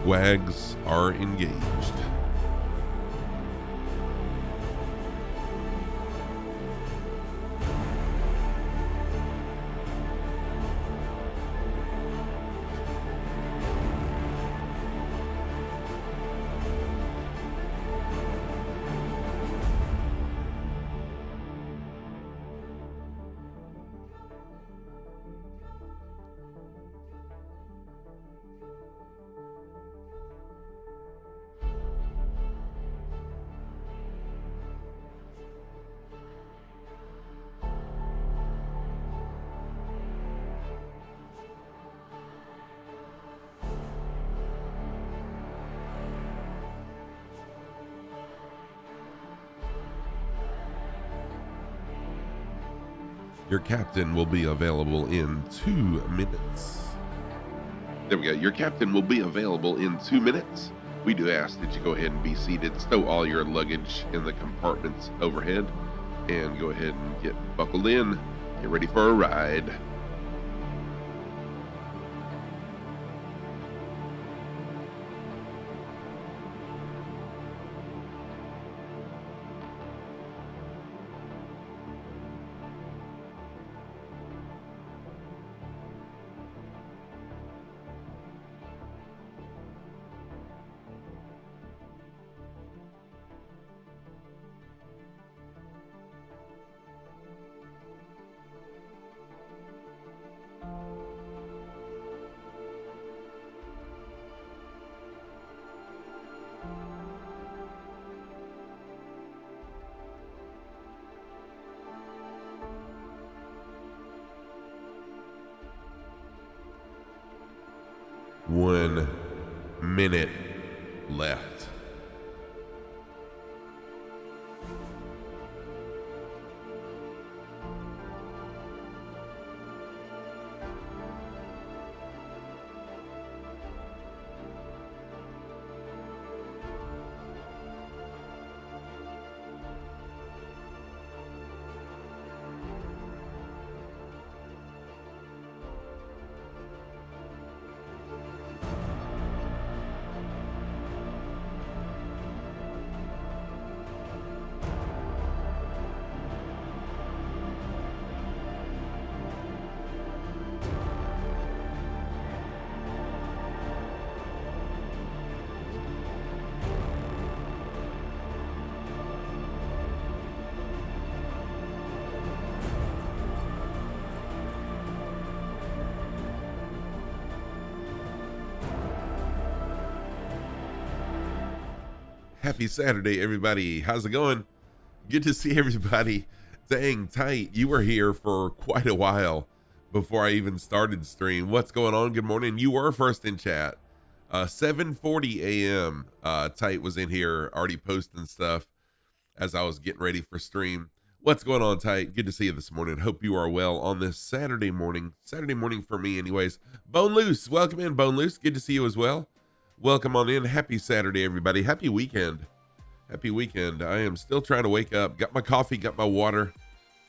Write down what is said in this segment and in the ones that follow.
Wags are engaged. Your captain will be available in 2 minutes. There we go. Your captain will be available in 2 minutes. We do ask that you go ahead and be seated, stow all your luggage in the compartments overhead, and go ahead and get buckled in. Get ready for a ride. One minute left. Happy Saturday, everybody. How's it going? Good to see everybody. Dang tight. You were here for quite a while before I even started stream. What's going on? Good morning. You were first in chat. 7:40 a.m. Tight was in here already posting stuff as I was getting ready for stream. What's going on, Tight? Good to see you this morning. Hope you are well on this Saturday morning. Saturday morning for me anyways. Bone Loose, welcome in, Bone Loose. Good to see you as well. Welcome on in. Happy Saturday, everybody. Happy weekend. Happy weekend. I am still trying to wake up. Got my coffee, got my water,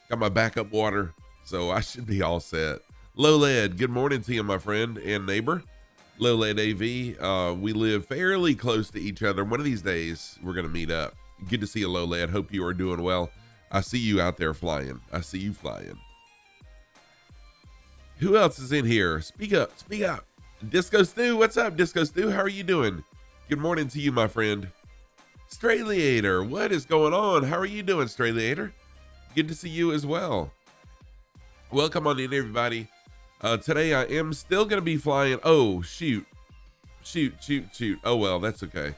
got my backup water. So I should be all set. Low Lead, good morning to you, my friend and neighbor. Low Lead AV. We live fairly close to each other. One of these days, we're going to meet up. Good to see you, Low Lead. Hope you are doing well. I see you out there flying. I see you flying. Who else is in here? Speak up. Speak up. Disco Stew, what's up, Disco Stew? How are you doing? Good morning to you, my friend. Strayliator, what is going on? How are you doing, Strayliator? Good to see you as well. Welcome on in, everybody. Today I am still going to be flying. Oh, shoot. Oh, well, that's okay.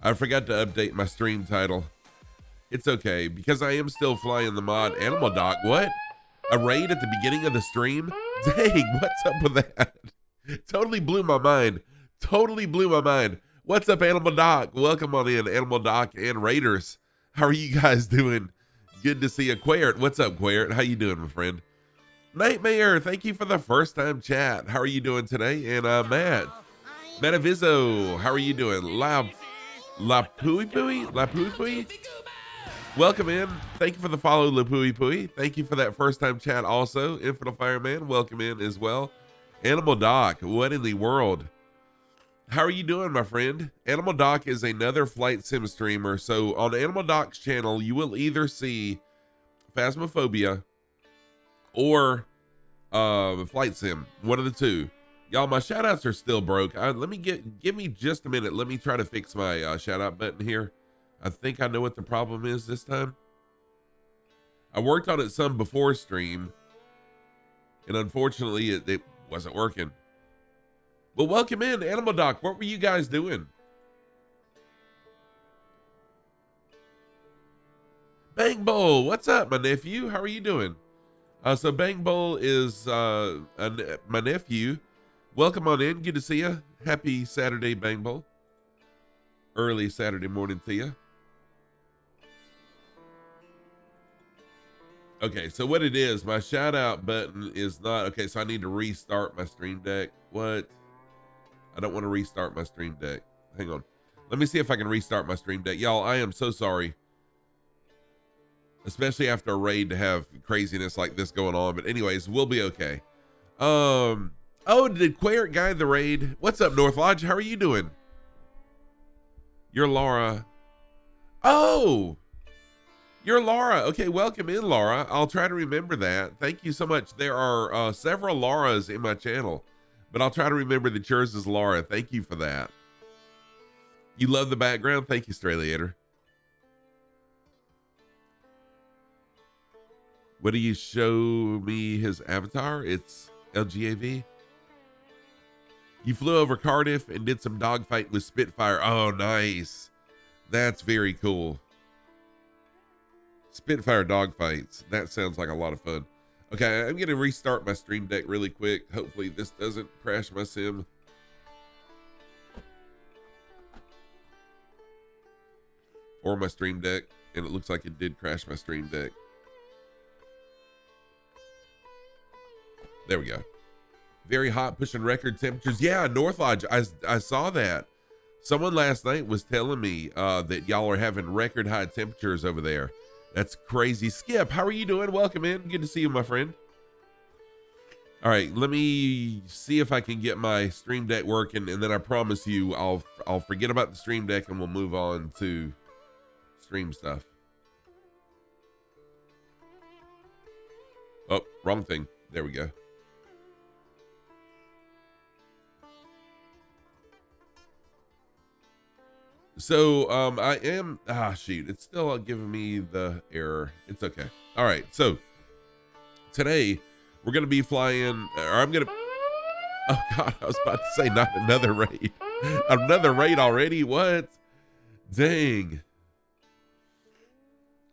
I forgot to update my stream title. It's okay, because I am still flying the mod Animal Doc. What? A raid at the beginning of the stream? Dang, what's up with that? Totally blew my mind. What's up, Animal Doc? Welcome on in, Animal Doc and Raiders. How are you guys doing? Good to see you. Quayert, what's up, Quayert? How you doing, my friend? Nightmare, thank you for the first time chat. How are you doing today? And Matt Metaviso, how are you doing? La Pui Pui? Welcome in. Thank you for the follow, La Pui Pui. Thank you for that first time chat also. Infinite Fireman, welcome in as well. Animal Doc, what in the world? How are you doing, my friend? Animal Doc is another flight sim streamer. So on Animal Doc's channel, you will either see Phasmophobia or flight sim, one of the two. Y'all, my shout outs are still broke. Let me give me just a minute. Let me try to fix my shout out button here. I think I know what the problem is this time. I worked on it some before stream, and unfortunately it wasn't working. Well, welcome in, Animal Doc. What were you guys doing? Bang Bowl, what's up, my nephew? How are you doing? So Bang Bowl is my nephew. Welcome on in. Good to see you. Happy Saturday, Bang Bowl. Early Saturday morning to you. Okay, so what it is, my shout out button is not okay. So I need to restart my stream deck. What? I don't want to restart my stream deck. Hang on. Let me see if I can restart my stream deck. Y'all, I am so sorry. Especially after a raid to have craziness like this going on. But anyways, we'll be okay. Oh, did Quayert guide the raid? What's up, North Lodge? How are you doing? You're Laura. Oh, you're Laura. Okay, welcome in, Laura. I'll try to remember that. Thank you so much. There are several Lauras in my channel, but I'll try to remember that yours is Laura. Thank you for that. You love the background? Thank you, Straliator. What do you show me his avatar? It's LGAV. You flew over Cardiff and did some dogfight with Spitfire. Oh, nice. That's very cool. Spitfire dogfights. That sounds like a lot of fun. Okay, I'm going to restart my stream deck really quick. Hopefully this doesn't crash my sim. Or my stream deck. And it looks like it did crash my stream deck. There we go. Very hot, pushing record temperatures. Yeah, North Lodge, I saw that. Someone last night was telling me that y'all are having record high temperatures over there. That's crazy. Skip, how are you doing? Welcome in. Good to see you, my friend. All right, let me see if I can get my stream deck working, and then I promise you I'll forget about the stream deck and we'll move on to stream stuff. Oh, wrong thing. There we go. So I am shoot, it's still giving me the error. It's okay. All right, so today we're gonna be flying, or I'm gonna, oh god, I was about to say not another raid. Another raid already? What? Dang.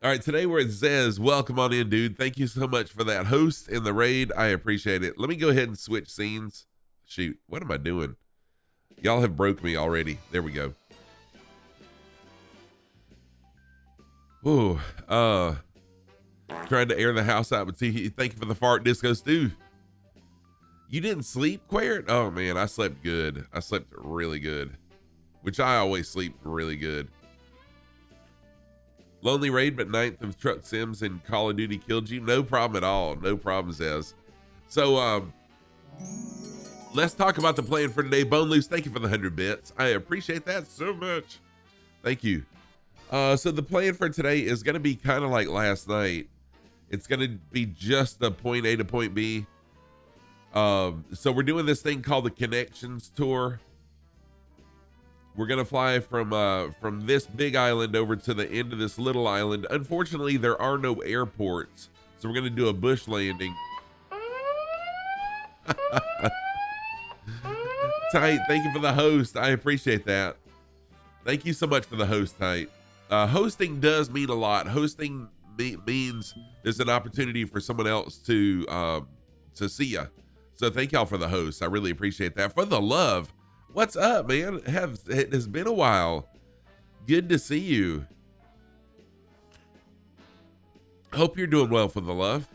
All right, today we're at Zez. Welcome on in, dude. Thank you so much for that host in the raid. I appreciate it. Let me go ahead and switch scenes. Shoot, what am I doing? Y'all have broke me already. There we go. Ooh, trying to air the house out, but see, thank you for the fart, Disco Stew. You didn't sleep, Quayert? Oh man, I slept good. I slept really good, which I always sleep really good. Lonely raid, but 9th of Truck Sims and Call of Duty killed you. No problem at all. No problem, Zez. So, let's talk about the plan for today. Bone Loose, thank you for the 100 bits. I appreciate that so much. Thank you. So the plan for today is going to be kind of like last night. It's going to be just the point A to point B. So we're doing this thing called the Connections Tour. We're going to fly from this big island over to the end of this little island. Unfortunately, there are no airports. So we're going to do a bush landing. Tight, thank you for the host. I appreciate that. Thank you so much for the host, Tight. Hosting does mean a lot. Hosting means there's an opportunity for someone else to see ya. So thank y'all for the host. I really appreciate that. For the love, what's up, man? It has been a while. Good to see you. Hope you're doing well, for the love.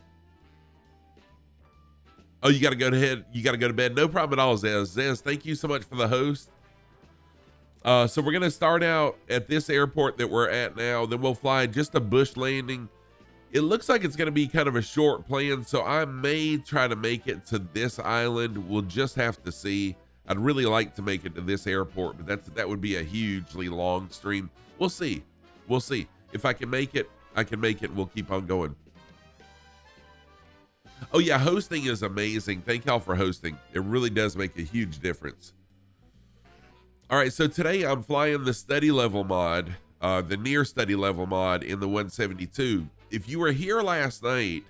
Oh, you got to go to bed. You got to go to bed. No problem at all, Zez. Zez, thank you so much for the host. So we're going to start out at this airport that we're at now. Then we'll fly just a bush landing. It looks like it's going to be kind of a short plan, so I may try to make it to this island. We'll just have to see. I'd really like to make it to this airport, but that would be a hugely long stream. We'll see. We'll see. If I can make it, I can make it. We'll keep on going. Oh yeah, hosting is amazing. Thank y'all for hosting. It really does make a huge difference. All right, so today I'm flying the study level mod, the near study level mod in the 172. If you were here last night,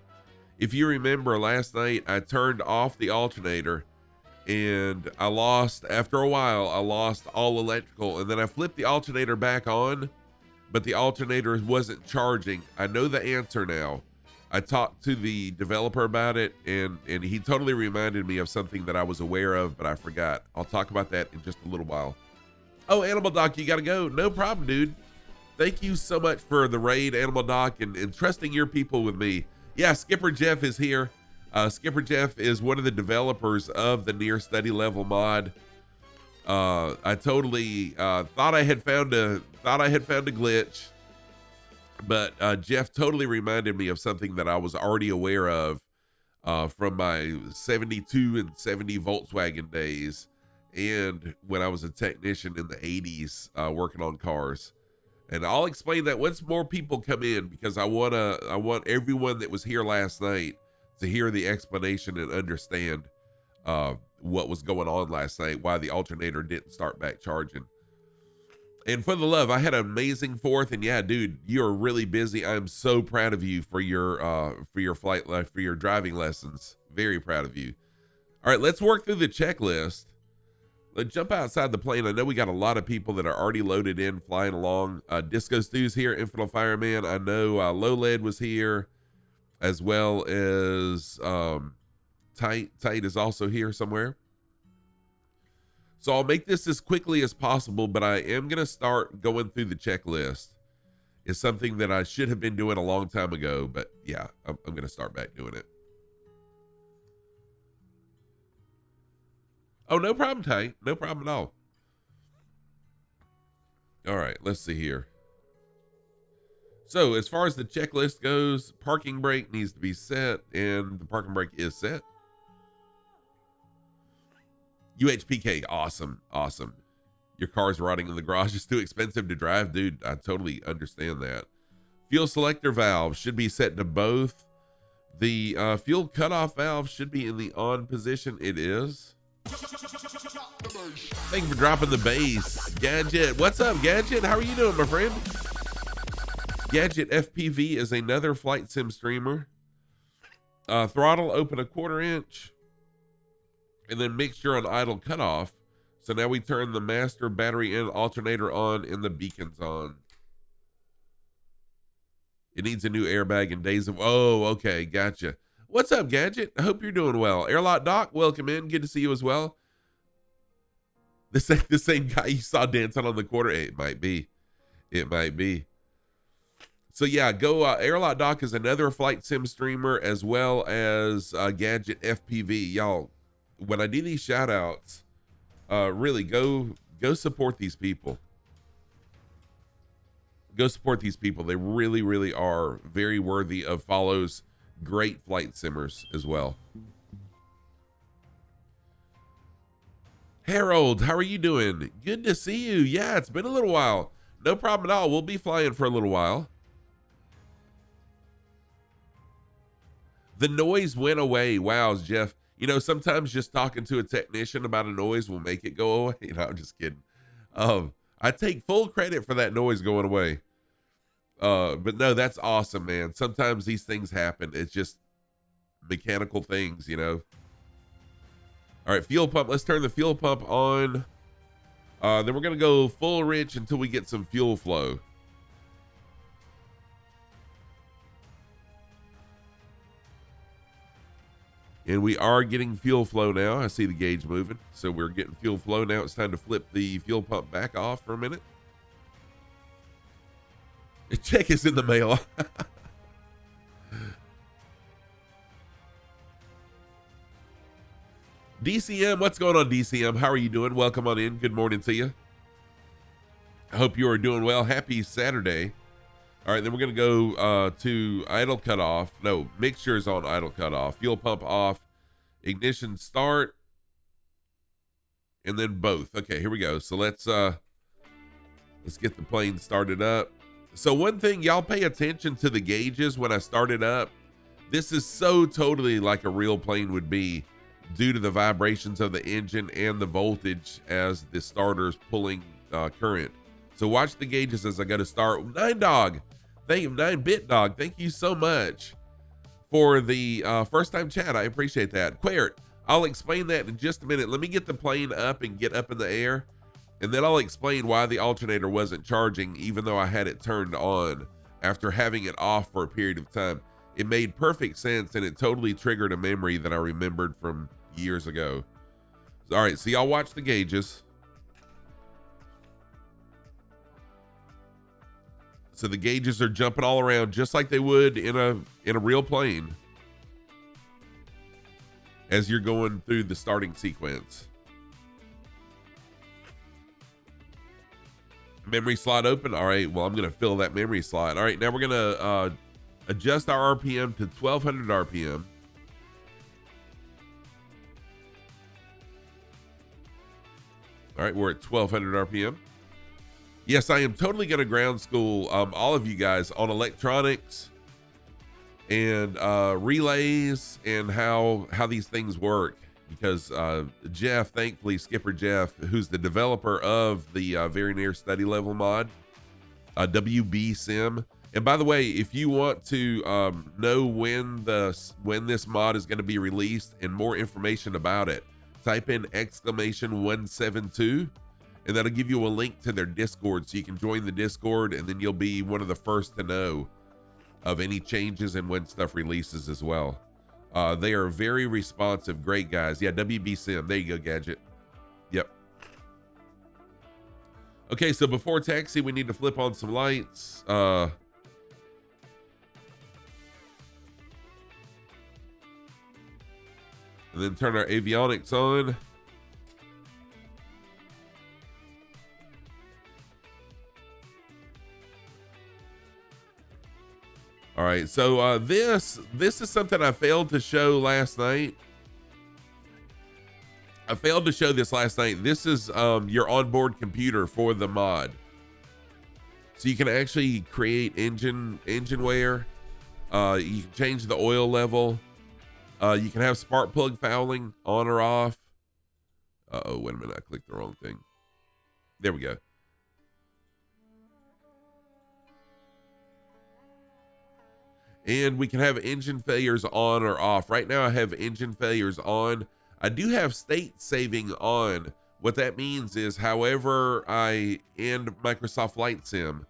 if you remember last night, I turned off the alternator and I lost, after a while, I lost all electrical, and then I flipped the alternator back on, but the alternator wasn't charging. I know the answer now. I talked to the developer about it, and he totally reminded me of something that I was aware of, but I forgot. I'll talk about that in just a little while. Oh, Animal Doc, you gotta go. No problem, dude. Thank you so much for the raid, Animal Doc, and trusting your people with me. Yeah, Skipper Jeff is here. Skipper Jeff is one of the developers of the near study level mod. I totally thought I had found a glitch, but Jeff totally reminded me of something that I was already aware of from my 72 and 70 Volkswagen days, and when I was a technician in the 80s working on cars. And I'll explain that once more people come in, because I want everyone that was here last night to hear the explanation and understand what was going on last night, why the alternator didn't start back charging. And for the love, I had an amazing 4th, and yeah, dude, you're really busy. I'm so proud of you for your flight life, for your driving lessons. Very proud of you. All right, let's work through the checklist. Let's jump outside the plane. I know we got a lot of people that are already loaded in, flying along. Disco Stew's here, Infinite Fireman. I know Low Lead was here, as well as Tight is also here somewhere. So I'll make this as quickly as possible, but I am going to start going through the checklist. It's something that I should have been doing a long time ago, but yeah, I'm going to start back doing it. Oh, no problem, Tight. No problem at all. All right, let's see here. So as far as the checklist goes, parking brake needs to be set, and the parking brake is set. UHPK, awesome. Your car's rotting in the garage. It's too expensive to drive. Dude, I totally understand that. Fuel selector valve should be set to both. The fuel cutoff valve should be in the on position. It is. Thank you for dropping the base. Gadget, what's up, Gadget? How are you doing, my friend? Gadget FPV is another flight sim streamer. Throttle open a 1/4 inch. And then mixture on idle cutoff. So now we turn the master battery in alternator on and the beacons on. It needs a new airbag and days of, oh, okay, gotcha. What's up, Gadget? I hope you're doing well. Airlock Doc, welcome in. Good to see you as well. The same guy you saw dancing on the 1/4. It might be. It might be. So yeah, go Airlock Doc is another flight sim streamer, as well as Gadget FPV. Y'all, when I do these shout outs, really go support these people. Go support these people. They really, really are very worthy of follows. Great flight simmers as well. Harold, how are you doing? Good to see you. Yeah, it's been a little while. No problem at all. We'll be flying for a little while. The noise went away. Wow, Jeff. You know, sometimes just talking to a technician about a noise will make it go away. No, I'm just kidding. I take full credit for that noise going away. But no, that's awesome, man. Sometimes these things happen. It's just mechanical things, you know. All right, fuel pump. Let's turn the fuel pump on. Then we're going to go full rich until we get some fuel flow. And we are getting fuel flow now. I see the gauge moving. So we're getting fuel flow now. It's time to flip the fuel pump back off for a minute. The check is in the mail. DCM, what's going on, DCM? How are you doing? Welcome on in. Good morning to you. I hope you are doing well. Happy Saturday. All right, then we're going to go to idle cutoff. No, mixtures on idle cutoff. Fuel pump off. Ignition start. and then both. Okay, here we go. So let's get the plane started up. So one thing, y'all pay attention to the gauges when I start it up. This is so totally like a real plane would be due to the vibrations of the engine and the voltage as the starter's pulling current. So watch the gauges as I go to start. 9Dog, thank you, 9-Bit Dog, thank you so much for the first time chat. I appreciate that. Quert, I'll explain that in just a minute. Let me get the plane up and get up in the air, and then I'll explain why the alternator wasn't charging even though I had it turned on after having it off for a period of time. It made perfect sense, and it totally triggered a memory that I remembered from years ago. All right, so y'all watch the gauges. So the gauges are jumping all around just like they would in a real plane as you're going through the starting sequence. Memory slot open. All right, well, I'm going to fill that memory slot. All right, now we're going to adjust our RPM to 1200 RPM. All right, we're at 1200 RPM. Yes, I am totally going to ground school all of you guys on electronics and relays and how these things work, because Jeff, thankfully, Skipper Jeff, who's the developer of the Very Near Study Level mod, WB Sim. And by the way, if you want to know when this mod is going to be released and more information about it, type in !172, and that'll give you a link to their Discord, so you can join the Discord, and then you'll be one of the first to know of any changes and when stuff releases as well. They are very responsive, great guys. Yeah, WB Sim. There you go, Gadget. Yep. Okay, so before taxi, we need to flip on some lights. And then turn our avionics on. All right, so this is something I failed to show last night. I failed to show this last night. This is your onboard computer for the mod. So you can actually create engine wear. You can change the oil level. You can have spark plug fouling on or off. Uh-oh, wait a minute. I clicked the wrong thing. There we go. And we can have engine failures on or off. Right now I have engine failures on. I do have state saving on. What that means is however I end Microsoft Flight Sim,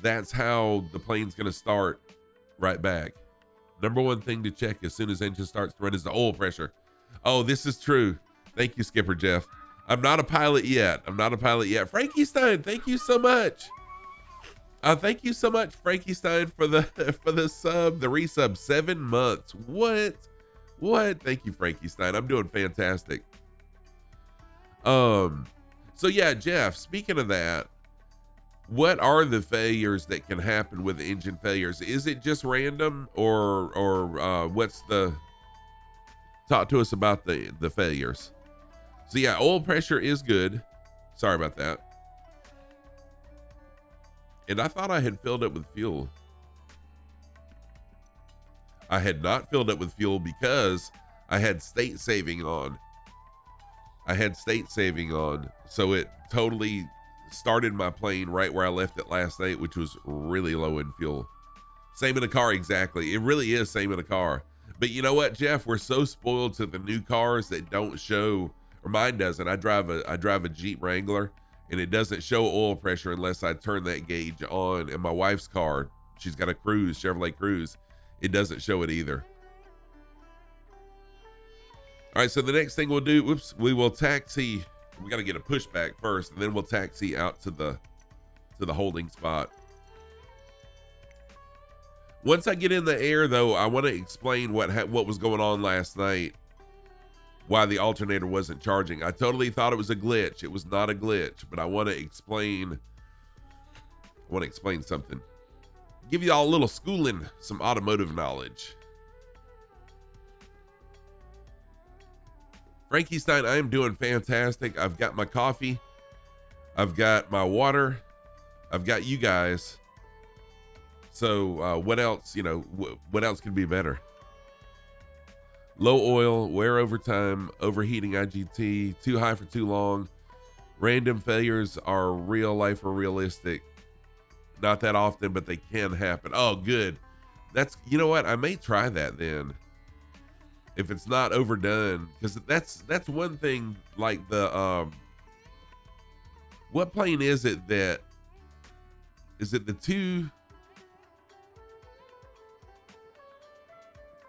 that's how the plane's going to start right back. Number one thing to check as soon as engine starts to run is the oil pressure. Oh, this is true. Thank you, Skipper Jeff. I'm not a pilot yet. Frankie Stein, thank you so much. Thank you so much, Frankie Stein, for the sub, the resub. 7 months. What? Thank you, Frankie Stein. I'm doing fantastic. So yeah, Jeff, speaking of that, what are the failures that can happen with engine failures? Is it just random or what's the, talk to us about the failures. So yeah, oil pressure is good. Sorry about that. And I thought I had filled it with fuel. I had not filled it with fuel because I had state saving on. So it totally started my plane right where I left it last night, which was really low in fuel. Same in a car, exactly. It really is same in a car. But you know what, Jeff? We're so spoiled to the new cars that don't show, or mine doesn't. I drive a Jeep Wrangler, and it doesn't show oil pressure unless I turn that gauge on. And my wife's car, she's got a Cruze, Chevrolet Cruze. It doesn't show it either. All right, so the next thing we'll do, we will taxi. We got to get a pushback first, and then we'll taxi out to the holding spot. Once I get in the air, though, I want to explain what was going on last night, why the alternator wasn't charging. I totally thought it was a glitch. It was not a glitch, but I want to explain something. Give you all a little schooling, some automotive knowledge. Frankie Stein, I am doing fantastic. I've got my coffee. I've got my water. I've got you guys. So what else, what else could be better? Low oil, wear over time, overheating IGT, too high for too long. Random failures are real life or realistic. Not that often, but they can happen. Oh, good. That's, you know what? I may try that then. If it's not overdone, because that's one thing. Like the what plane is it that is it the two?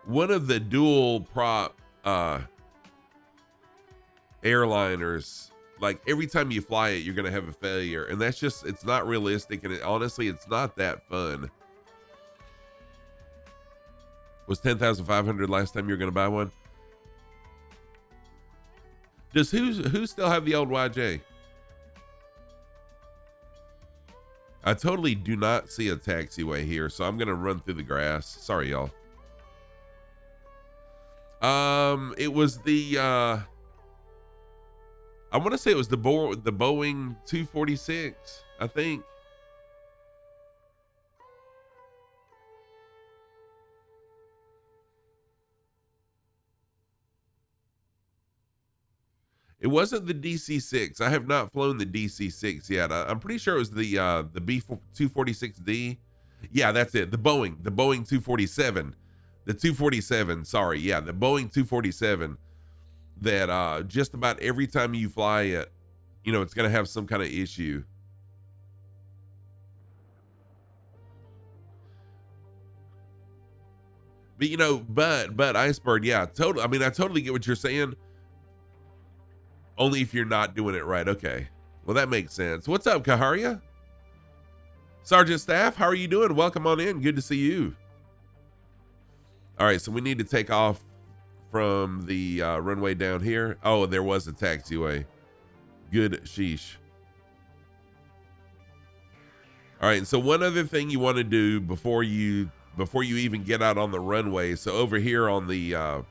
One of the dual prop airliners, like every time you fly it, you're gonna have a failure, and that's just, it's not realistic, and honestly, it's not that fun. Was 10,500 last time you were gonna buy one? Does who still have the old YJ? I totally do not see a taxiway here, so I'm gonna run through the grass. Sorry, y'all. It was the I want to say it was the Boeing 246, I think. It wasn't the DC-6. I have not flown the DC-6 yet. I'm pretty sure it was the B246D. Yeah, that's it. The Boeing 247. The 247, sorry. Yeah, the Boeing 247 that just about every time you fly it, it's going to have some kind of issue. But but Iceberg, yeah, totally. I mean, I totally get what you're saying. Only if you're not doing it right. Okay. Well, that makes sense. What's up, Kaharia? Sergeant Staff, how are you doing? Welcome on in. Good to see you. All right, so we need to take off from the runway down here. Oh, there was a taxiway. Good sheesh. All right, so one other thing you want to do before you even get out on the runway. So over here on the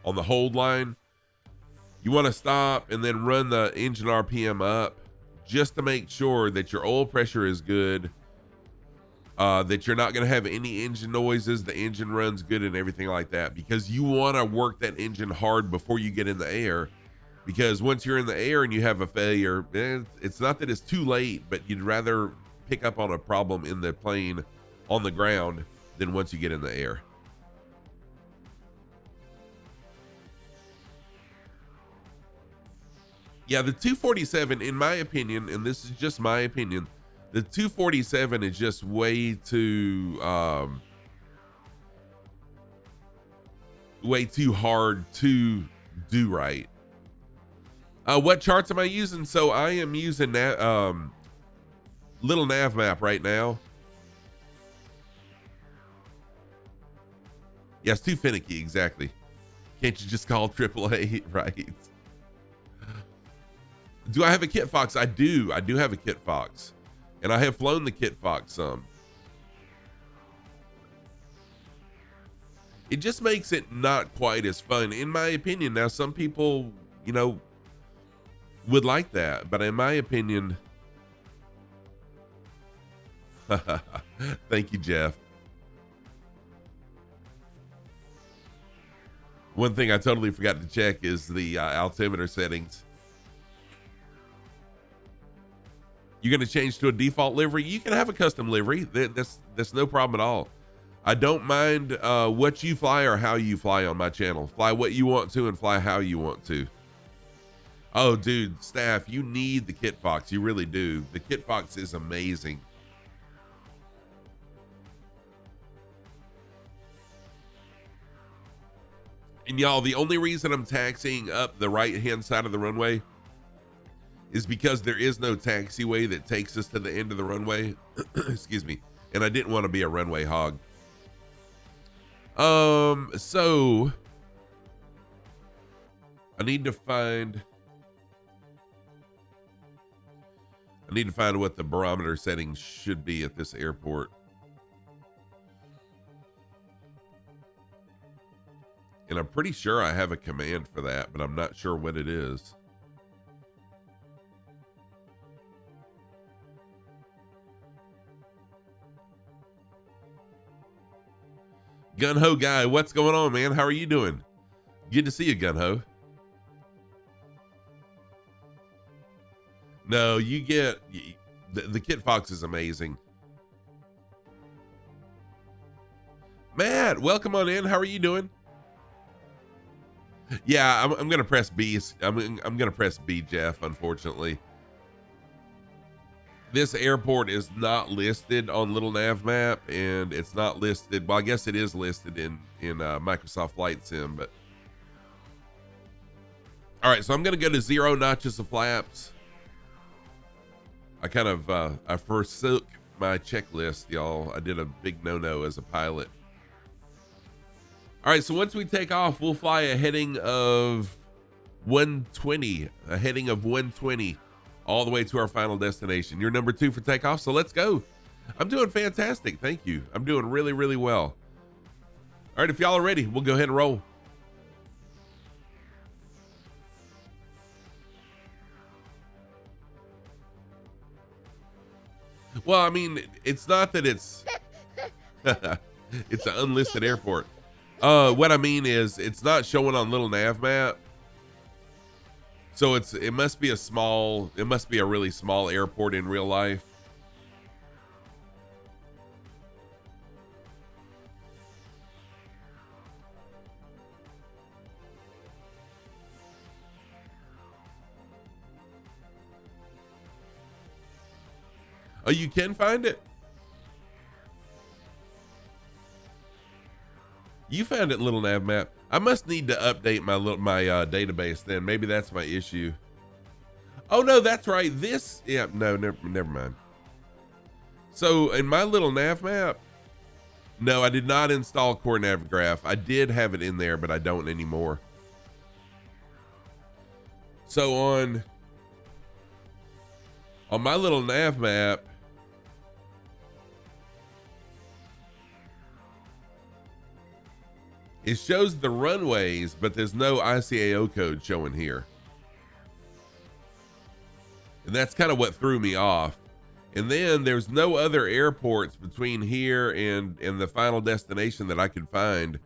hold line, you want to stop and then run the engine RPM up just to make sure that your oil pressure is good, that you're not going to have any engine noises, the engine runs good and everything like that, because you want to work that engine hard before you get in the air, because once you're in the air and you have a failure, it's not that it's too late, but you'd rather pick up on a problem in the plane on the ground than once you get in the air. Yeah, the 247, in my opinion, and this is just my opinion, the 247 is just way too hard to do right. What charts am I using? So I am using that little nav map right now. Yeah, it's too finicky, exactly. Can't you just call AAA, right? Do I have a Kit Fox? I do have a Kit Fox, and I have flown the Kit Fox some. It just makes it not quite as fun, in my opinion. Now, some people, would like that, but in my opinion, thank you, Jeff. One thing I totally forgot to check is the altimeter settings. You're going to change to a default livery? You can have a custom livery. That's no problem at all. I don't mind what you fly or how you fly on my channel. Fly what you want to and fly how you want to. Oh, dude, Staff, you need the Kit Fox. You really do. The Kit Fox is amazing. And y'all, the only reason I'm taxiing up the right-hand side of the runway is because there is no taxiway that takes us to the end of the runway. Excuse me. And I didn't want to be a runway hog. So I need to find what the barometer settings should be at this airport. And I'm pretty sure I have a command for that, but I'm not sure what it is. Gun Ho guy, what's going on, man? How are you doing? Good to see you, Gun Ho. No, you get the Kit Fox is amazing. Matt, welcome on in. How are you doing? Yeah, I'm gonna press B. I'm gonna press B, Jeff. Unfortunately, this airport is not listed on Little Nav Map, and it's not listed. Well, I guess it is listed in Microsoft Flight Sim, but all right. So I'm gonna go to 0 notches of flaps. I kind of I forsook my checklist, y'all. I did a big no-no as a pilot. All right, so once we take off, we'll fly a heading of 120, all the way to our final destination. You're number 2 for takeoff, so let's go. I'm doing fantastic, thank you. I'm doing really, really well. All right, if y'all are ready, we'll go ahead and roll. Well, I mean, it's not that it's it's an unlisted airport. What I mean is it's not showing on Little Nav Map. So it must be a really small airport in real life. Oh, you can find it? You found it, Little Nav Map. I must need to update my database then. Maybe that's my issue. Oh no, that's right. Never mind. So in my Little Nav Map, no, I did not install Core Navigraph. I did have it in there, but I don't anymore. So on my Little Nav Map, it shows the runways, but there's no ICAO code showing here. And that's kind of what threw me off. And then there's no other airports between here and the final destination that I could find.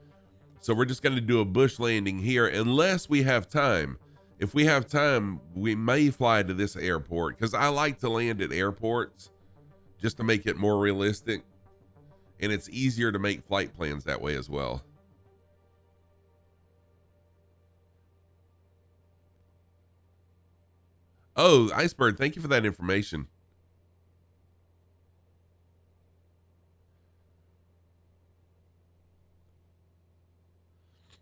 So we're just going to do a bush landing here unless we have time. If we have time, we may fly to this airport because I like to land at airports just to make it more realistic. And it's easier to make flight plans that way as well. Oh, Iceberg, thank you for that information.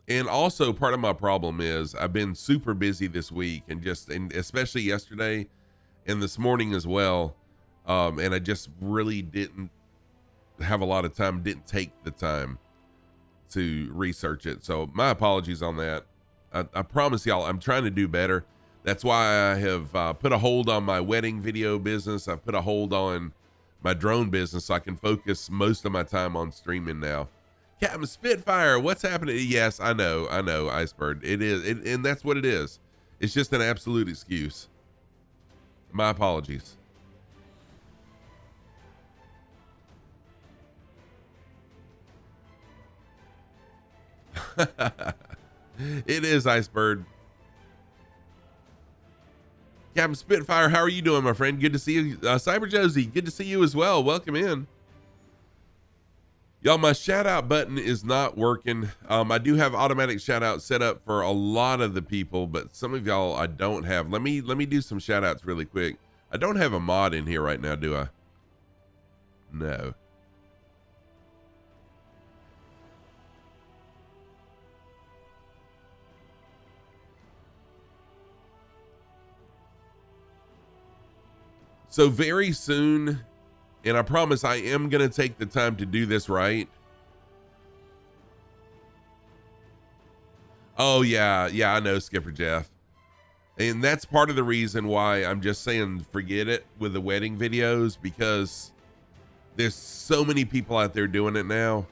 And also part of my problem is I've been super busy this week and especially yesterday and this morning as well. And I just really didn't have a lot of time, didn't take the time to research it. So my apologies on that. I promise y'all, I'm trying to do better. That's why I have put a hold on my wedding video business. I've put a hold on my drone business so I can focus most of my time on streaming now. Captain Spitfire, what's happening? Yes, I know, Iceberg. And that's what it is. It's just an absolute excuse. My apologies. It is, Iceberg. Captain Spitfire, how are you doing, my friend? Good to see you. Cyber Josie, good to see you as well. Welcome in. Y'all, my shout out button is not working. I do have automatic shout out set up for a lot of the people, but some of y'all I don't have. Let me do some shout outs really quick. I don't have a mod in here right now, do I? No. So very soon, and I promise I am going to take the time to do this right. Oh, yeah, I know, Skipper Jeff. And that's part of the reason why I'm just saying forget it with the wedding videos, because there's so many people out there doing it now.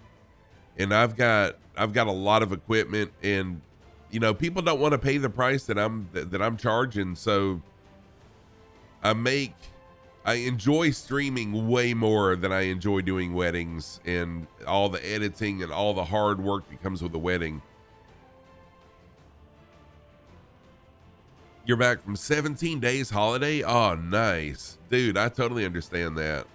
and I've got a lot of equipment, and you know, people don't want to pay the price that I'm charging. So I enjoy streaming way more than I enjoy doing weddings and all the editing and all the hard work that comes with a wedding. You're back from 17 days holiday? Oh, nice. Dude, I totally understand that.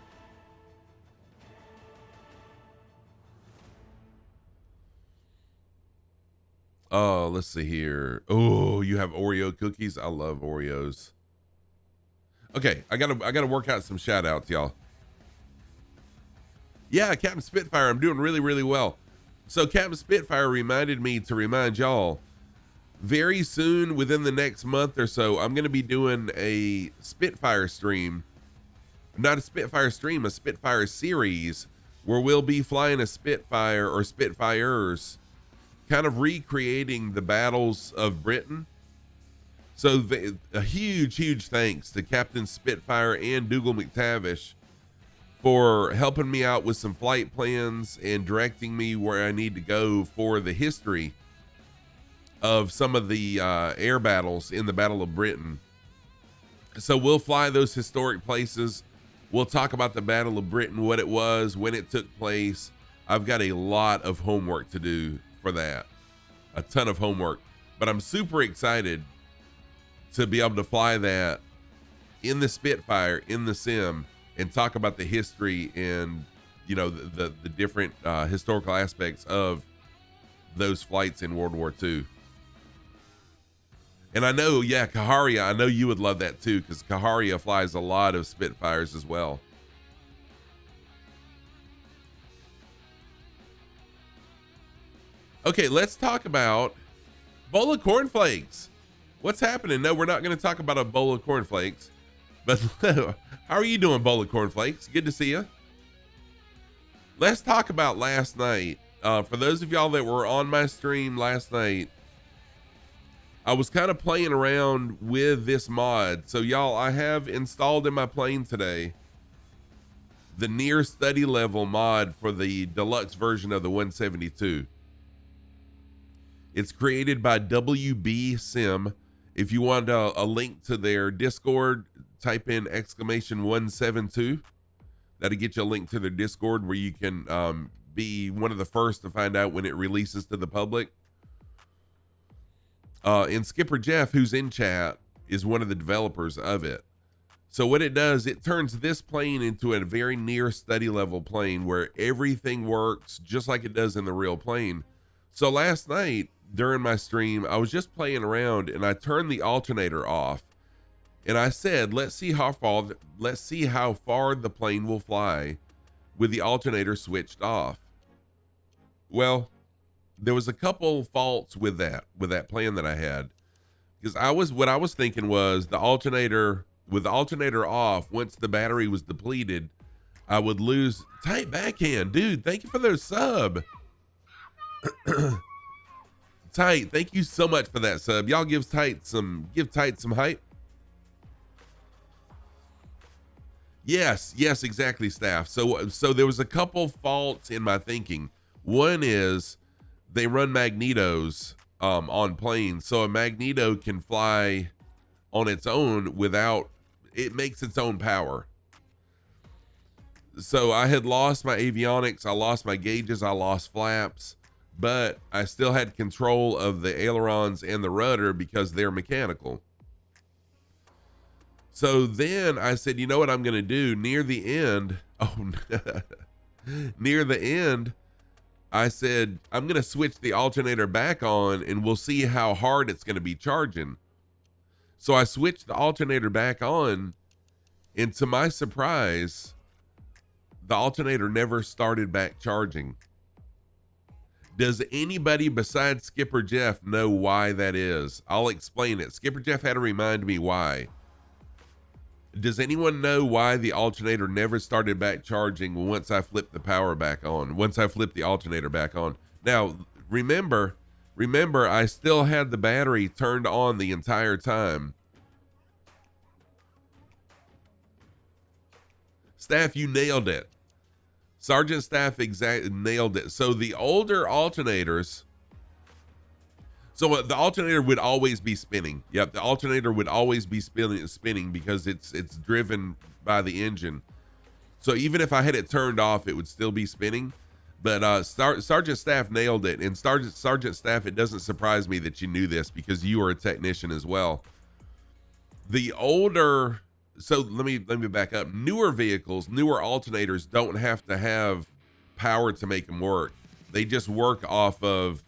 Oh, let's see here. Oh, you have Oreo cookies? I love Oreos. Okay, I gotta work out some shout outs, y'all. Yeah, Captain Spitfire, I'm doing really, really well. So Captain Spitfire reminded me to remind y'all, very soon, within the next month or so, I'm gonna be doing a Spitfire stream. Not a Spitfire stream, a Spitfire series, where we'll be flying a Spitfire or Spitfires, kind of recreating the battles of Britain. So a huge thanks to Captain Spitfire and Dougal McTavish for helping me out with some flight plans and directing me where I need to go for the history of some of the air battles in the Battle of Britain. So we'll fly those historic places. We'll talk about the Battle of Britain, what it was, when it took place. I've got a lot of homework to do for that, a ton of homework, but I'm super excited to be able to fly that in the Spitfire, in the sim, and talk about the history and, you know, the different historical aspects of those flights in World War II. And I know, yeah, Kaharia, I know you would love that too, because Kaharia flies a lot of Spitfires as well. Okay, let's talk about bowl of cornflakes. What's happening? No, we're not going to talk about a bowl of cornflakes, but how are you doing, bowl of cornflakes? Good to see you. Let's talk about last night. For those of y'all that were on my stream last night, I was kind of playing around with this mod. So y'all, I have installed in my plane today the near study level mod for the deluxe version of the 172. It's created by WB Sim. If you want a link to their Discord, type in !172. That'll get you a link to their Discord where you can be one of the first to find out when it releases to the public. And Skipper Jeff, who's in chat, is one of the developers of it. So what it does, it turns this plane into a very near study level plane where everything works just like it does in the real plane. So last night during my stream, I was just playing around and I turned the alternator off and I said, let's see how far the plane will fly with the alternator switched off. Well, there was a couple faults with that plan that I had, because what I was thinking was with the alternator off, once the battery was depleted, I would lose. Tight backhand, dude. Thank you for their sub. Tight, thank you so much for that sub. Y'all give Tight some hype. Yes, exactly, staff. So there was a couple faults in my thinking. One is they run magnetos on planes, so a magneto can fly on its own without it makes its own power. So I had lost my avionics, I lost my gauges, I lost flaps, but I still had control of the ailerons and the rudder because they're mechanical. So then I said, you know what I'm going to do near the end? Near the end, I said, I'm going to switch the alternator back on and we'll see how hard it's going to be charging. So I switched the alternator back on, and to my surprise, the alternator never started back charging. Does anybody besides Skipper Jeff know why that is? I'll explain it. Skipper Jeff had to remind me why. Does anyone know why the alternator never started back charging once I flipped the power back on, once I flipped the alternator back on? Now, remember, I still had the battery turned on the entire time. Staff, you nailed it. Sergeant Staff nailed it. So the older alternators, so the alternator would always be spinning. Yep, the alternator would always be spinning because it's driven by the engine. So even if I had it turned off, it would still be spinning. But Sergeant Staff nailed it. And Sergeant Staff, it doesn't surprise me that you knew this because you are a technician as well. The older, so let me back up. Newer vehicles, newer alternators don't have to have power to make them work. They just work off of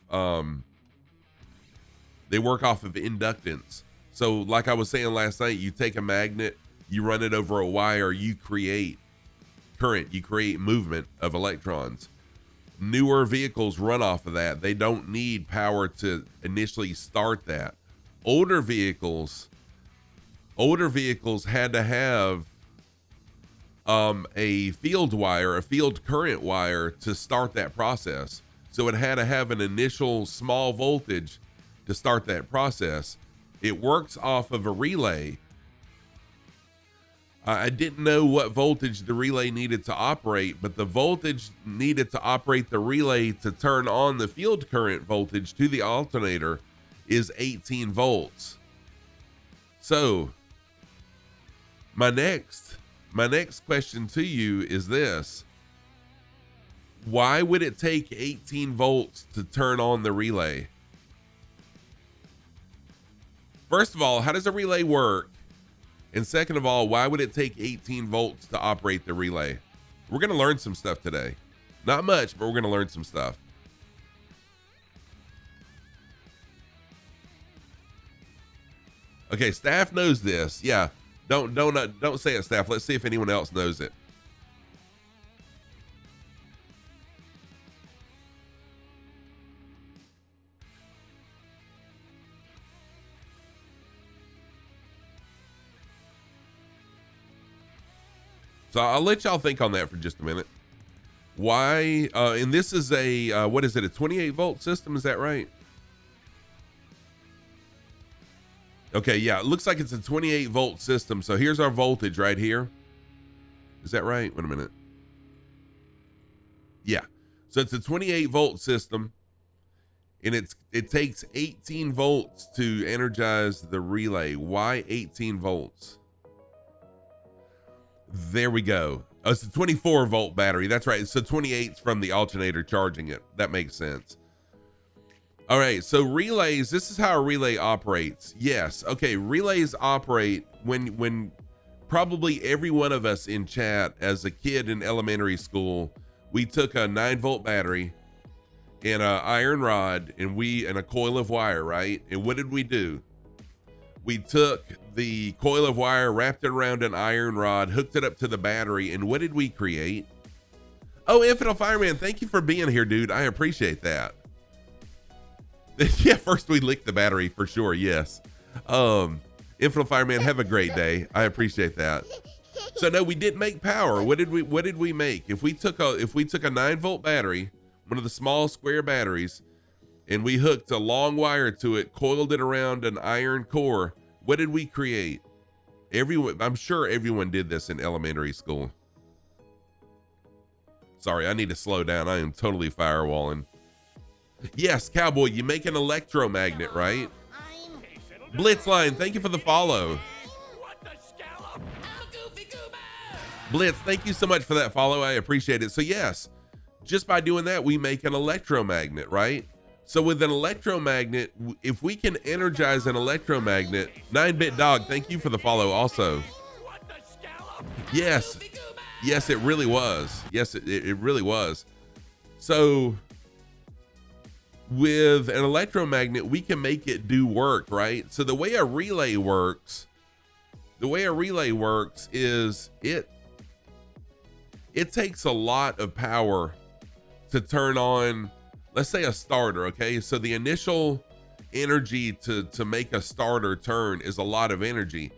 inductance. So like I was saying last night, you take a magnet, you run it over a wire, you create current, you create movement of electrons. Newer vehicles run off of that. They don't need power to initially start that. Older vehicles had to have a field wire, a field current wire to start that process. So it had to have an initial small voltage to start that process. It works off of a relay. I didn't know what voltage the relay needed to operate, but the voltage needed to operate the relay to turn on the field current voltage to the alternator is 18 volts. So my next question to you is this: why would it take 18 volts to turn on the relay? First of all, how does a relay work? And second of all, why would it take 18 volts to operate the relay? We're going to learn some stuff today. Not much, but we're going to learn some stuff. Okay, staff knows this. Yeah, don't say it, staff. Let's see if anyone else knows it. So I'll let y'all think on that for just a minute. Why, and this is a, what is it, a 28 volt system? Is that right? Okay, yeah, it looks like it's a 28 volt system. So here's our voltage right here. Is that right? Wait a minute. Yeah, so it's a 28 volt system, and it takes 18 volts to energize the relay. Why 18 volts? There we go. Oh, it's a 24 volt battery. That's right. So 28's from the alternator charging it. That makes sense. All right. So relays, this is how a relay operates. Yes. Okay. Relays operate when probably every one of us in chat as a kid in elementary school, we took a 9 volt battery and an iron rod and a coil of wire, right? And what did we do? We took the coil of wire, wrapped it around an iron rod, hooked it up to the battery, and what did we create? Oh, Infinite Fireman, thank you for being here, dude. I appreciate that. Yeah, first we licked the battery for sure, yes. Infinite Fireman, have a great day. I appreciate that. So no, we didn't make power. What did we make? If we took a 9 volt battery, one of the small square batteries, and we hooked a long wire to it, coiled it around an iron core, what did we create? I'm sure everyone did this in elementary school. Sorry, I need to slow down. I am totally firewalling. Yes, Cowboy, you make an electromagnet, right? Blitzline, thank you for the follow. Blitz, thank you so much for that follow. I appreciate it. So yes, just by doing that, we make an electromagnet, right? So with an electromagnet, if we can energize an electromagnet, 9-bit dog, thank you for the follow also. Yes, it really was. Yes, it really was. So with an electromagnet, we can make it do work, right? So the way a relay works is it takes a lot of power to turn on, let's say, a starter. Okay, so the initial energy to make a starter turn is a lot of energy,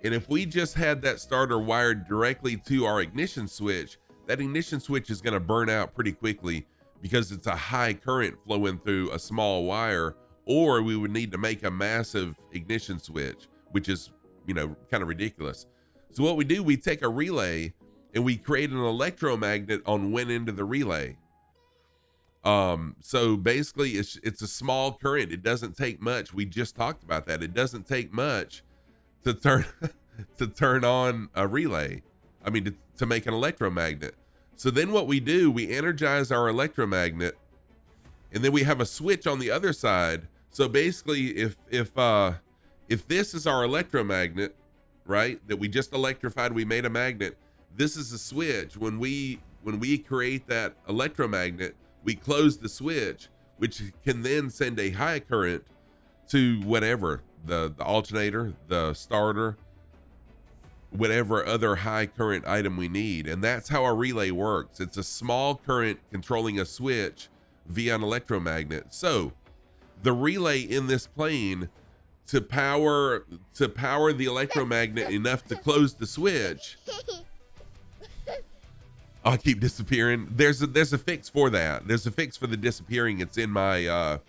and if we just had that starter wired directly to our ignition switch, that ignition switch is going to burn out pretty quickly because it's a high current flowing through a small wire, or we would need to make a massive ignition switch, which is, kind of ridiculous. So what we do, we take a relay and we create an electromagnet on one end of the relay. So basically it's a small current. It doesn't take much. We just talked about that. It doesn't take much to turn to turn on a relay. I mean, to make an electromagnet. So then what we do, we energize our electromagnet, and then we have a switch on the other side. So basically, if this is our electromagnet, right, that we just electrified, we made a magnet. This is a switch. When we create that electromagnet, we close the switch, which can then send a high current to whatever, the alternator, the starter, whatever other high current item we need. And that's how our relay works. It's a small current controlling a switch via an electromagnet. So the relay in this plane, to power the electromagnet enough to close the switch. I'll keep disappearing. There's a fix for that. There's a fix for the disappearing. It's in my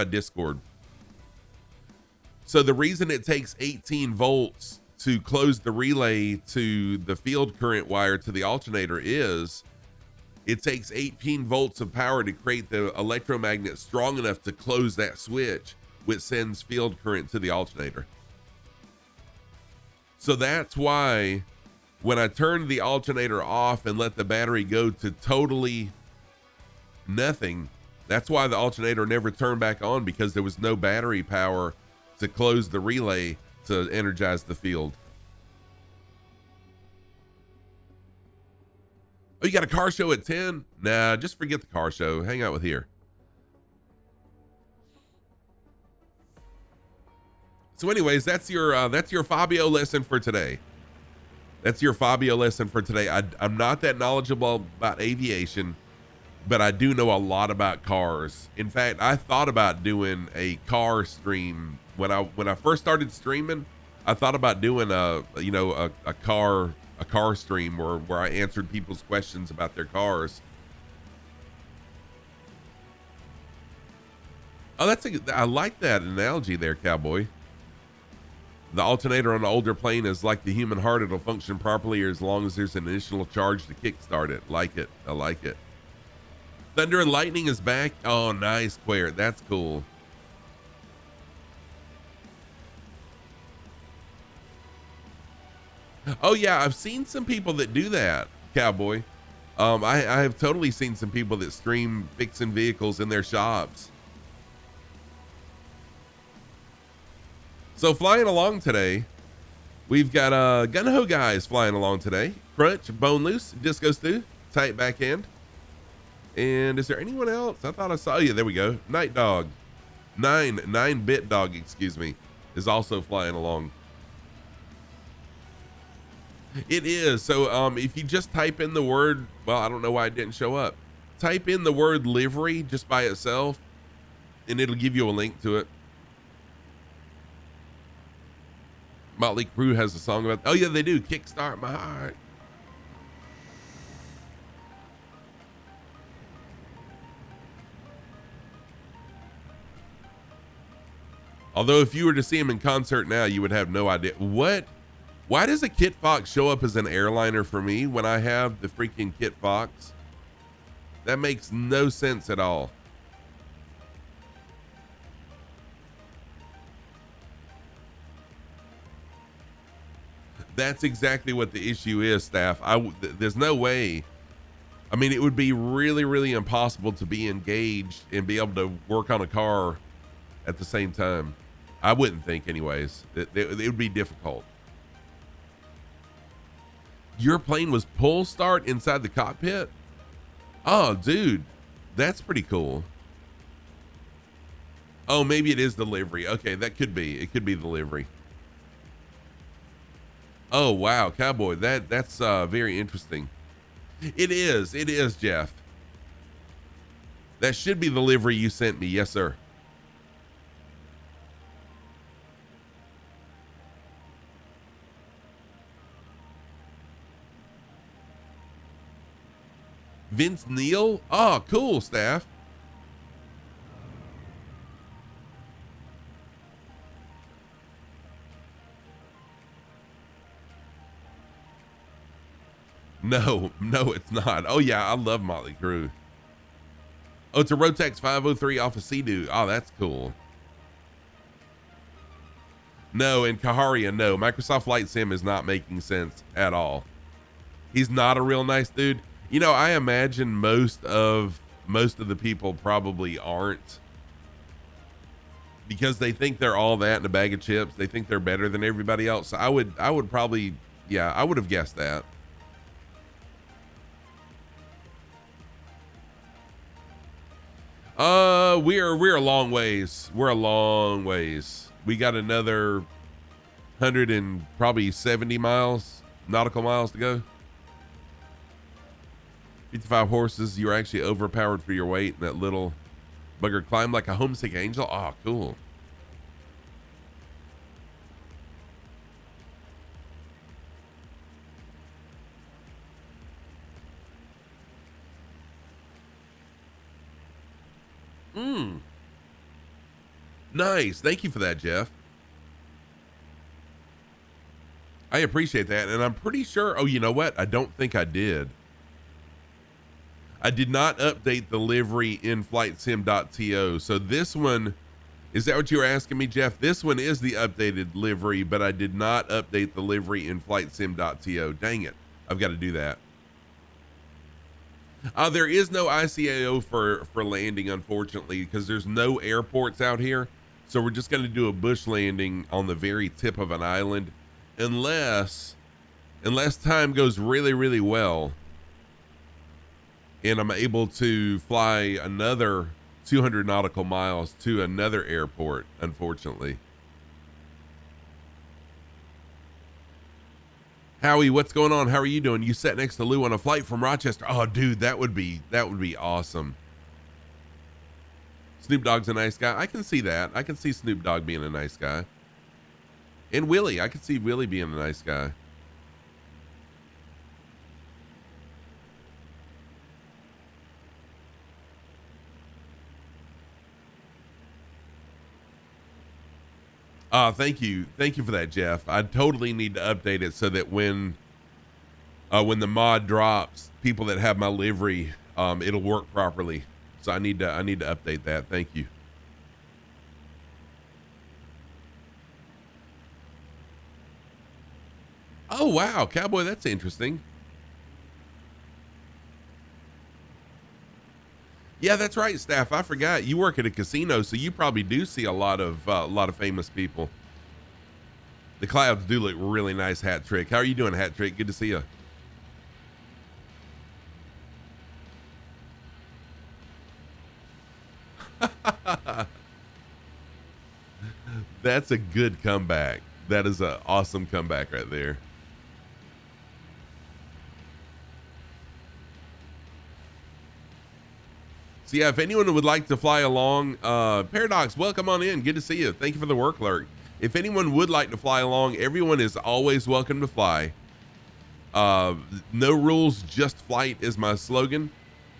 Discord. So the reason it takes 18 volts to close the relay to the field current wire to the alternator is it takes 18 volts of power to create the electromagnet strong enough to close that switch, which sends field current to the alternator. So that's why when I turned the alternator off and let the battery go to totally nothing, that's why the alternator never turned back on, because there was no battery power to close the relay to energize the field. Oh, you got a car show at 10? Nah, just forget the car show. Hang out with here. So anyways, that's your Fabio lesson for today. That's your Fabio lesson for today. I'm not that knowledgeable about aviation, but I do know a lot about cars. In fact, I thought about doing a car stream when I first started streaming. I thought about doing a car stream where I answered people's questions about their cars. Oh, I like that analogy there, Cowboy. The alternator on an older plane is like the human heart. It'll function properly as long as there's an initial charge to kickstart it. Like it. I like it. Thunder and Lightning is back. Oh, nice, Quare. That's cool. Oh yeah, I've seen some people that do that, Cowboy. I have totally seen some people that stream fixing vehicles in their shops. So flying along today, we've got Gun-Ho guys flying along today. Crunch, Bone Loose, Disco Stew, Tight Backhand. And is there anyone else? I thought I saw you. There we go. Night Dog, 9-bit dog, excuse me, is also flying along. It is. So if you just type in the word, well, I don't know why it didn't show up. Type in the word livery just by itself, and it'll give you a link to it. Motley Crue has a song about, oh yeah, they do. Kickstart My Heart. Although if you were to see him in concert now, you would have no idea. What? Why does a Kit Fox show up as an airliner for me when I have the freaking Kit Fox? That makes no sense at all. That's exactly what the issue is, staff. There's no way. I mean, it would be really, really impossible to be engaged and be able to work on a car at the same time. I wouldn't think anyways. It would be difficult. Your plane was pull start inside the cockpit? Oh, dude, that's pretty cool. Oh, maybe it is the livery. Okay, that could be. It could be the livery. Oh, wow, Cowboy, that's very interesting. It is, Jeff. That should be the livery you sent me. Yes, sir. Vince Neil? Oh, cool, staff. No, no, it's not. Oh yeah, I love Motley Crue. Oh, it's a Rotex 503 off of Sea-Doo. Oh, that's cool. No, in Kaharia, no. Microsoft Flight Sim is not making sense at all. He's not a real nice dude. You know, I imagine most of the people probably aren't, because they think they're all that in a bag of chips. They think they're better than everybody else. I would probably, yeah, I would have guessed that. We're a long ways. We're a long ways. We got another 100 and probably 70 miles, nautical miles to go. 55 horses. You're actually overpowered for your weight. And that little bugger climbed like a homesick angel. Oh, cool. Nice. Thank you for that, Jeff. I appreciate that. And I'm pretty sure, oh, you know what? I don't think I did. I did not update the livery in flightsim.to. So this one, is that what you were asking me, Jeff? This one is the updated livery, but I did not update the livery in flightsim.to. Dang it. I've got to do that. There is no ICAO for landing, unfortunately, because there's no airports out here. So we're just going to do a bush landing on the very tip of an island, unless time goes really, really well and I'm able to fly another 200 nautical miles to another airport, unfortunately. Howie, what's going on? How are you doing? You sat next to Lou on a flight from Rochester. Oh, dude, that would be awesome. Snoop Dogg's a nice guy. I can see that. I can see Snoop Dogg being a nice guy. And Willie, I can see Willie being a nice guy. Thank you for that, Jeff. I totally need to update it so that when the mod drops, people that have my livery, it'll work properly. So I need to update that. Thank you. Oh wow, Cowboy, that's interesting. Yeah, that's right, Staff. I forgot you work at a casino, so you probably do see a lot of famous people. The clouds do look really nice, Hat Trick. How are you doing, Hat Trick? Good to see you. That's a good comeback. That is an awesome comeback right there. So yeah, if anyone would like to fly along, Paradox, welcome on in. Good to see you. Thank you for the work alert. If anyone would like to fly along, everyone is always welcome to fly. No rules, just flight is my slogan.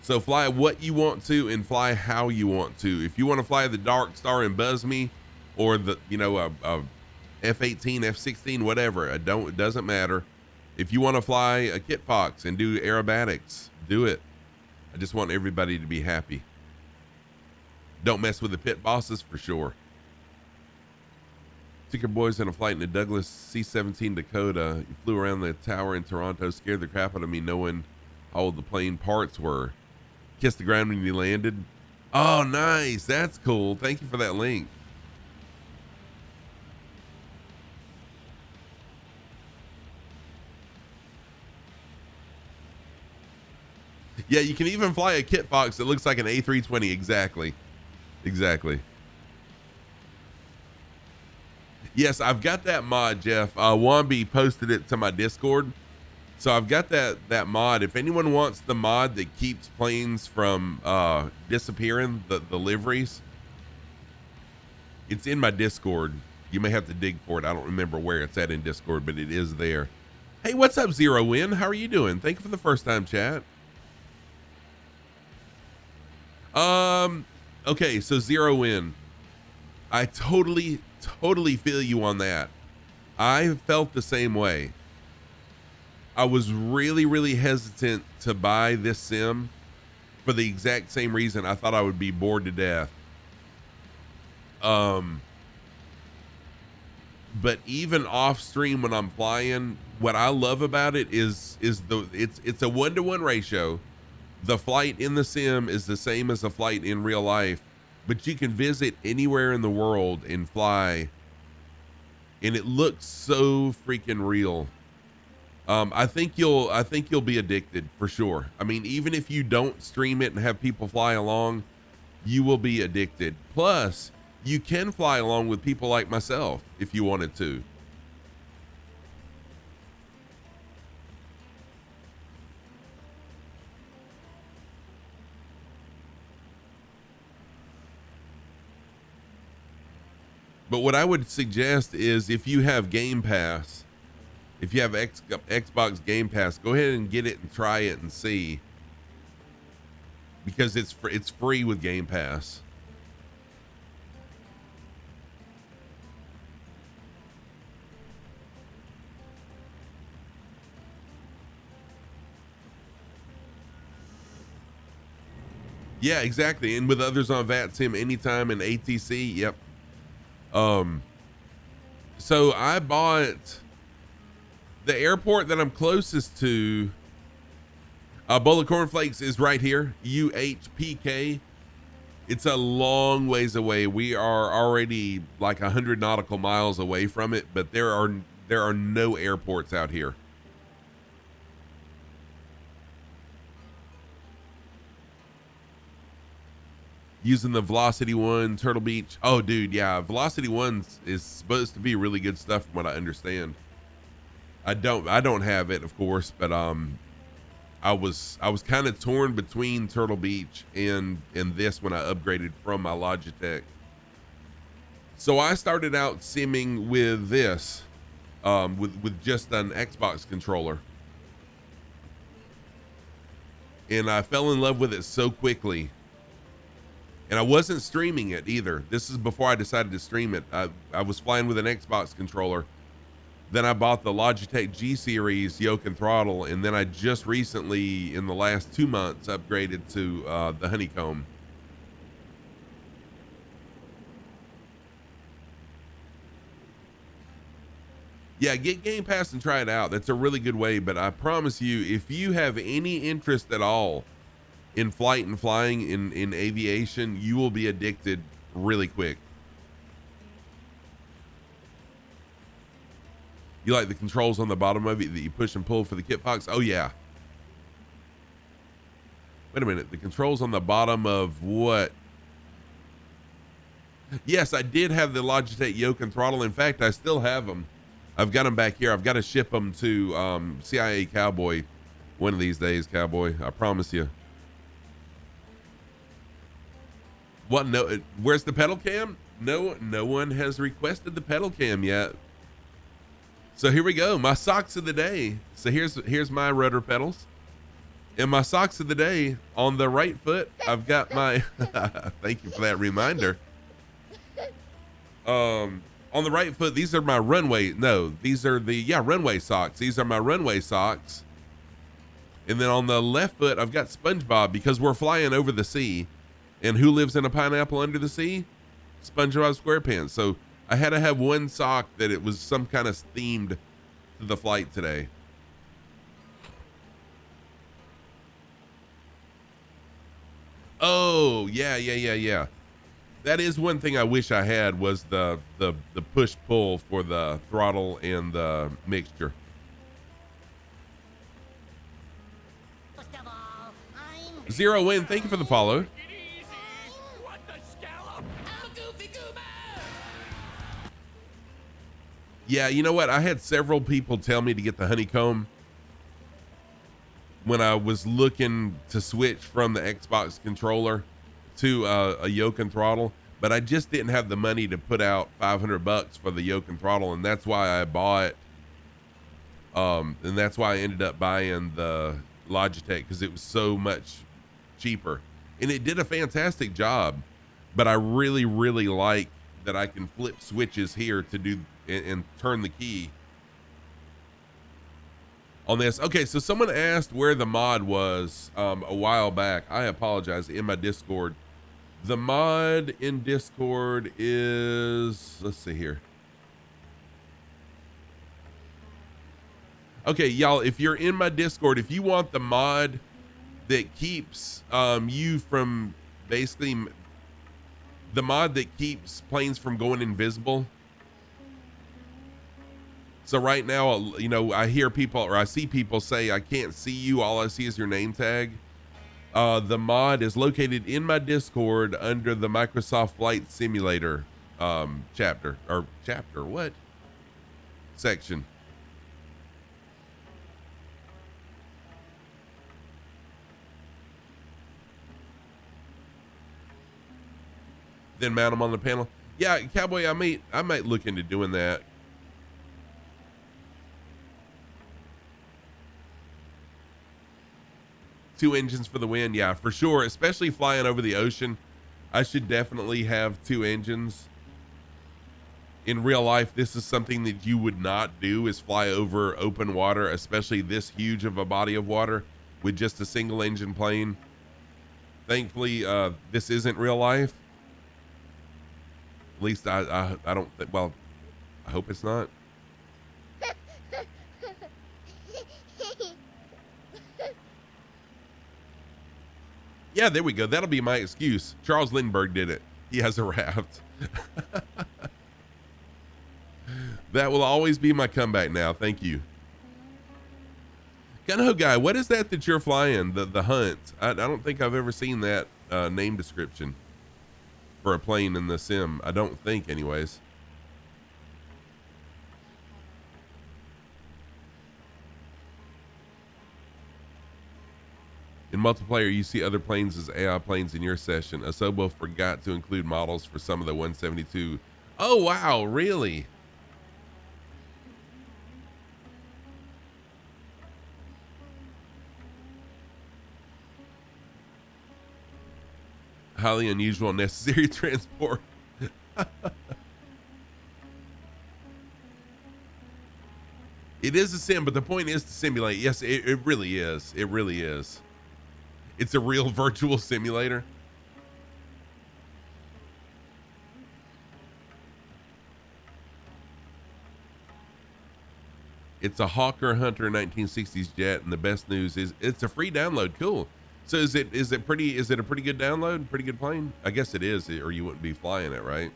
So fly what you want to and fly how you want to. If you want to fly the Dark Star and Buzz Me, or the F-18, F-16, whatever, it doesn't matter. If you want to fly a Kit Fox and do aerobatics, do it. I just want everybody to be happy. Don't mess with the pit bosses for sure. Took your boys on a flight in a Douglas C-17 Dakota. You flew around the tower in Toronto, scared the crap out of me knowing how old the plane parts were. Kissed the ground when you landed. Oh, nice. That's cool. Thank you for that link. Yeah, you can even fly a Kit Fox that looks like an A320. Exactly. Yes, I've got that mod, Jeff. Wombi posted it to my Discord. So I've got that mod. If anyone wants the mod that keeps planes from disappearing, the liveries, it's in my Discord. You may have to dig for it. I don't remember where it's at in Discord, but it is there. Hey, what's up, Zero Win? How are you doing? Thank you for the first time chat. Okay, so Zero Win. I totally feel you on that. I felt the same way. I was really hesitant to buy this sim for the exact same reason. I thought I would be bored to death. But even off stream when I'm flying, what I love about it is it's a 1-to-1 ratio. The flight in the sim is the same as the flight in real life, but you can visit anywhere in the world and fly, and it looks so freaking real. I think you'll be addicted for sure. I mean, even if you don't stream it and have people fly along, you will be addicted. Plus, you can fly along with people like myself if you wanted to. But what I would suggest is if you have Game Pass, if you have Xbox Game Pass, go ahead and get it and try it and see, because it's free with Game Pass. Yeah, exactly. And with others on VATSIM anytime and ATC, yep. So I bought the airport that I'm closest to. Bowl of Cornflakes is right here, UHPK. It's a long ways away. We are already like 100 nautical miles away from it, but there are no airports out here. Using the Velocity One, Turtle Beach. Oh, dude, yeah, Velocity One is supposed to be really good stuff from what I understand. I don't have it, of course, but I was kind of torn between Turtle Beach and this when I upgraded from my Logitech. So I started out simming with this, with just an Xbox controller, and I fell in love with it so quickly. And I wasn't streaming it either. This is before I decided to stream it. I was flying with an Xbox controller. Then I bought the Logitech G Series yoke and throttle, and then I just recently, in the last 2 months, upgraded to the Honeycomb. Yeah, get Game Pass and try it out. That's a really good way, but I promise you, if you have any interest at all in flight and flying in aviation, you will be addicted really quick. You like the controls on the bottom of it that you push and pull for the kit box? Oh yeah. Wait a minute, the controls on the bottom of what? Yes, I did have the Logitech yoke and throttle. In fact, I still have them. I've got them back here. I've got to ship them to CIA Cowboy one of these days, Cowboy. I promise you. What? No, where's the pedal cam? No one has requested the pedal cam yet. So here we go. My socks of the day. So here's my rudder pedals. And my socks of the day, on the right foot, I've got my thank you for that reminder. On the right foot, these are my runway. No, these are the runway socks. These are my runway socks. And then on the left foot, I've got SpongeBob, because we're flying over the sea. And who lives in a pineapple under the sea? SpongeBob SquarePants. So I had to have one sock that it was some kind of themed to the flight today. Oh, yeah. That is one thing I wish I had, was the push pull for the throttle and the mixture. Zero Win, thank you for the follow. Yeah, you know what? I had several people tell me to get the Honeycomb when I was looking to switch from the Xbox controller to a yoke and throttle, but I just didn't have the money to put out $500 for the yoke and throttle, and that's why I bought, and that's why I ended up buying the Logitech, because it was so much cheaper, and it did a fantastic job. But I really like that I can flip switches here to do and turn the key on this. Okay, so someone asked where the mod was a while back. I apologize, in my Discord. The mod in Discord is, let's see here. Okay, y'all, if you're in my Discord, if you want the mod that keeps you from basically the mod that keeps planes from going invisible. So right now, you know, I hear people or I see people say, I can't see you. All I see is your name tag. The mod is located in my Discord under the Microsoft Flight Simulator chapter what section. Then mount them on the panel. Yeah, Cowboy, I might look into doing that. Two engines for the win. Yeah, for sure. Especially flying over the ocean. I should definitely have two engines. In real life, this is something that you would not do, is fly over open water, especially this huge of a body of water with just a single engine plane. Thankfully, this isn't real life. At least I don't think, well, I hope it's not. Yeah, there we go. That'll be my excuse. Charles Lindbergh did it. He has a raft. That will always be my comeback now. Thank you. Gunho guy, what is that you're flying? The Hunt. I don't think I've ever seen that name description for a plane in the sim. I don't think, anyways. In multiplayer, you see other planes as AI planes in your session. Asobo forgot to include models for some of the 172. Oh, wow, really? Highly unusual, necessary transport. It is a sim, but the point is to simulate. Yes, it really is. It really is. It's a real virtual simulator. It's a Hawker Hunter 1960s jet, and the best news is it's a free download. Cool. So is it a pretty good download? Pretty good plane? I guess it is, or you wouldn't be flying it, right?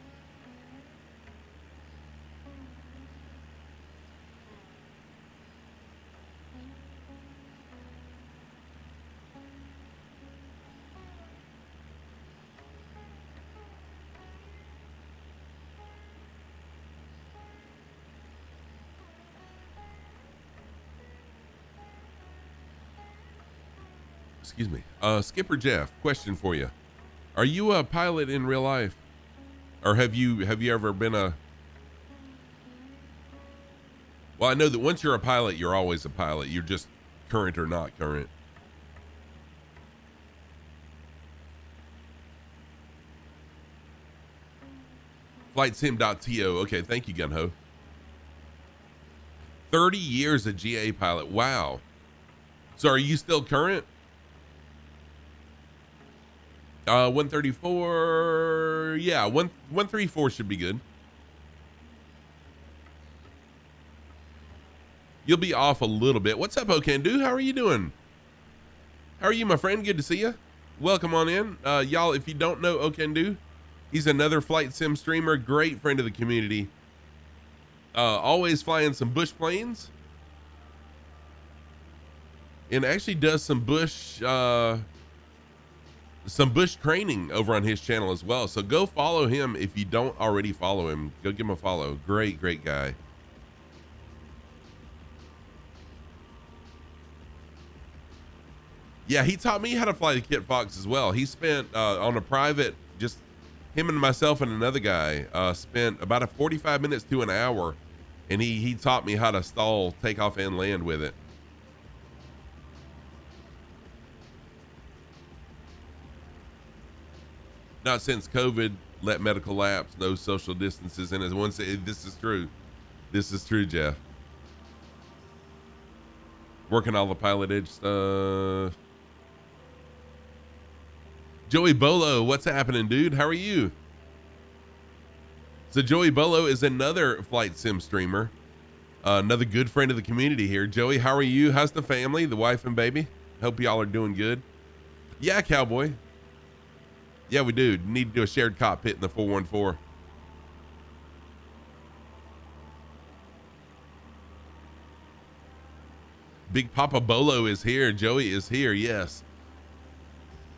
Excuse me. Skipper Jeff, question for you. Are you a pilot in real life? Or have you ever been a... Well, I know that once you're a pilot, you're always a pilot. You're just current or not current. FlightSim.to. Okay, thank you, Gunho. 30 years a GA pilot. Wow. So are you still current? 134. Yeah, 134 should be good. You'll be off a little bit. What's up, Okandu? How are you doing? How are you, my friend? Good to see you. Welcome on in. Y'all, if you don't know Okandu, he's another flight sim streamer, great friend of the community. Always flying some bush planes. And actually does some bush training over on his channel as well. So go follow him if you don't already follow him. Go give him a follow. Great guy. Yeah, he taught me how to fly the Kit Fox as well. He spent on a private, just him and myself and another guy spent about a 45 minutes to an hour, and he taught me how to stall, takeoff, and land with it. Not since COVID, let medical lapse, no social distances, and as one said, this is true. This is true, Jeff. Working all the pilotage stuff. Joey Bolo, what's happening, dude? How are you? So Joey Bolo is another flight sim streamer, another good friend of the community here. Joey, how are you? How's the family, the wife and baby? Hope y'all are doing good. Yeah, Cowboy. Yeah, we do. Need to do a shared cockpit in the 414. Big Papa Bolo is here. Joey is here. Yes.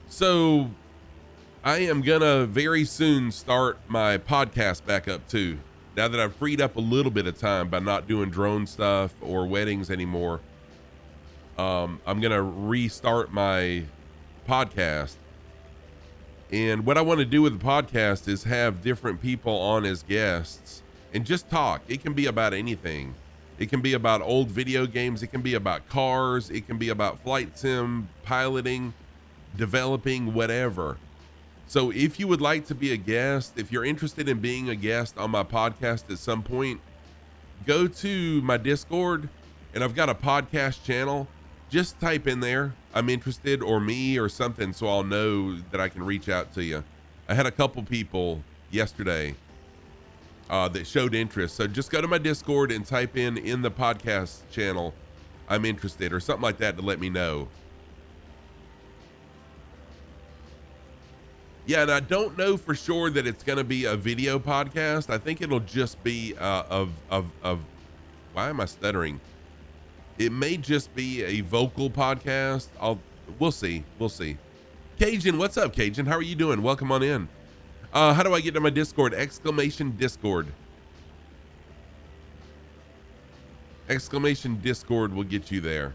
So I am gonna very soon start my podcast back up too. Now that I've freed up a little bit of time by not doing drone stuff or weddings anymore, I'm gonna restart my podcast. And what I want to do with the podcast is have different people on as guests and just talk. It can be about anything. It can be about old video games. It can be about cars. It can be about flight sim, piloting, developing, whatever. So if you would like to be a guest, if you're interested in being a guest on my podcast at some point, go to my Discord and I've got a podcast channel. Just type in there, I'm interested, or me or something, so I'll know that I can reach out to you. I had a couple people yesterday that showed interest. So just go to my Discord and type in the podcast channel, I'm interested, or something like that to let me know. Yeah, and I don't know for sure that it's going to be a video podcast. I think it'll just be of why am I stuttering? It may just be a vocal podcast. We'll see. We'll see. Cajun, what's up, Cajun? How are you doing? Welcome on in. How do I get to my Discord? Exclamation Discord. Exclamation Discord will get you there.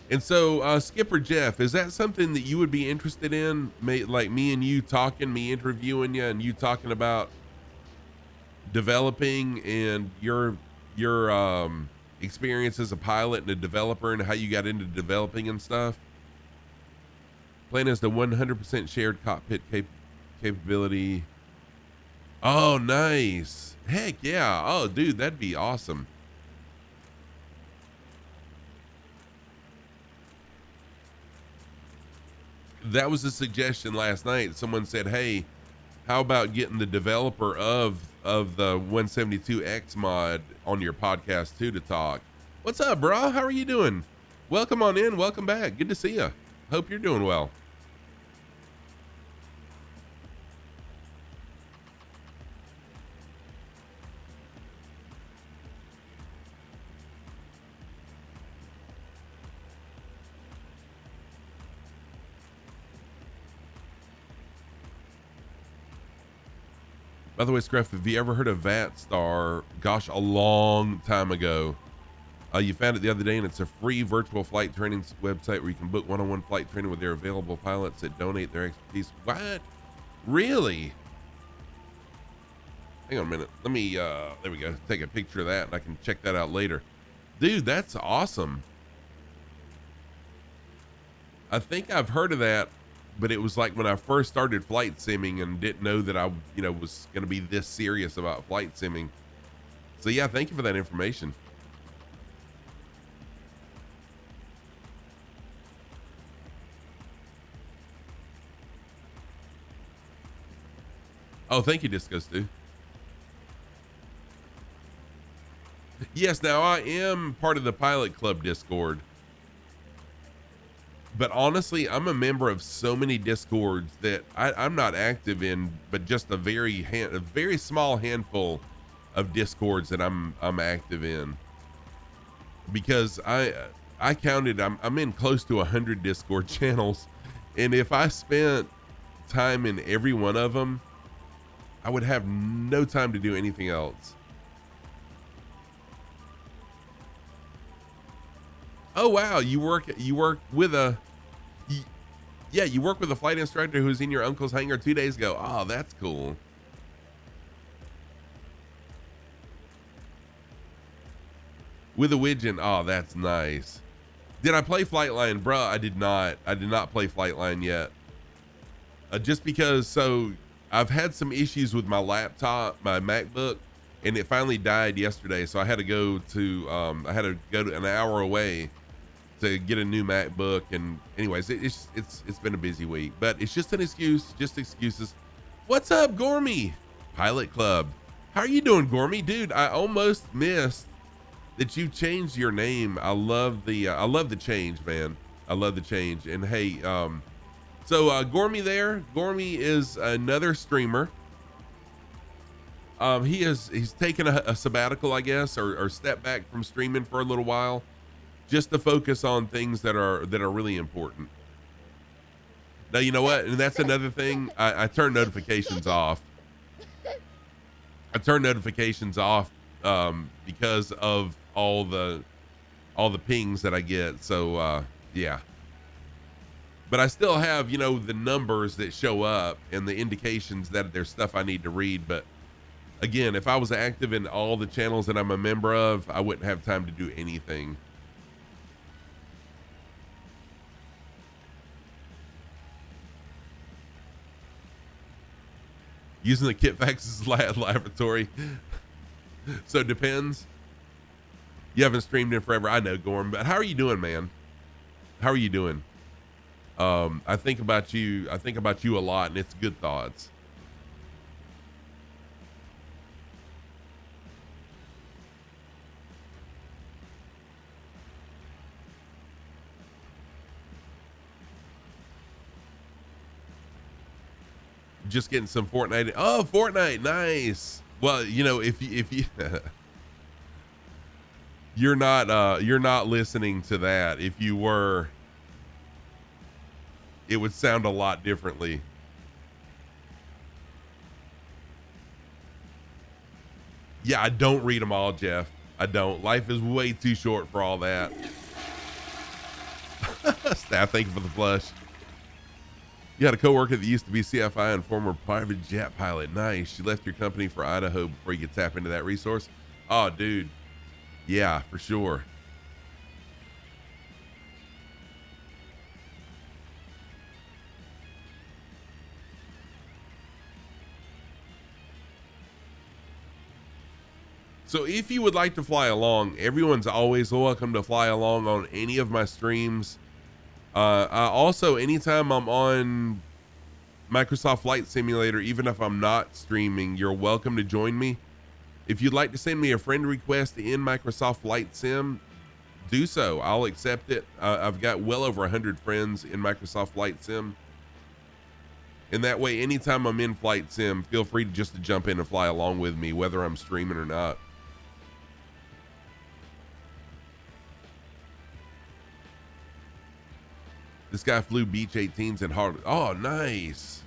And so, Skipper Jeff, is that something that you would be interested in? Like me and you talking, me interviewing you, and you talking about developing and your experience as a pilot and a developer and how you got into developing and stuff? Plan is the 100% shared cockpit capability. Oh, nice. Heck yeah. Oh, dude, that'd be awesome. That was a suggestion last night. Someone said, hey, how about getting the developer of the 172X mod on your podcast too to talk? What's up, bro? How are you doing? Welcome on in. Welcome back. Good to see you. Hope you're doing well. By the way, Scruff, have you ever heard of VatStar? Gosh, a long time ago. You found it the other day, and it's a free virtual flight training website where you can book one-on-one flight training with their available pilots that donate their expertise. What? Really? Hang on a minute. Let me, there we go. Take a picture of that, and I can check that out later. Dude, that's awesome. I think I've heard of that, but it was like when I first started flight simming and didn't know that I, was going to be this serious about flight simming. So yeah, thank you for that information. Oh, thank you, Disco Stu. Yes, now I am part of the Pilot Club Discord. But honestly, I'm a member of so many Discords that I'm not active in, but just a very small handful of Discords that I'm active in. Because I counted, I'm in close to 100 Discord channels, and if I spent time in every one of them, I would have no time to do anything else. Oh wow, you work with a you work with a flight instructor who's in your uncle's hangar 2 days ago. Oh, that's cool. With a widgeon. Oh, that's nice. Did I play Flightline? Bruh, I did not. I did not play Flightline yet. Just because, so I've had some issues with my laptop, my MacBook, and it finally died yesterday. So I had to go to an hour away to get a new MacBook. And anyways, it's been a busy week, but it's just an excuse, just excuses. What's up, Gormy? Pilot Club. How are you doing, Gormy? Dude, I almost missed that you changed your name. I love the change, man. I love the change. And hey, so Gormy there. Gormy is another streamer. He's taken a sabbatical, I guess, or step back from streaming for a little while, just to focus on things that are really important. Now, you know what? And that's another thing. I turn notifications off. I turn notifications off because of all the pings that I get. So yeah. But I still have, you know, the numbers that show up and the indications that there's stuff I need to read. But again, if I was active in all the channels that I'm a member of, I wouldn't have time to do anything. Using the KitFax's laboratory. So it depends. You haven't streamed in forever. I know, Gorm, but how are you doing, man? How are you doing? I think about you a lot, and it's good thoughts. Just getting some Fortnite. Oh, Fortnite, nice. Well, you know, if you you're not listening to that. If you were, it would sound a lot differently. Yeah, I don't read them all, Jeff. I don't. Life is way too short for all that. Staff, thank you for the flush. You had a coworker that used to be CFI and former private jet pilot. Nice. She left your company for Idaho before you could tap into that resource. Oh, dude. Yeah, for sure. So if you would like to fly along, everyone's always welcome to fly along on any of my streams. I also, anytime I'm on Microsoft Flight Simulator, even if I'm not streaming, you're welcome to join me. If you'd like to send me a friend request in Microsoft Flight Sim, do so. I'll accept it. I've got well over 100 friends in Microsoft Flight Sim. And that way, anytime I'm in Flight Sim, feel free to jump in and fly along with me, whether I'm streaming or not. This guy flew Beech 18s in Harvard. Oh, nice.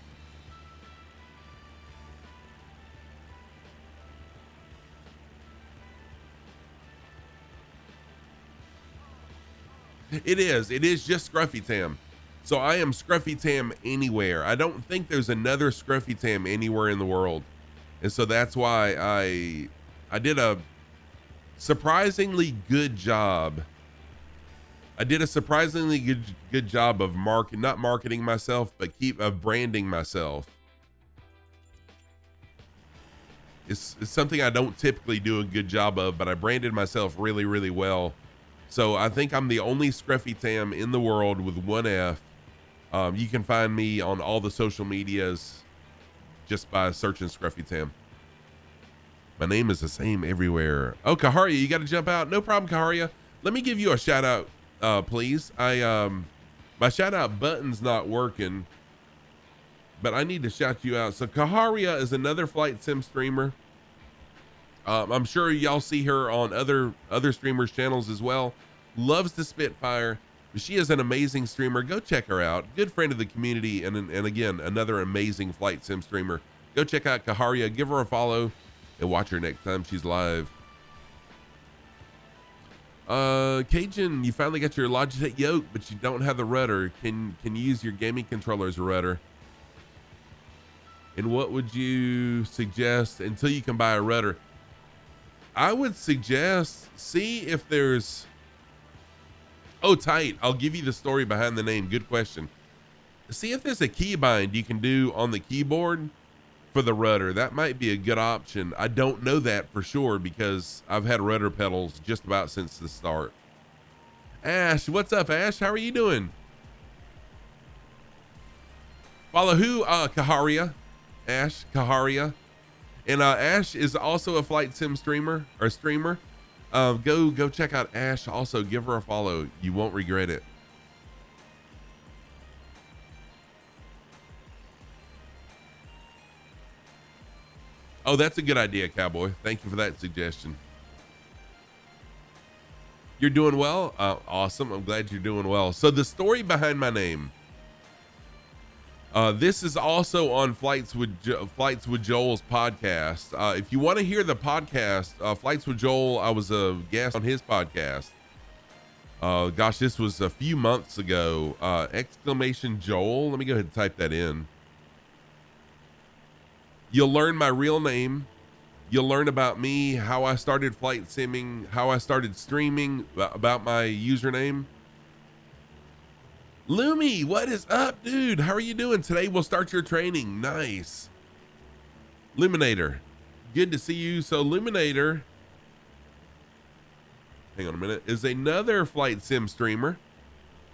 It is just Scruffy Tam. So I am Scruffy Tam anywhere. I don't think there's another Scruffy Tam anywhere in the world. And so that's why I did a surprisingly good job. I did a surprisingly good job of not marketing myself, but of branding myself. It's something I don't typically do a good job of, but I branded myself really, really well. So I think I'm the only Scruffy Tam in the world with one F. You can find me on all the social medias just by searching Scruffy Tam. My name is the same everywhere. Oh, Kaharia, you got to jump out. No problem, Kaharia. Let me give you a shout out. Please. My shout out button's not working, but I need to shout you out. So Kaharia is another Flight Sim streamer. I'm sure y'all see her on other streamers' channels as well. Loves to spitfire. She is an amazing streamer. Go check her out. Good friend of the community, and again, another amazing Flight Sim streamer. Go check out Kaharia. Give her a follow and watch her next time she's live. Cajun, you finally got your Logitech yoke, but you don't have the rudder. Can you use your gaming controller as a rudder? And what would you suggest until you can buy a rudder? I would suggest see if there's. Oh, tight. I'll give you the story behind the name. Good question. See if there's a keybind you can do on the keyboard for the rudder. That might be a good option. I don't know that for sure because I've had rudder pedals just about since the start. Ash, what's up, Ash? How are you doing? Follow who? Kaharia. Ash, Kaharia. And Ash is also a flight sim streamer. Go check out Ash. Also, give her a follow. You won't regret it. Oh, that's a good idea, Cowboy. Thank you for that suggestion. You're doing well? Awesome. I'm glad you're doing well. So the story behind my name. This is also on Flights with Joel's podcast. If you want to hear the podcast, Flights with Joel, I was a guest on his podcast. Gosh, this was a few months ago. Exclamation Joel. Let me go ahead and type that in. You'll learn my real name. You'll learn about me, how I started flight simming, how I started streaming, about my username. Lumi, what is up, dude? How are you doing? Today we'll start your training. Nice. Luminator, good to see you. So Luminator, hang on a minute, is another flight sim streamer.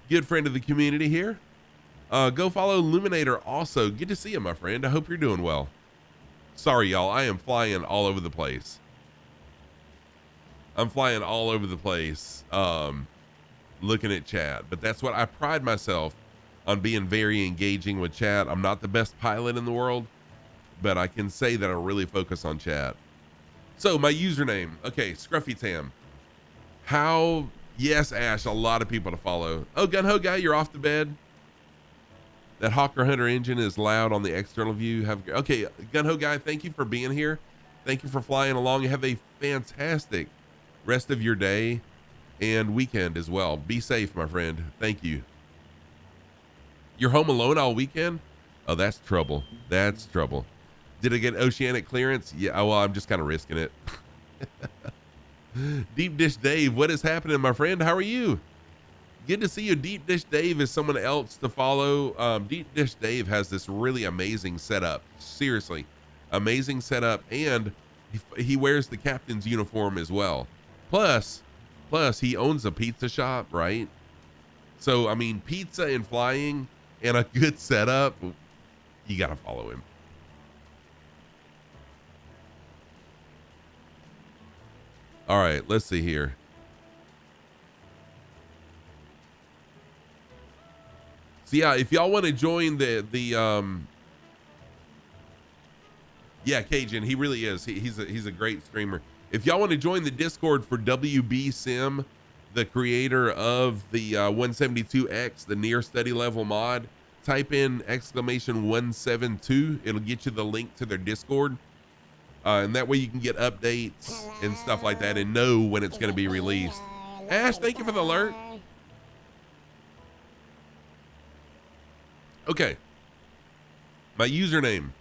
Good friend of the community here. Go follow Luminator also. Good to see you, my friend. I hope you're doing well. Sorry, y'all. I am flying all over the place. I'm flying all over the place looking at chat. But that's what I pride myself on, being very engaging with chat. I'm not the best pilot in the world, but I can say that I really focus on chat. So my username. Okay, Scruffy Tam. How? Yes, Ash. A lot of people to follow. Oh, Gun Ho Guy, you're off to bed. That Hawker Hunter engine is loud on the external view. Okay, Gun Ho Guy, thank you for being here. Thank you for flying along. Have a fantastic rest of your day and weekend as well. Be safe, my friend. Thank you. You're home alone all weekend? Oh, that's trouble. That's trouble. Did I get oceanic clearance? Yeah, well, I'm just kind of risking it. Deep Dish Dave, what is happening, my friend? How are you? Good to see you. Deep Dish Dave is someone else to follow. Deep Dish Dave has this really amazing setup. Seriously, amazing setup, and he wears the captain's uniform as well. Plus he owns a pizza shop, right? So I mean, pizza and flying and a good setup. You gotta follow him. All right, let's see here. So yeah, if y'all want to join yeah, Cajun, he really is. He's a great streamer. If y'all want to join the Discord for WB Sim, the creator of the 172X, the near study level mod, type in exclamation 172. It'll get you the link to their Discord. And that way you can get updates and stuff like that and know when it's going to be released. Ash, thank you for the alert. Okay. My username.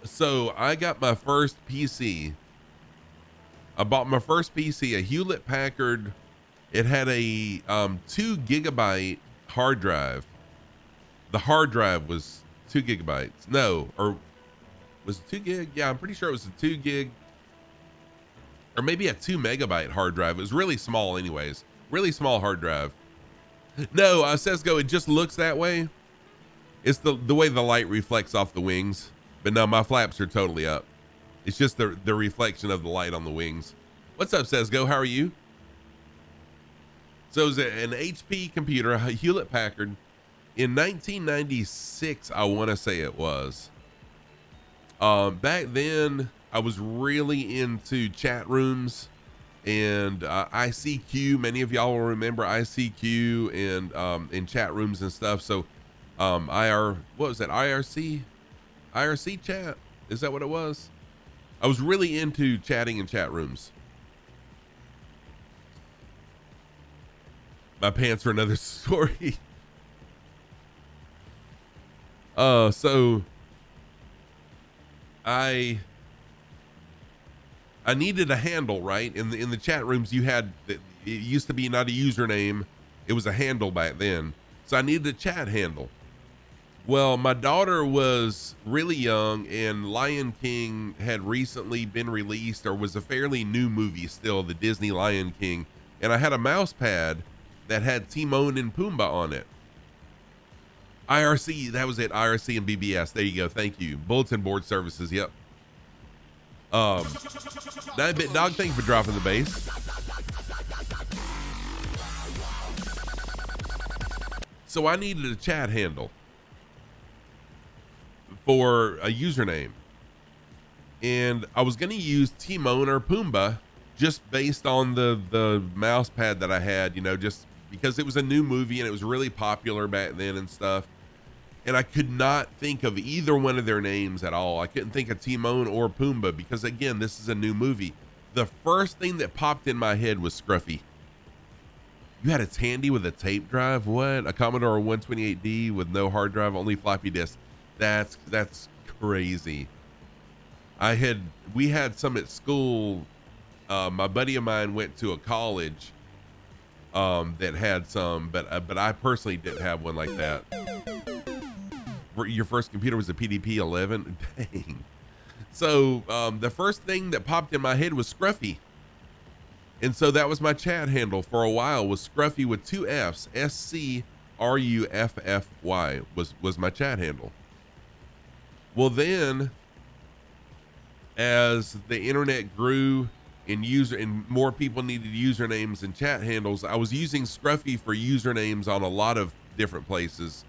So I got my first PC. I bought my first PC, a Hewlett Packard. It had a 2 gigabyte hard drive. The hard drive was 2 gigabytes. No, or was it 2 gig? Yeah, I'm pretty sure it was a 2 gig or maybe a 2 megabyte hard drive. It was really small anyways. Really small hard drive. No, Sesgo, it just looks that way. It's the way the light reflects off the wings. But no, my flaps are totally up. It's just the reflection of the light on the wings. What's up, Sesgo? How are you? So it was an HP computer, a Hewlett Packard. In 1996, I want to say it was. Back then, I was really into chat rooms and ICQ. Many of y'all will remember ICQ and in chat rooms and stuff. So what was that? IRC chat? Is that what it was? I was really into chatting in chat rooms. My pants are another story. So I needed a handle, right? In the chat rooms, it used to be not a username, it was a handle back then. So I needed a chat handle. Well, my daughter was really young, and Lion King had recently been released, or was a fairly new movie still, the Disney Lion King. And I had a mouse pad that had Timon and Pumbaa on it. IRC, that was it. IRC and BBS. There you go. Thank you. Bulletin board services. Yep. 9-Bit Dog, thank you for dropping the base. So I needed a chat handle for a username, and I was going to use Timon or Pumbaa just based on the mouse pad that I had, you know, just because it was a new movie and it was really popular back then and stuff. And I could not think of either one of their names at all. I couldn't think of Timon or Pumbaa because, again, this is a new movie. The first thing that popped in my head was Scruffy. You had a Tandy with a tape drive? What? A Commodore 128D with no hard drive, only floppy disk. That's crazy. We had some at school. My buddy of mine went to a college that had some, but I personally didn't have one like that. Your first computer was a PDP 11? Dang. So the first thing that popped in my head was Scruffy. And so that was my chat handle for a while, was Scruffy with 2 F's. SCRUFFY was my chat handle. Well, then as the internet grew and more people needed usernames and chat handles, I was using Scruffy for usernames on a lot of different places.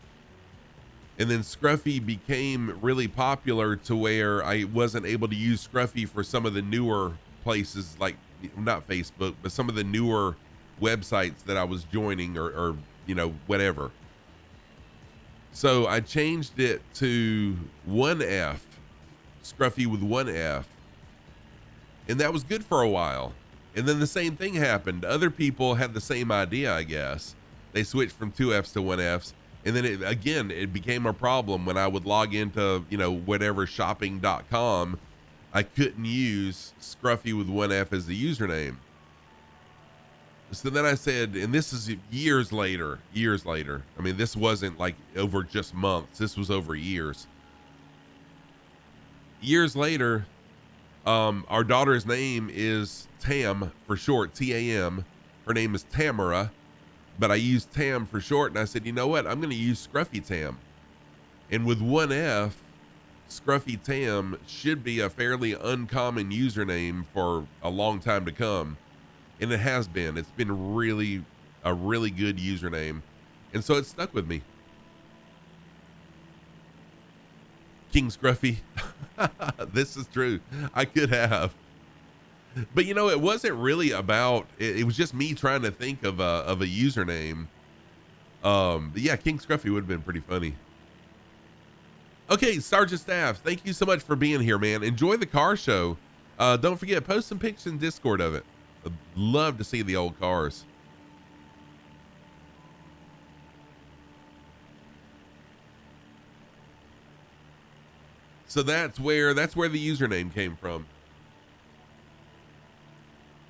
And then Scruffy became really popular to where I wasn't able to use Scruffy for some of the newer places, like not Facebook, but some of the newer websites that I was joining or you know, whatever. So I changed it to 1F, Scruffy with 1F. And that was good for a while. And then the same thing happened. Other people had the same idea, I guess. They switched from 2Fs to 1Fs. And then it became a problem when I would log into, you know, whatever shopping.com. I couldn't use Scruffy with 1F as the username. So then I said, and this is years later. I mean, this wasn't like over just months. This was over years. Years later, our daughter's name is Tam for short, Tam. Her name is Tamara, but I used Tam for short, and I said, you know what? I'm going to use Scruffy Tam. And with 1F, Scruffy Tam should be a fairly uncommon username for a long time to come. And it has been. It's been a really good username. And so it stuck with me. King Scruffy. This is true. I could have. But you know, it wasn't really about it was just me trying to think of a username. But yeah, King Scruffy would have been pretty funny. Okay, Sergeant Staff, thank you so much for being here, man. Enjoy the car show. Don't forget, post some pictures in Discord of it. I'd love to see the old cars. So that's where the username came from.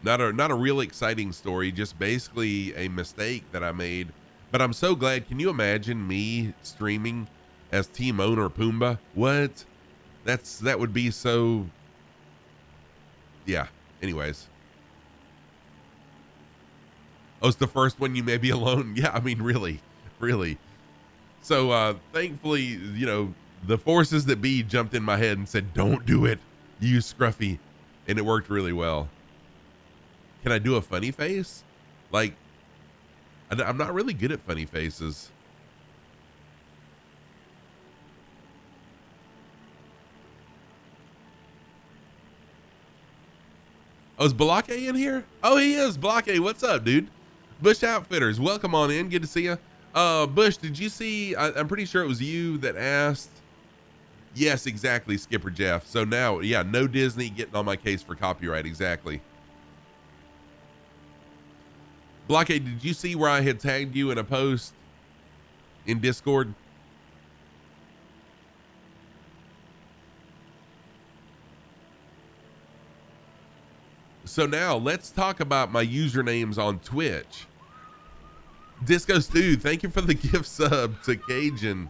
Not a real exciting story, just basically a mistake that I made. But I'm so glad. Can you imagine me streaming as Timon or Pumbaa? What? That would be so. Yeah. Anyways. Oh, it's the first one you may be alone. Yeah, I mean, really. So thankfully, you know, the forces that be jumped in my head and said, don't do it. Use Scruffy. And it worked really well. Can I do a funny face? Like, I'm not really good at funny faces. Oh, is Balake in here? Oh, he is. Balake, what's up, dude? Bush Outfitters, welcome on in. Good to see you. Bush, did you see? I'm pretty sure it was you that asked. Yes, exactly, Skipper Jeff. So now, yeah, no Disney getting on my case for copyright. Exactly. Blockade, did you see where I had tagged you in a post in Discord? So now let's talk about my usernames on Twitch. Disco Stew, thank you for the gift sub to Cajun.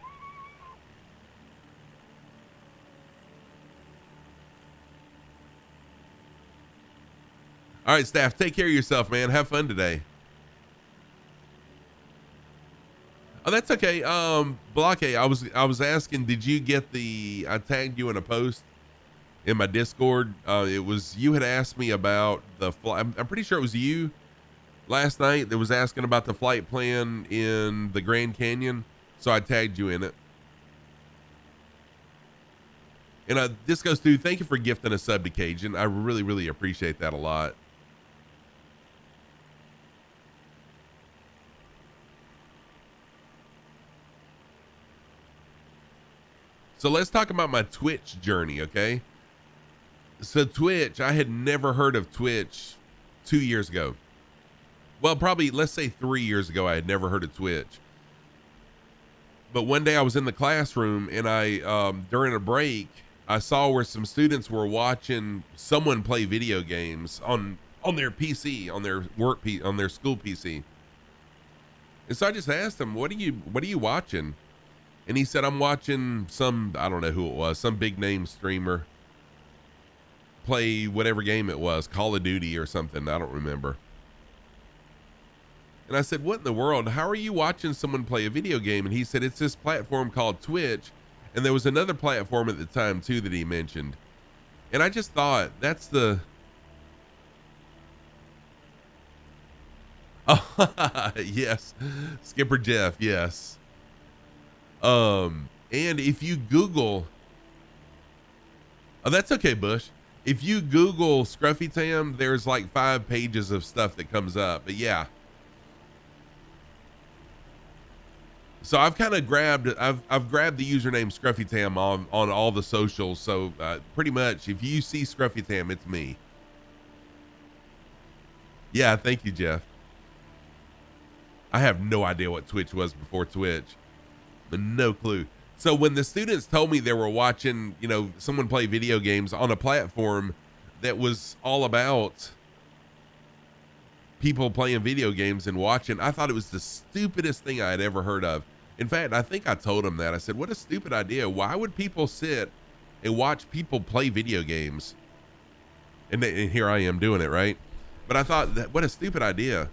All right, staff, take care of yourself, man. Have fun today. Oh, that's okay. Blockade, I was asking, did you get I tagged you in a post in my Discord. It was, you had asked me about the flight. I'm pretty sure it was you last night that was asking about the flight plan in the Grand Canyon. So I tagged you in it. And this goes to, thank you for gifting a sub to Cajun. I really, really appreciate that a lot. So let's talk about my Twitch journey, okay? So Twitch, I had never heard of Twitch 2 years ago. Well, probably, let's say 3 years ago, I had never heard of Twitch. But one day I was in the classroom and during a break, I saw where some students were watching someone play video games on their PC, on their on their school PC. And so I just asked him, what are you watching? And he said, I'm watching some, I don't know who it was, some big name streamer play whatever game it was, Call of Duty or something. I don't remember. And I said, what in the world? How are you watching someone play a video game? And he said, it's this platform called Twitch. And there was another platform at the time too that he mentioned. And I just thought, that's the... Oh, yes. Skipper Jeff, yes. And if you Google, oh, that's okay, Bush. If you Google Scruffy Tam, there's like 5 pages of stuff that comes up. But yeah. So I've kind of grabbed, I've grabbed the username Scruffy Tam on all the socials. So pretty much, if you see Scruffy Tam, it's me. Yeah, thank you, Jeff. I have no idea what Twitch was before Twitch. No clue. So when the students told me they were watching, someone play video games on a platform that was all about people playing video games and watching, I thought it was the stupidest thing I had ever heard of. In fact, I think I told them that. I said, what a stupid idea. Why would people sit and watch people play video games? And here I am doing it, right? But I thought, that what a stupid idea.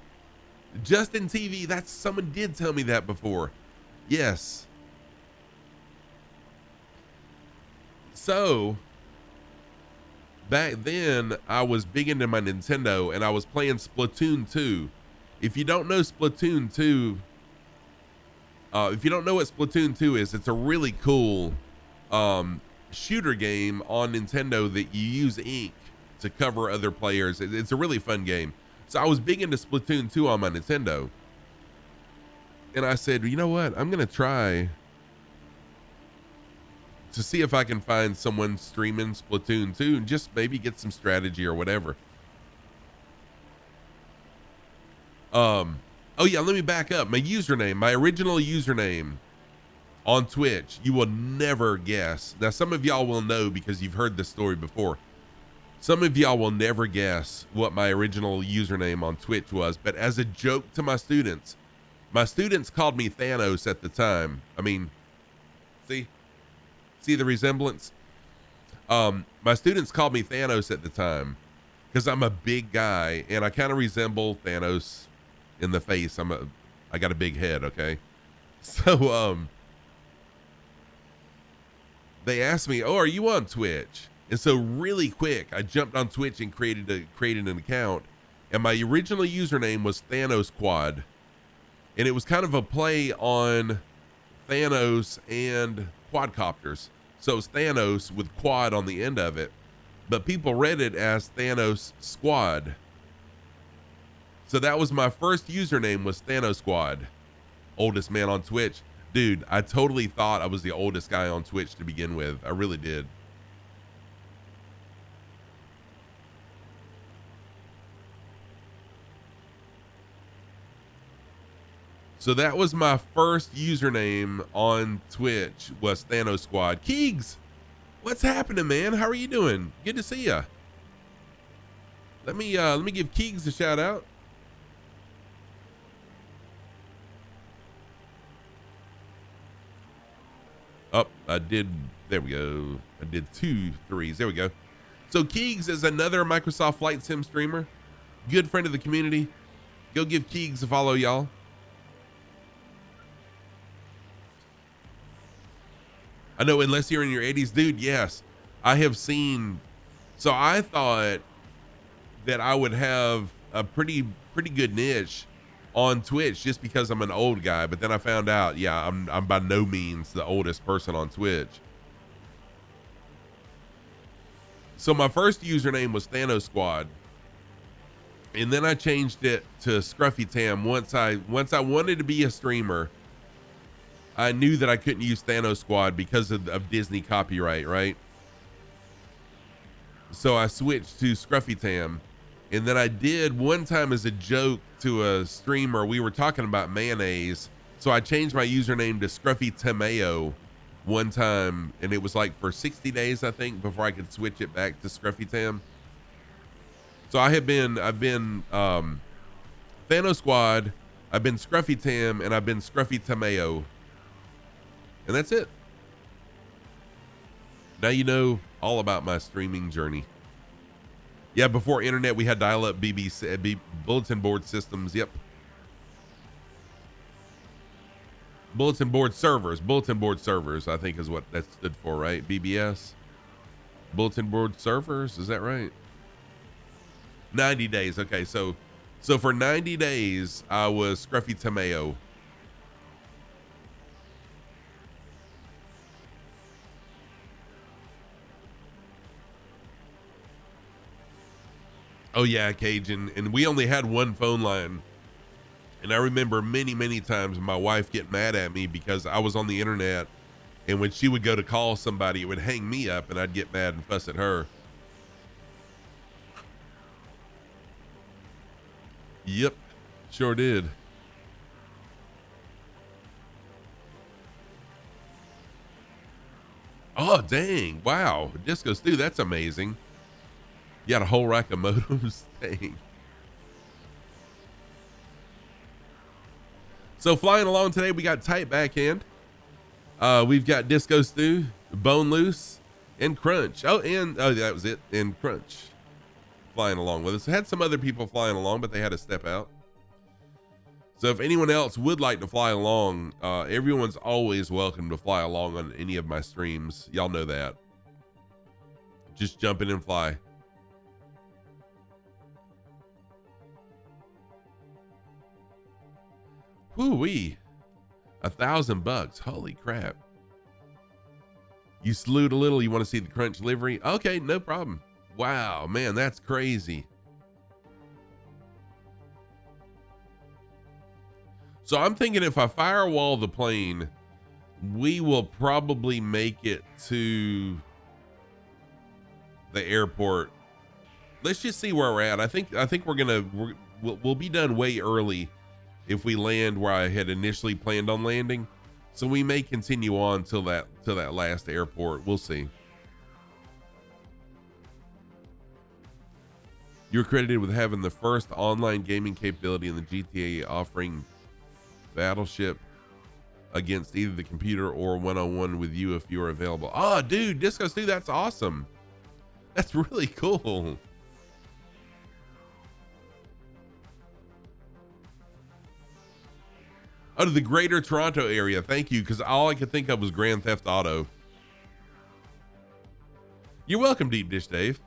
Justin TV, someone did tell me that before. Yes. So back then I was big into my Nintendo and I was playing Splatoon 2. If you don't know Splatoon 2, if you don't know what Splatoon 2 is, it's a really cool shooter game on Nintendo that you use ink to cover other players. It's a really fun game. So I was big into Splatoon 2 on my Nintendo. And I said, you know what? I'm going to try to see if I can find someone streaming Splatoon 2 and just maybe get some strategy or whatever. Oh yeah, let me back up. My original username on Twitch, you will never guess. Now, some of y'all will know because you've heard this story before. Some of y'all will never guess what my original username on Twitch was, but as a joke to my students called me Thanos at the time. I mean, see the resemblance? My students called me Thanos at the time because I'm a big guy and I kind of resemble Thanos in the face. I got a big head, okay? So they asked me, "Oh, are you on Twitch?" And so really quick, I jumped on Twitch and created an account, and my original username was Thanos Quad. And it was kind of a play on Thanos and quadcopters. So it's Thanos with quad on the end of it, but people read it as Thanos Squad. So that was my first username, was Thanos Squad. Oldest man on Twitch. Dude, I totally thought I was the oldest guy on Twitch to begin with. I really did. So that was my first username on Twitch, was Thanos Squad. Keegs, what's happening, man? How are you doing? Good to see ya. Let me give Keegs a shout out. Oh, there we go. I did 2 3s. There we go. So Keegs is another Microsoft Flight Sim streamer. Good friend of the community. Go give Keegs a follow, y'all. I know, unless you're in your 80s, dude. Yes, I have seen. So I thought that I would have a pretty good niche on Twitch just because I'm an old guy, but then I found out, yeah, I'm by no means the oldest person on Twitch. So my first username was Thanos Squad, and then I changed it to Scruffy Tam. Once I wanted to be a streamer, I knew that I couldn't use Thanos Squad because of Disney copyright, right? So I switched to Scruffy Tam. And then I did one time as a joke to a streamer, we were talking about mayonnaise. So I changed my username to Scruffy Tomato one time. And it was like for 60 days, I think, before I could switch it back to Scruffy Tam. So I've been Thanos Squad, I've been Scruffy Tam, and I've been Scruffy Tomato. And that's it. Now you know all about my streaming journey. Yeah, before internet, we had dial-up BBC bulletin board systems. Yep. Bulletin board servers, I think is what that stood for, right? BBS. Bulletin board servers, is that right? 90 days. Okay, so for 90 days, I was Scruffy Tomato. Oh yeah, Cajun, and we only had one phone line. And I remember many times my wife get mad at me because I was on the internet, and when she would go to call somebody, it would hang me up and I'd get mad and fuss at her. Yep, sure did. Oh, dang. Wow. Disco Stew, that's amazing. You got a whole rack of modems. Dang. So flying along today, we got Tight Backhand. We've got Disco Stew, Bone Loose, and Crunch. Oh, that was it. And Crunch flying along with us. Had some other people flying along, but they had to step out. So if anyone else would like to fly along, everyone's always welcome to fly along on any of my streams. Y'all know that. Just jump in and fly. Whoo-wee. $1,000. Holy crap. You slewed a little. You want to see the Crunch livery? Okay, no problem. Wow, man, that's crazy. So I'm thinking if I firewall the plane, we will probably make it to the airport. Let's just see where we're at. I think we'll be done way early if we land where I had initially planned on landing. So we may continue on till that last airport. We'll see. You're credited with having the first online gaming capability in the GTA, offering Battleship against either the computer or one-on-one with you if you're available. Oh, dude, Disco Stew, that's awesome. That's really cool. Oh, to the greater Toronto area. Thank you, because all I could think of was Grand Theft Auto. You're welcome, Deep Dish Dave.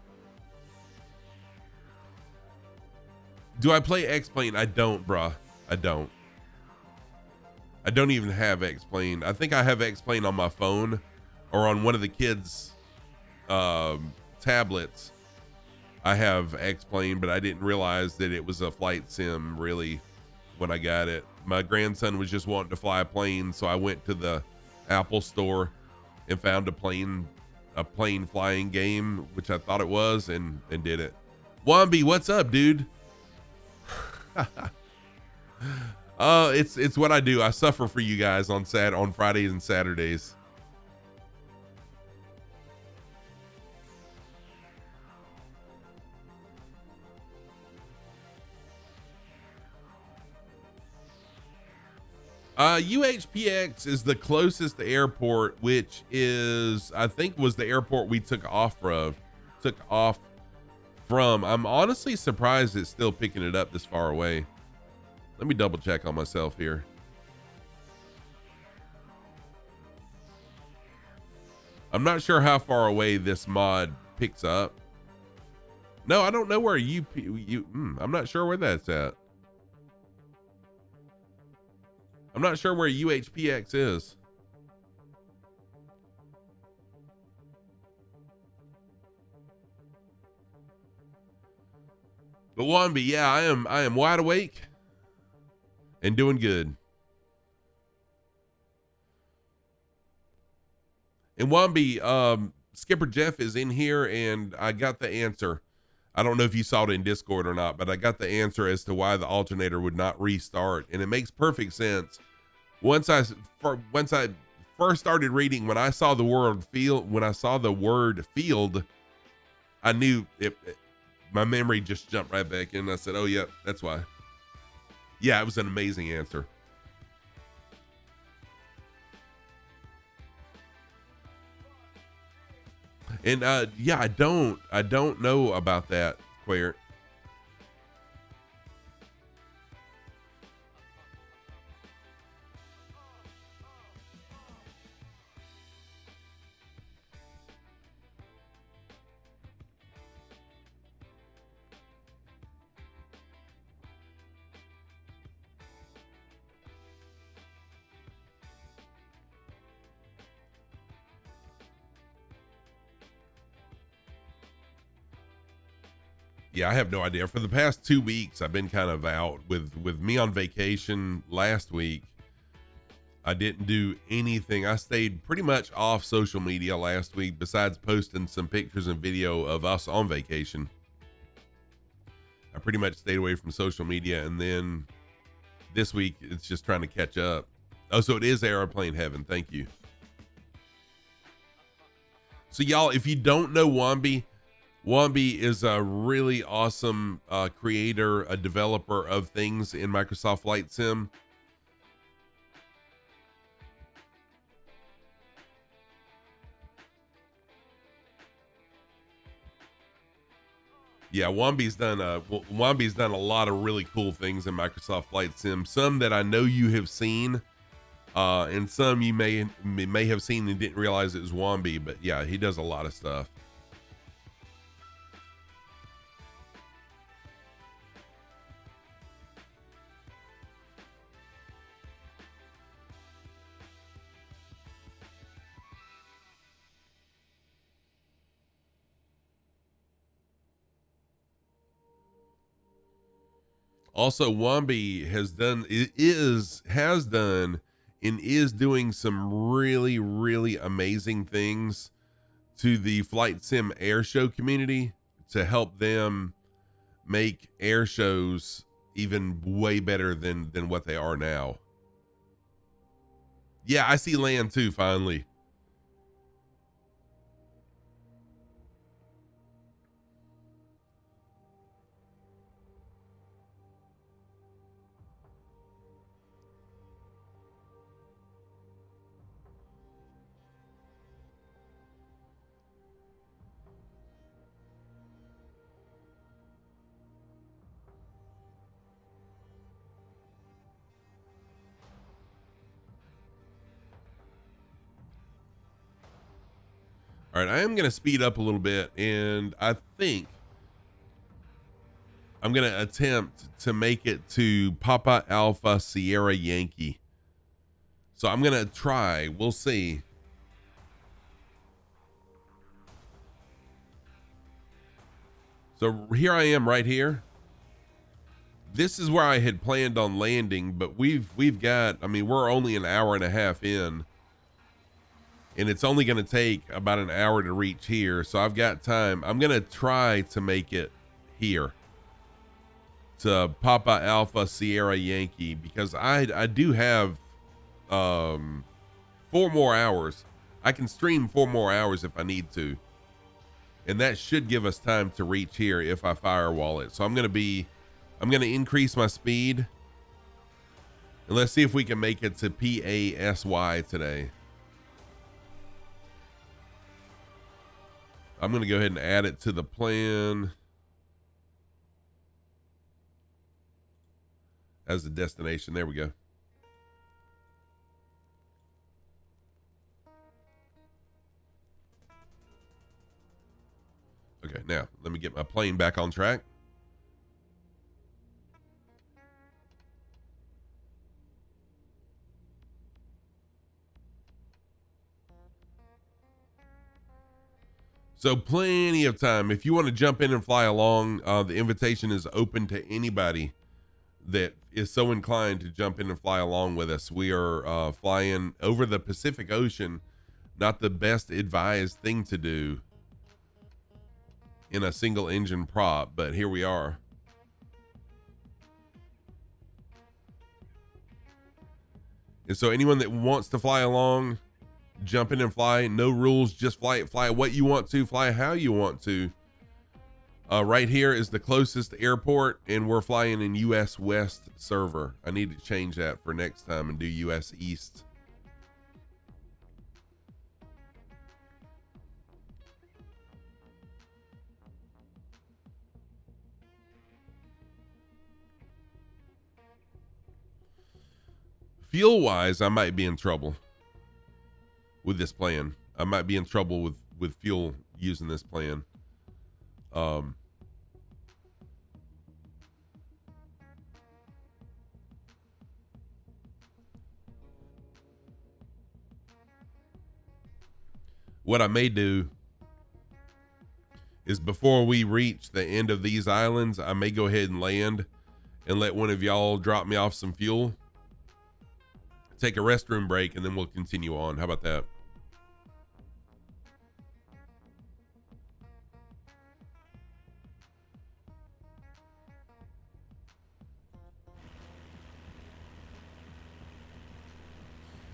Do I play X-Plane? I don't, bruh. I don't even have X-Plane. I think I have X-Plane on my phone or on one of the kids' tablets. I have X-Plane, but I didn't realize that it was a flight sim really when I got it. My grandson was just wanting to fly a plane, so I went to the Apple store and found a plane flying game, which I thought it was, and did it. Wombi, what's up, dude? It's what I do. I suffer for you guys on Fridays and Saturdays. UHPX is the closest airport, which is, I think, was the airport we took off from. I'm honestly surprised it's still picking it up this far away. Let me double check on myself here. I'm not sure how far away this mod picks up. No, I don't know where I'm not sure where that's at. I'm not sure where UHPX is. But Wambi, yeah, I am wide awake and doing good. And Wambi, Skipper Jeff is in here, and I got the answer. I don't know if you saw it in Discord or not, but I got the answer as to why the alternator would not restart, and it makes perfect sense. Once I first started reading, when I saw the word field, I knew it. My memory just jumped right back in. I said, "Oh yeah, that's why." Yeah, it was an amazing answer. And yeah, I don't know about that, Queer. Yeah, I have no idea. For the past 2 weeks, I've been kind of out with me on vacation last week. I didn't do anything. I stayed pretty much off social media last week, besides posting some pictures and video of us on vacation. I pretty much stayed away from social media, and then this week it's just trying to catch up. Oh, so it is Airplane Heaven. Thank you. So y'all, if you don't know Wambi is a really awesome creator, a developer of things in Microsoft Flight Sim. Yeah, Wambi's done a lot of really cool things in Microsoft Flight Sim. Some that I know you have seen, and some you may have seen and didn't realize it was Wambi. But yeah, he does a lot of stuff. Also, Wambi has done and is doing some really, really amazing things to the Flight Sim air show community to help them make air shows even way better than what they are now. Yeah, I see land too, finally. All right, I am going to speed up a little bit, and I think I'm going to attempt to make it to Papa Alpha Sierra Yankee. So I'm going to try. We'll see. So here I am right here. This is where I had planned on landing, but we've got, I mean, we're only an hour and a half in, and it's only going to take about an hour to reach here. So I've got time. I'm going to try to make it here to Papa Alpha Sierra Yankee, because I do have 4 more hours. I can stream 4 more hours if I need to, and that should give us time to reach here if I firewall it. So I'm going to increase my speed, and let's see if we can make it to PASY today. I'm going to go ahead and add it to the plan. as a destination. There we go. Okay, now let me get my plane back on track. So plenty of time. If you want to jump in and fly along, the invitation is open to anybody that is so inclined to jump in and fly along with us. We are flying over the Pacific Ocean. Not the best advised thing to do in a single engine prop, but here we are. And so anyone that wants to fly along, jump in and fly. No rules, just fly it. Fly what you want to, fly how you want to. Right here is the closest airport, and we're flying in US West server. I need to change that for next time and do US East. Fuel wise, I might be in trouble with this plan. I might be in trouble with fuel using this plan. What I may do is before we reach the end of these islands, I may go ahead and land and let one of y'all drop me off some fuel, take a restroom break, and then we'll continue on. How about that?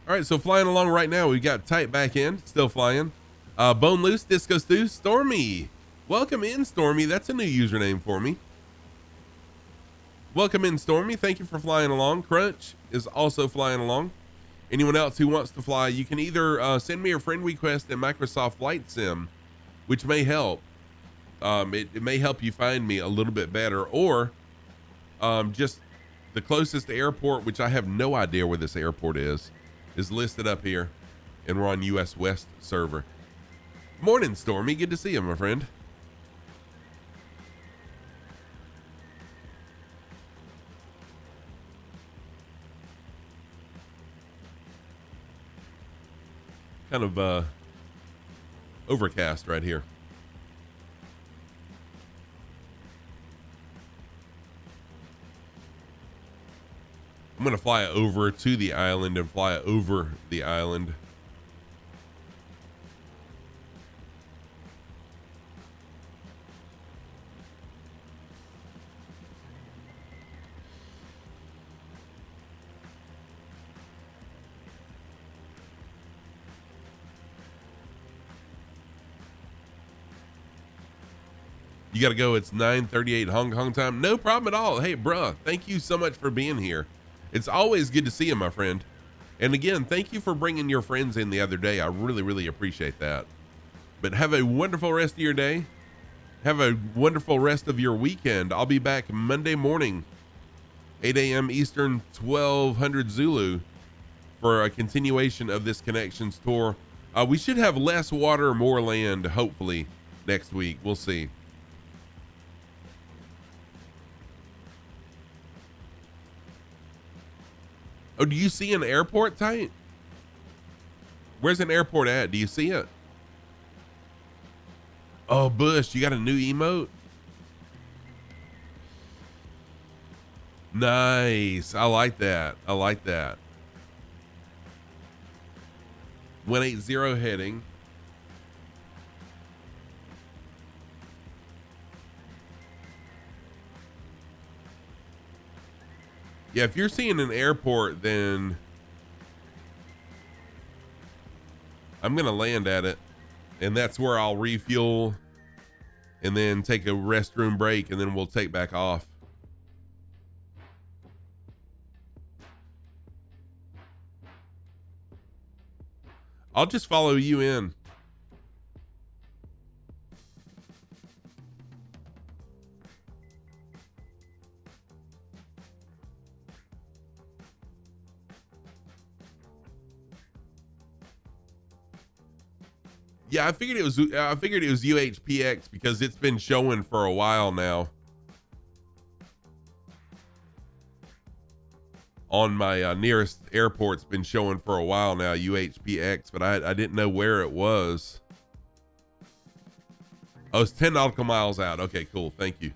All right, so flying along right now, we got tight back end, still flying. Bone Loose, Disco Stew, Stormy. Welcome in, Stormy. That's a new username for me. Welcome in, Stormy. Thank you for flying along. Crunch is also flying along. Anyone else who wants to fly, you can either send me a friend request in Microsoft Flight Sim, which may help. It may help you find me a little bit better, or just the closest airport, which I have no idea where this airport is listed up here, and we're on US West server. Morning, Stormy. Good to see you, my friend. Kind of overcast right here. I'm going to fly over to the island and fly over the island. You got to go. It's 9:38 Hong Kong time. No problem at all. Hey, bruh, thank you so much for being here. It's always good to see you, my friend. And again, thank you for bringing your friends in the other day. I really, really appreciate that. But have a wonderful rest of your day. Have a wonderful rest of your weekend. I'll be back Monday morning, 8 a.m. Eastern, 1200 Zulu, for a continuation of this Connections tour. We should have less water, more land, hopefully, next week. We'll see. Oh, do you see an airport tight? Where's an airport at? Do you see it? Oh, Bush, you got a new emote? Nice. I like that. I like that. 180 heading. Yeah, if you're seeing an airport, then I'm going to land at it. And that's where I'll refuel and then take a restroom break, and then we'll take back off. I'll just follow you in. Yeah, I figured it was UHPX because it's been showing for a while now on my nearest airport's been showing for a while now, UHPX, but I didn't know where it was. Oh, it's 10 nautical miles out. Okay, cool. Thank you.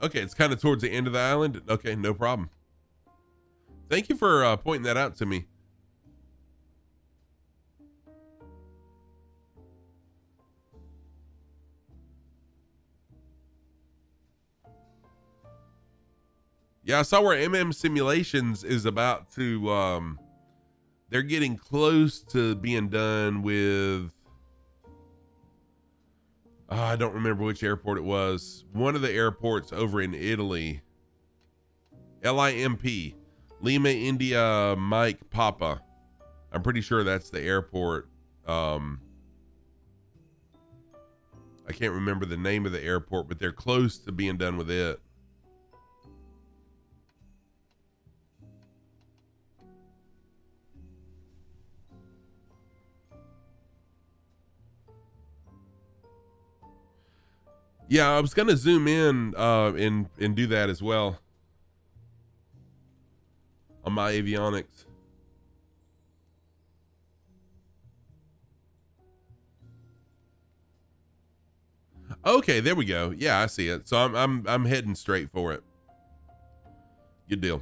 Okay, it's kind of towards the end of the island. Okay, no problem. Thank you for pointing that out to me. Yeah, I saw where MM Simulations is about to, they're getting close to being done with, I don't remember which airport it was. One of the airports over in Italy. LIMP. Lima, India, Mike, Papa. I'm pretty sure that's the airport. I can't remember the name of the airport, but they're close to being done with it. Yeah, I was gonna zoom in and do that as well on my avionics. Okay, there we go. Yeah, I see it. So I'm heading straight for it. Good deal.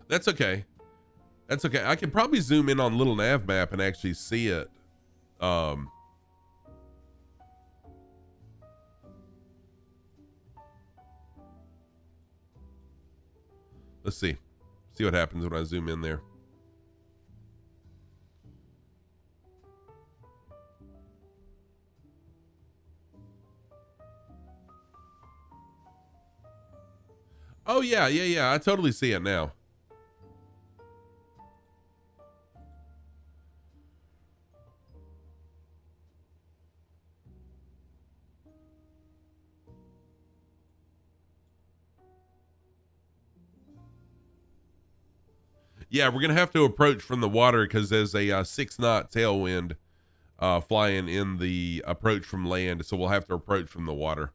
That's okay. That's okay. I can probably zoom in on little nav map and actually see it. Let's see. See what happens when I zoom in there. Oh yeah. I totally see it now. Yeah, we're gonna have to approach from the water because there's a 6-knot tailwind flying in the approach from land, so we'll have to approach from the water.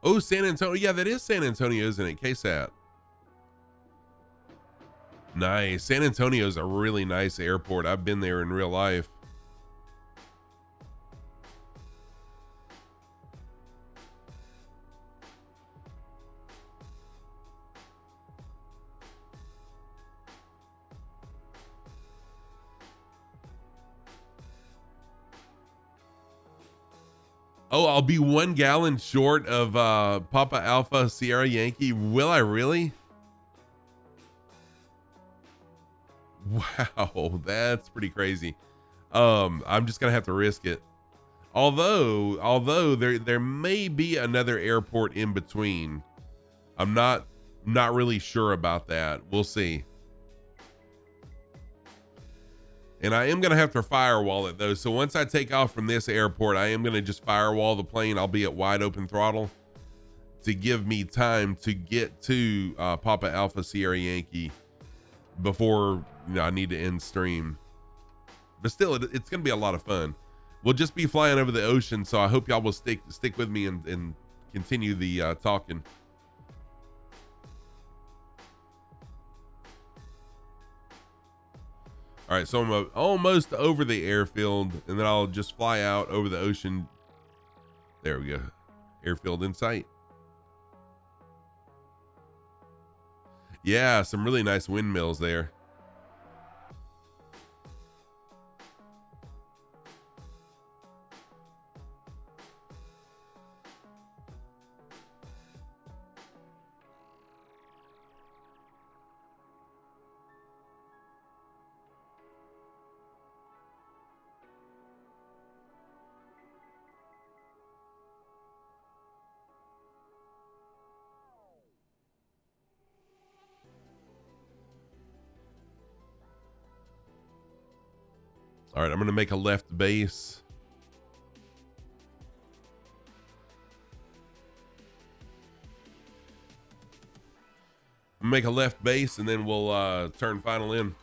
Oh, San Antonio. Yeah, that is San Antonio, isn't it? KSAT. Nice. San Antonio is a really nice airport. I've been there in real life. Oh, I'll be 1 gallon short of Papa Alpha Sierra Yankee. Will I really? Wow, that's pretty crazy. I'm just gonna have to risk it. Although there may be another airport in between. I'm not really sure about that. We'll see. And I am going to have to firewall it though. So once I take off from this airport, I am going to just firewall the plane. I'll be at wide open throttle to give me time to get to Papa Alpha Sierra Yankee before I need to end stream. But still, it's going to be a lot of fun. We'll just be flying over the ocean. So I hope y'all will stick with me and continue the talking. All right, so I'm almost over the airfield, and then I'll just fly out over the ocean. There we go. Airfield in sight. Yeah, some really nice windmills there. All right, I'm going to make a left base. Make a left base, and then we'll turn final in.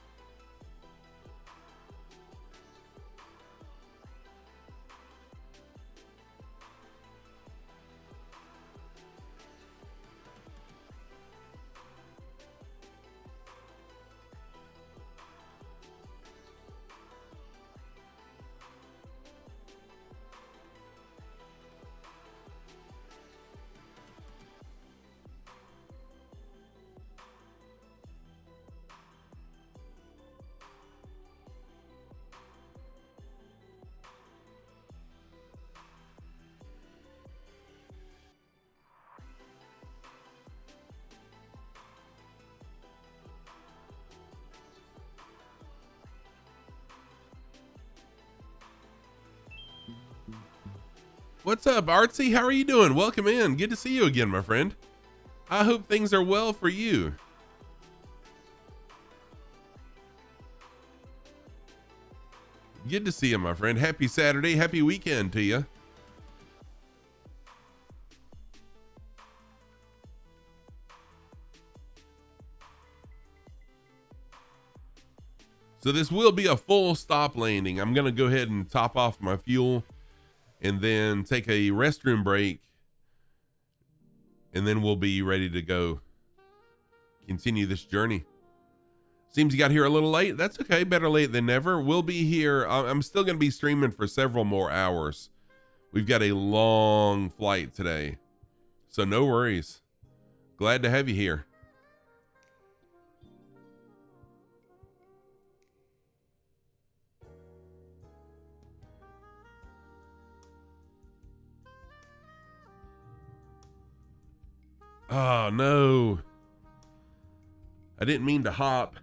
What's up, Artsy? How are you doing? Welcome in. Good to see you again, my friend. I hope things are well for you. Good to see you, my friend. Happy Saturday. Happy weekend to you. So this will be a full stop landing. I'm going to go ahead and top off my fuel and then take a restroom break, and then we'll be ready to go continue this journey. Seems you got here a little late. That's okay. Better late than never. We'll be here. I'm still going to be streaming for several more hours. We've got a long flight today, so no worries. Glad to have you here. Oh, no. I didn't mean to hop.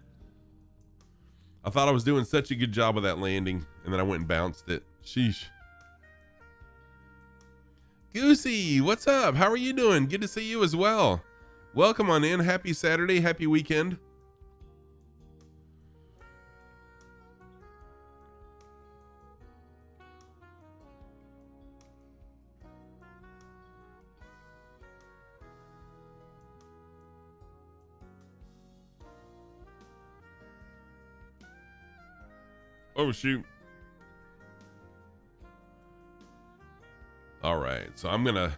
I thought I was doing such a good job with that landing, and then I went and bounced it. Sheesh. Goosey, what's up? How are you doing? Good to see you as well. Welcome on in. Happy Saturday. Happy weekend. Oh, shoot. All right. So I'm going to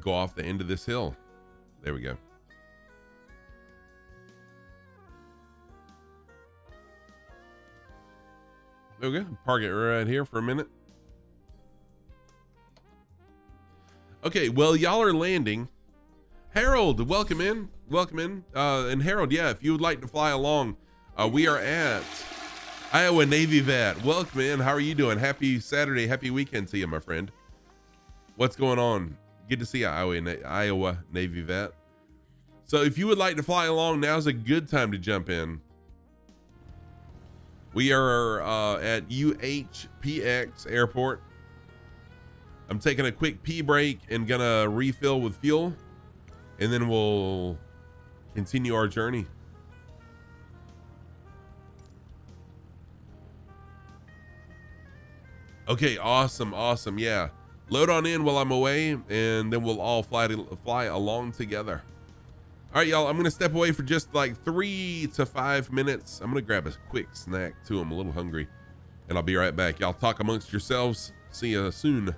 go off the end of this hill. There we go. Okay. Park it right here for a minute. Okay. Well, y'all are landing. Harold, welcome in. Welcome in. And Harold, yeah, if you would like to fly along, we are at Iowa Navy Vet. Welcome in. How are you doing? Happy Saturday. Happy weekend to you, my friend. What's going on? Good to see you, Iowa Navy Vet. So if you would like to fly along, now's a good time to jump in. We are at UHPK Airport. I'm taking a quick pee break and gonna refill with fuel, and then we'll continue our journey. Okay, awesome. Yeah, load on in while I'm away, and then we'll all fly along together. All right, y'all, I'm gonna step away for just like 3 to 5 minutes. I'm gonna grab a quick snack too. I'm a little hungry, and I'll be right back. Y'all talk amongst yourselves. See you soon.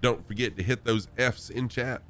Don't forget to hit those F's in chat.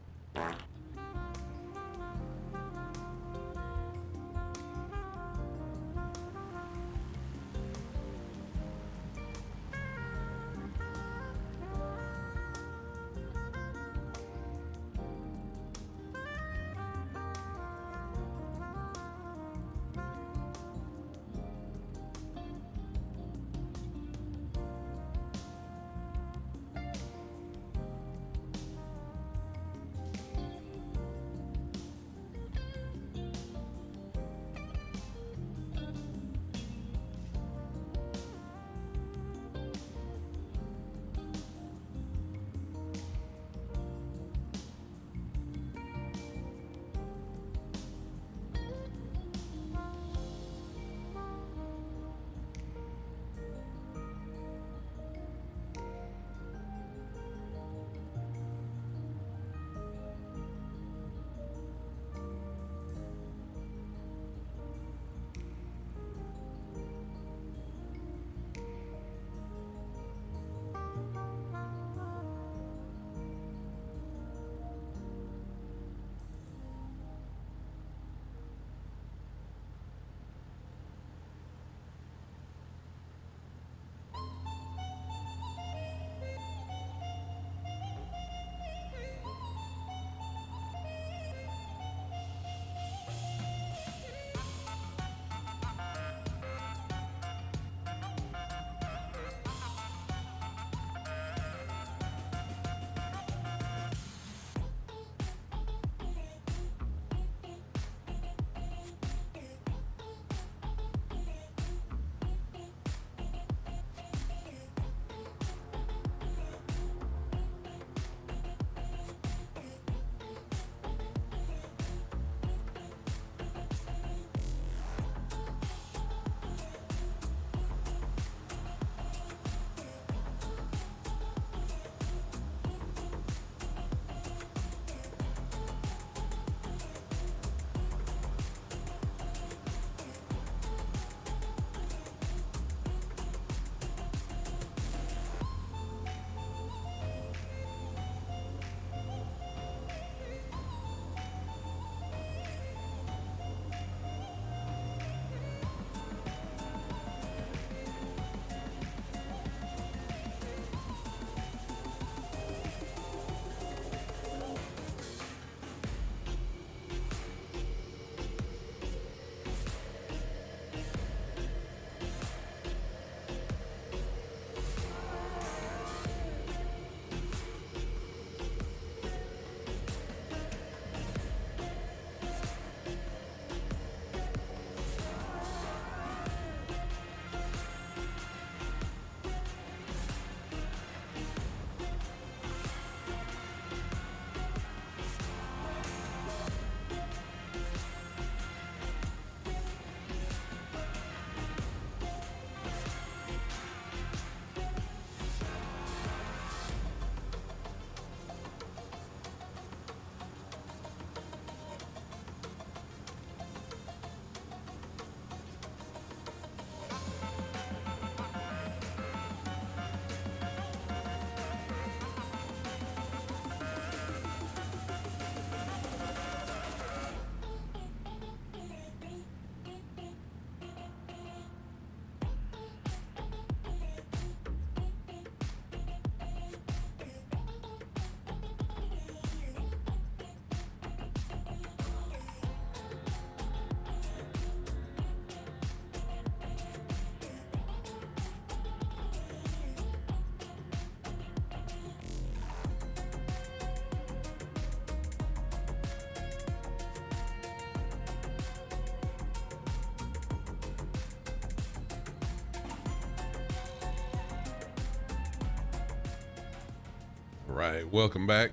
All right, welcome back.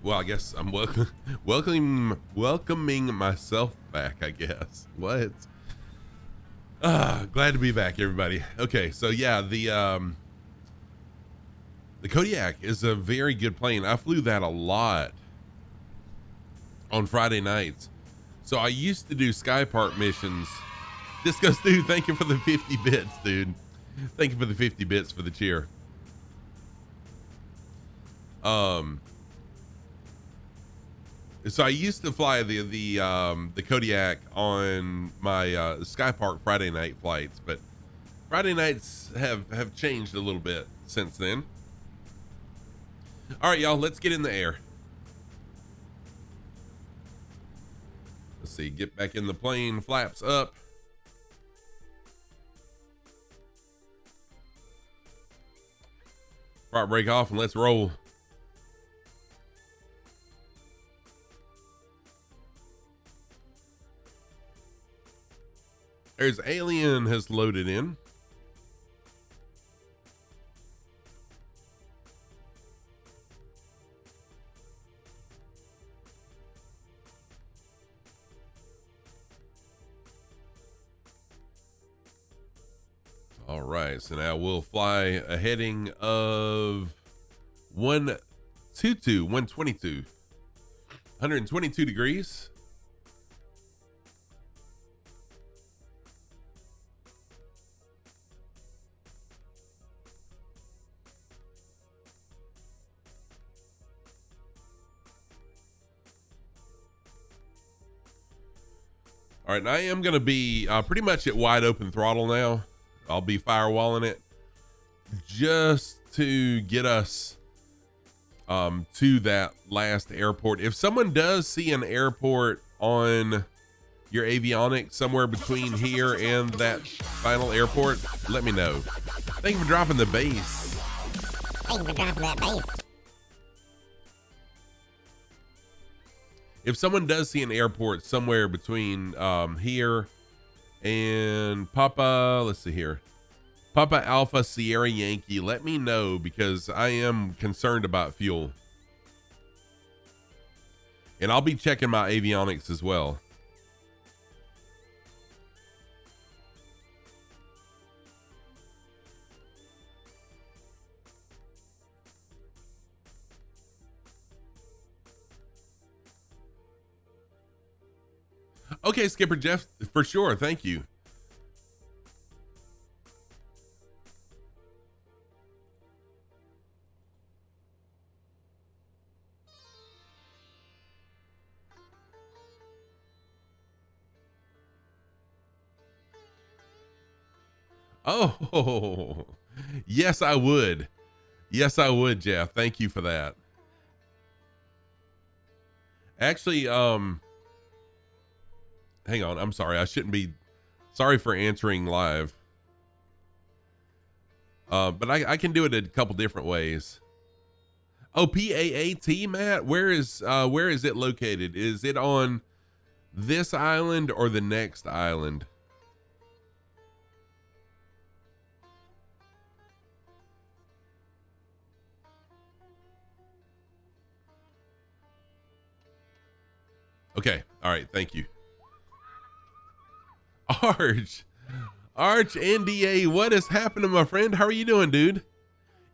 Well, I guess I'm welcoming myself back, I guess. What? Glad to be back, everybody. Okay, so yeah, the Kodiak is a very good plane. I flew that a lot on Friday nights. So I used to do Sky Park missions. Disco Stu, thank you for the 50 bits, dude. Thank you for the 50 bits for the cheer. So I used to fly the Kodiak on my Sky Park Friday night flights, but Friday nights have changed a little bit since then. All right, y'all, let's get in the air. Let's see, get back in the plane, flaps up. Prop break off and let's roll. There's Alien has loaded in. All right, so now we'll fly a heading of 122 degrees. All right, and I am going to be pretty much at wide open throttle now. I'll be firewalling it just to get us to that last airport. If someone does see an airport on your avionics somewhere between here and that final airport, let me know. Thank you for dropping the base. Thank you for dropping that base. If someone does see an airport somewhere between here and Papa, let's see here, Papa Alpha Sierra Yankee, let me know because I am concerned about fuel. And I'll be checking my avionics as well. Okay, Skipper Jeff, for sure. Thank you. Oh, yes, I would. Yes, I would, Jeff. Thank you for that. Actually, hang on. I'm sorry. I shouldn't be. Sorry for answering live. But I can do it a couple different ways. Oh, PAAT, Matt. Where is it located? Is it on this island or the next island? Okay. All right. Thank you. Arch NDA, what is happening, my friend? How are you doing, dude?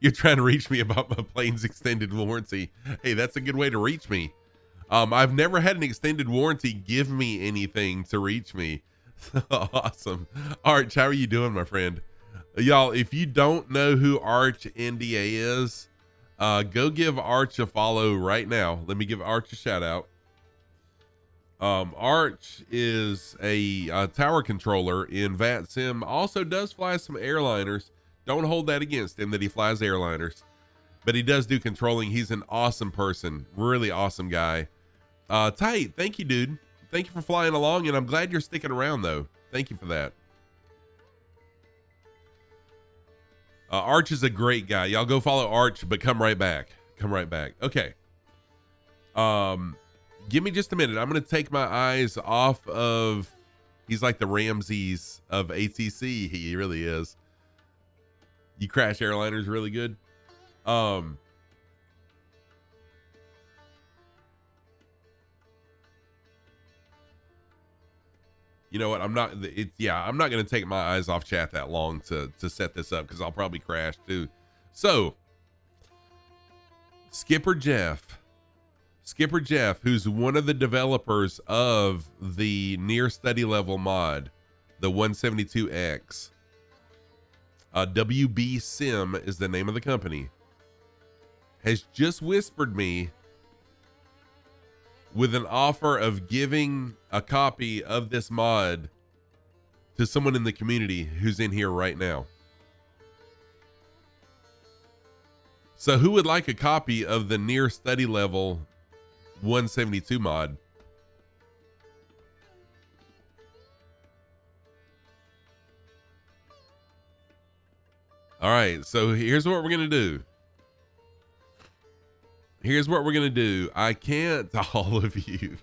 You're trying to reach me about my plane's extended warranty. Hey, that's a good way to reach me. I've never had an extended warranty give me anything to reach me. Awesome. Arch, how are you doing, my friend? Y'all, if you don't know who Arch NDA is, go give Arch a follow right now. Let me give Arch a shout out. Arch is a tower controller in VATSIM, also does fly some airliners. Don't hold that against him that he flies airliners, but he does do controlling. He's an awesome person, really awesome guy. Tight, thank you, dude. Thank you for flying along, and I'm glad you're sticking around, though. Thank you for that. Arch is a great guy. Y'all go follow Arch, but come right back. Come right back. Okay. Give me just a minute. I'm going to take my eyes off of, he's like the Ramses of ATC. He really is. You crash airliners really good. You know what? I'm not going to take my eyes off chat that long to set this up, because I'll probably crash too. So Skipper Jeff, who's one of the developers of the near study level mod, the 172X, WB Sim is the name of the company, has just whispered me with an offer of giving a copy of this mod to someone in the community who's in here right now. So who would like a copy of the near study level 172 mod? All right, so here's what we're going to do. I can't, all of you.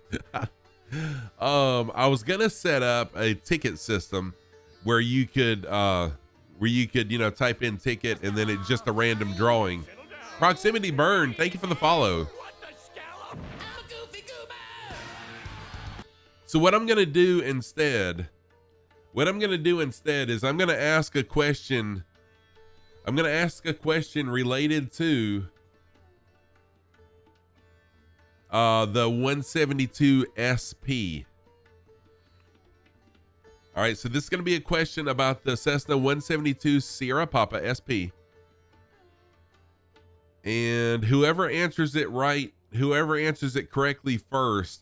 I was going to set up a ticket system where you could, type in ticket and then it's just a random drawing. Proximity Burn, thank you for the follow. So what I'm going to do instead is I'm going to ask a question. I'm going to ask a question related to the 172 SP. All right, so this is going to be a question about the Cessna 172 Sierra Papa SP. And whoever answers it correctly first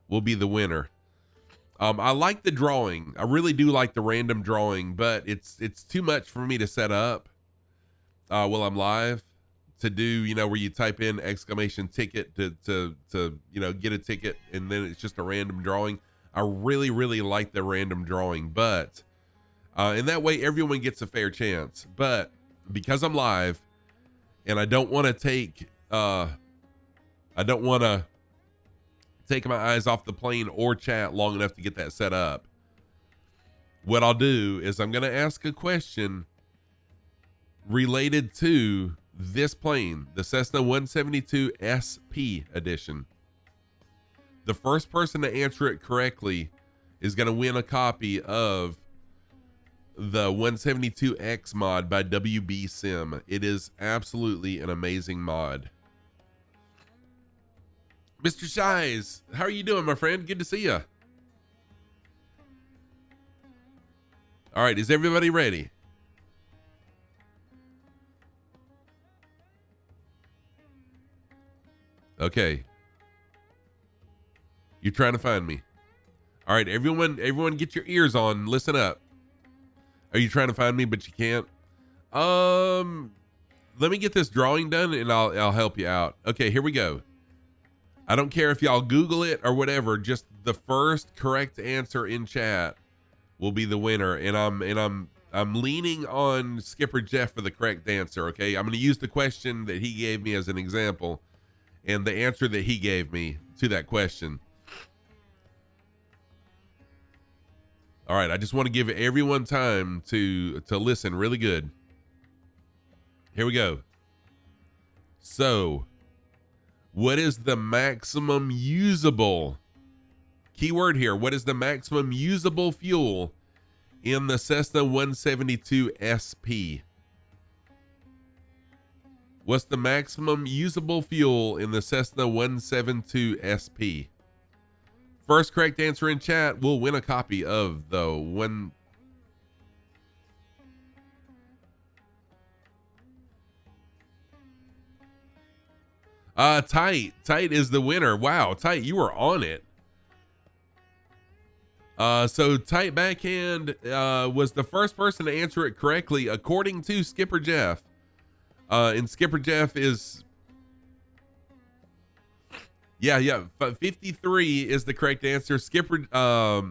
will be the winner. I like the drawing. I really do like the random drawing, but it's too much for me to set up while I'm live to do, where you type in exclamation ticket to get a ticket and then it's just a random drawing. I really, really like the random drawing, but and that way everyone gets a fair chance. But because I'm live and I don't want to take my eyes off the plane or chat long enough to get that set up, what I'll do is I'm going to ask a question related to this plane, the Cessna 172 SP edition. The first person to answer it correctly is going to win a copy of the 172X mod by WB Sim. It is absolutely an amazing mod. Mr. Shies, how are you doing, my friend? Good to see you. All right, is everybody ready? Okay. You're trying to find me. All right, everyone get your ears on. Listen up. Are you trying to find me, but you can't? Let me get this drawing done and I'll help you out. Okay, here we go. I don't care if y'all Google it or whatever, just the first correct answer in chat will be the winner. And I'm leaning on Skipper Jeff for the correct answer, okay? I'm going to use the question that he gave me as an example and the answer that he gave me to that question. All right, I just want to give everyone time to listen really good. Here we go. So, what is the maximum usable, keyword here, what is the maximum usable fuel in the Cessna 172 SP? What's the maximum usable fuel in the Cessna 172 SP? First correct answer in chat will win a copy of the one. Tight is the winner. Wow, Tight, you were on it. So Tight Backhand was the first person to answer it correctly according to Skipper Jeff. And Skipper Jeff is 53 is the correct answer. Skipper,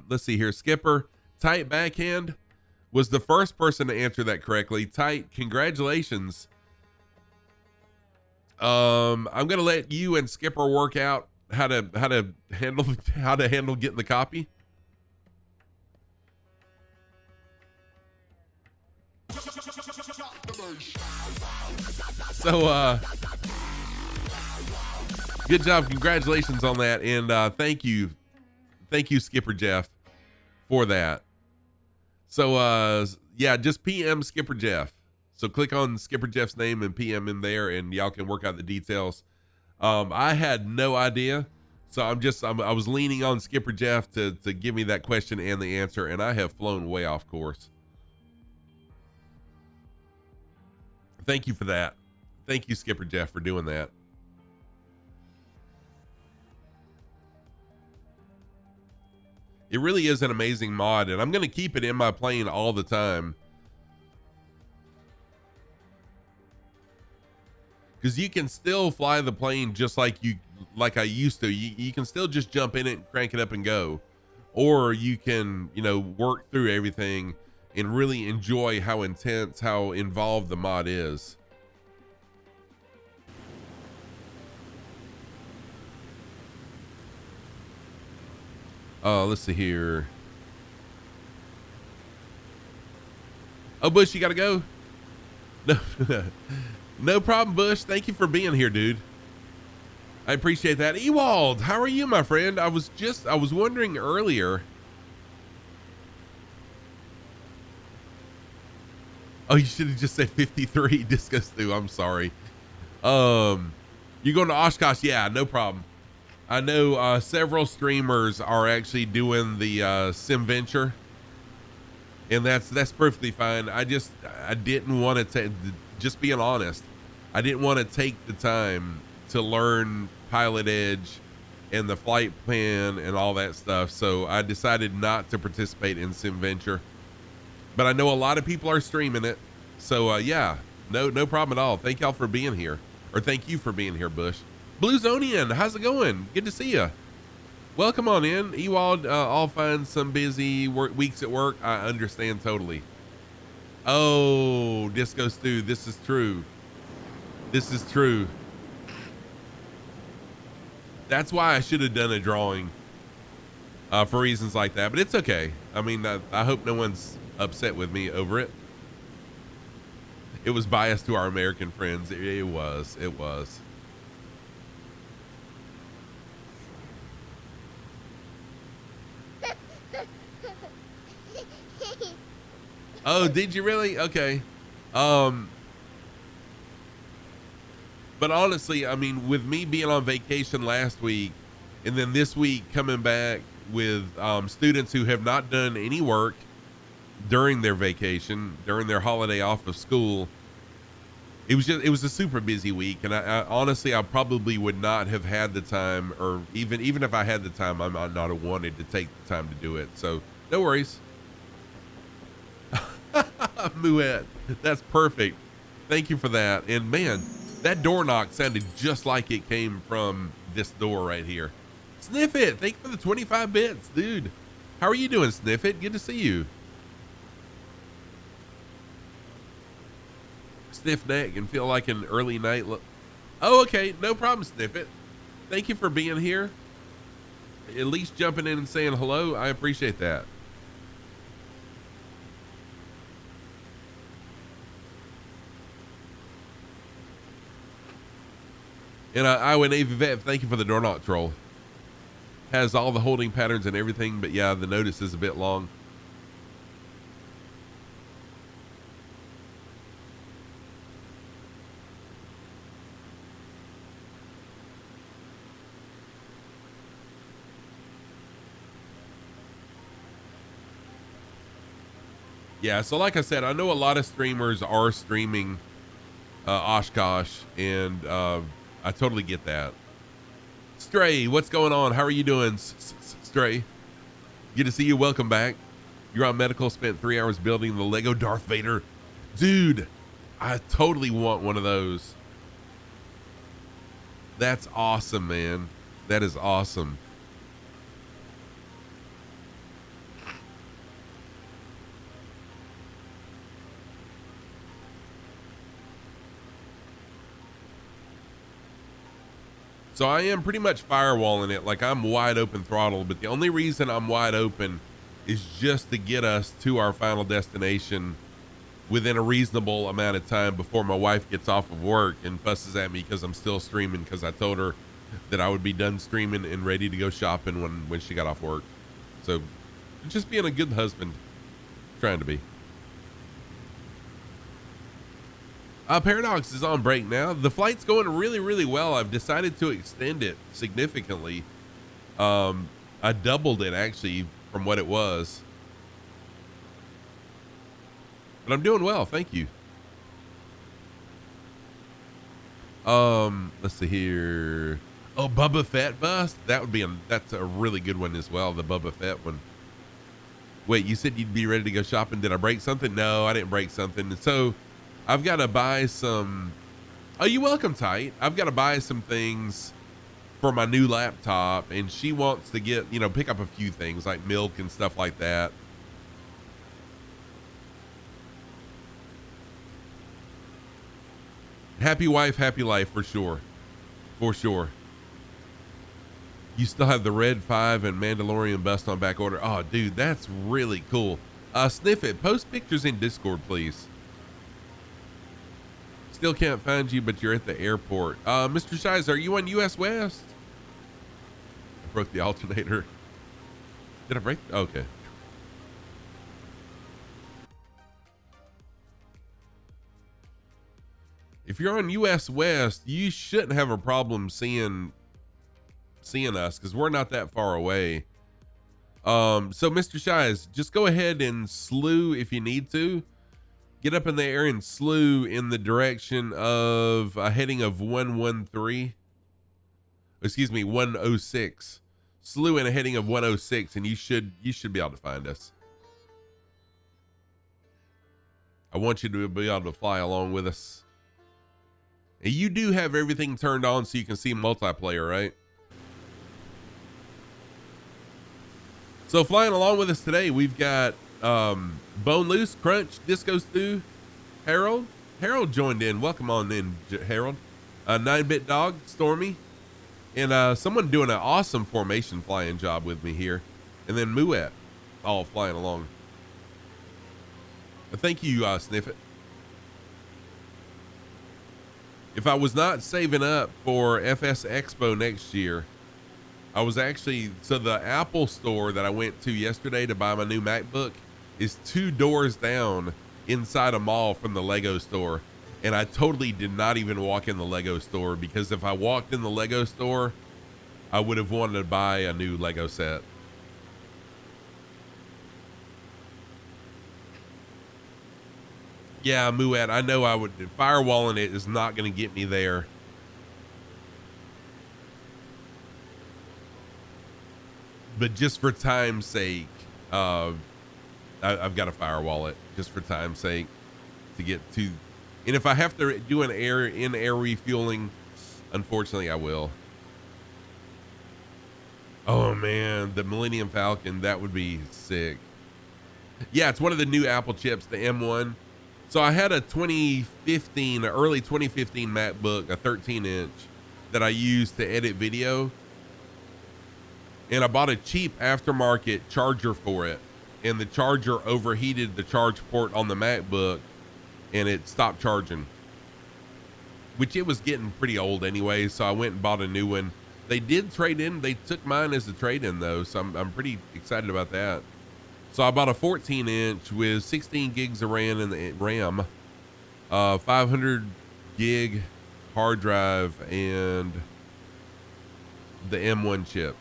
let's see here. Skipper, Tight Backhand was the first person to answer that correctly. Tight, congratulations. I'm gonna let you and Skipper work out how to handle getting the copy. So good job, congratulations on that, and thank you Skipper Jeff for that. So yeah, just PM Skipper Jeff. So click on Skipper Jeff's name and PM him there, and y'all can work out the details. I had no idea, so I was leaning on Skipper Jeff to give me that question and the answer, and I have flown way off course. Thank you for that. Thank you, Skipper Jeff, for doing that. It really is an amazing mod, and I'm going to keep it in my plane all the time. Because you can still fly the plane just like I used to. You can still just jump in it, crank it up, and go. Or you can, work through everything and really enjoy how intense, how involved the mod is. Let's see here. Oh, Bush, you got to go? No, no problem, Bush. Thank you for being here, dude. I appreciate that. Ewald, how are you, my friend? I was wondering earlier. Oh, you should have just said 53 Disco Stew. I'm sorry. You going to Oshkosh? Yeah, no problem. I know several streamers are actually doing the Sim Venture, and that's perfectly fine. I didn't want to just being honest. I didn't want to take the time to learn Pilot Edge and the flight plan and all that stuff, so I decided not to participate in Sim Venture. But I know a lot of people are streaming it, so yeah, no problem at all. Thank y'all for being here, or thank you for being here, Bush. Bluezonian, how's it going? Good to see you. Welcome on in. Ewald, I'll find some busy weeks at work. I understand totally. Oh, Disco Stew, this is true. This is true. That's why I should have done a drawing for reasons like that, but it's okay. I mean, I hope no one's upset with me over it. It was biased to our American friends. It was. Oh, did you really? Okay. But honestly, I mean, with me being on vacation last week and then this week coming back with students who have not done any work during their vacation, during their holiday off of school, it was a super busy week. And I honestly, I probably would not have had the time, or even if I had the time, I might not have wanted to take the time to do it. So no worries. Muet, that's perfect. Thank you for that. And man, that door knock sounded just like it came from this door right here. Sniff It, thank you for the 25 bits, dude. How are you doing, Sniff It? Good to see you. Stiff neck and feel like an early night. Oh, okay, no problem, Sniff It. Thank you for being here. At least jumping in and saying hello. I appreciate that. And Iowa Navy Vet, thank you for the door knock troll. Has all the holding patterns and everything, but yeah, the notice is a bit long. Yeah, so like I said, I know a lot of streamers are streaming Oshkosh, and I totally get that. Stray, what's going on? How are you doing, Stray? Good to see you. Welcome back. You're on medical, spent 3 hours building the Lego Darth Vader. Dude, I totally want one of those. That's awesome, man. That is awesome. So I am pretty much firewalling it. Like, I'm wide open throttle, but the only reason I'm wide open is just to get us to our final destination within a reasonable amount of time before my wife gets off of work and fusses at me because I'm still streaming, because I told her that I would be done streaming and ready to go shopping when she got off work. So Just being a good husband. Trying to be. Paradox is on break now. The flight's going really, really well. I've decided to extend it significantly. I doubled it actually from what it was. But I'm doing well, thank you. Let's see here. Oh, Bubba Fett bust. That's a really good one as well. The Bubba Fett one. Wait, you said you'd be ready to go shopping. Did I break something? No, I didn't break something. So I've got to buy some. Oh, you're welcome, Tight. I've got to buy some things for my new laptop, and she wants to get, pick up a few things like milk and stuff like that. Happy wife, happy life, for sure. For sure. You still have the Red 5 and Mandalorian bust on back order. Oh, dude, that's really cool. Sniff it. Post pictures in Discord, please. Still can't find you, but you're at the airport. Mr. Shies, are you on US West? I broke the alternator. Did I break? Okay. If you're on US West, you shouldn't have a problem seeing us because we're not that far away. So Mr. Shies, just go ahead and slew if you need to. Get up in the air and slew in the direction of a heading of 113. Excuse me, 106. Slew in a heading of 106, and you should be able to find us. I want you to be able to fly along with us. And you do have everything turned on so you can see multiplayer, right? So flying along with us today, we've got Bone Loose, Crunch, Disco Stew, Harold. Harold joined in. Welcome on in, Harold. 9-Bit Dog, Stormy, and someone doing an awesome formation flying job with me here. And then Muet, all flying along. But thank you, Sniff It. If I was not saving up for FS Expo next year, I was actually, so the Apple store that I went to yesterday to buy my new MacBook is 2 doors down inside a mall from the Lego store. And I totally did not even walk in the Lego store because if I walked in the Lego store, I would have wanted to buy a new Lego set. Yeah, Muet, I know I would. Firewalling it is not going to get me there. But just for time's sake, I've got to firewall it just for time's sake to get to. And if I have to do an in-air refueling, unfortunately, I will. Oh man, the Millennium Falcon, that would be sick. Yeah, it's one of the new Apple chips, the M1. So I had a early 2015 MacBook, a 13-inch that I used to edit video. And I bought a cheap aftermarket charger for it. And the charger overheated the charge port on the MacBook and it stopped charging. Which it was getting pretty old anyway, so I went and bought a new one. They did trade in. They took mine as a trade-in though, so I'm pretty excited about that. So I bought a 14-inch with 16 gigs of RAM, 500 gig hard drive, and the M1 chip.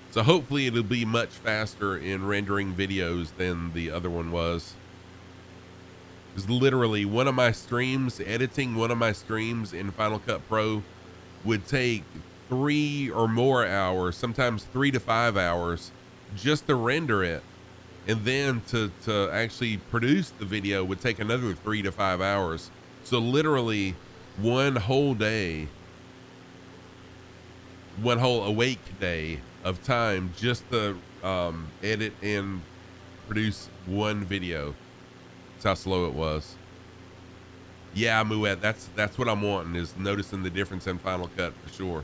So hopefully it'll be much faster in rendering videos than the other one was. Because literally editing one of my streams in Final Cut Pro would take 3 or more hours, sometimes 3 to 5 hours just to render it. And then to actually produce the video would take another 3 to 5 hours. So literally one whole day, one whole awake day of time just to edit and produce one video. That's how slow it was. Yeah, Muet, that's what I'm wanting, is noticing the difference in Final Cut for sure.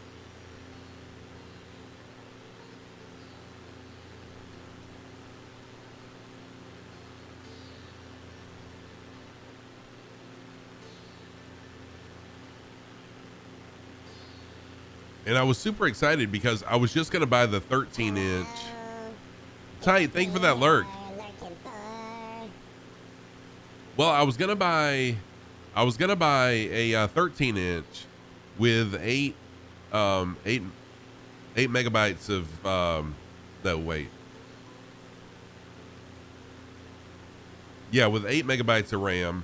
And I was super excited because I was just going to buy the 13-inch. Tight, thank you for that lurk. Well, I was going to buy a 13-inch with 8 megabytes of no, wait. Yeah, with 8 megabytes of RAM.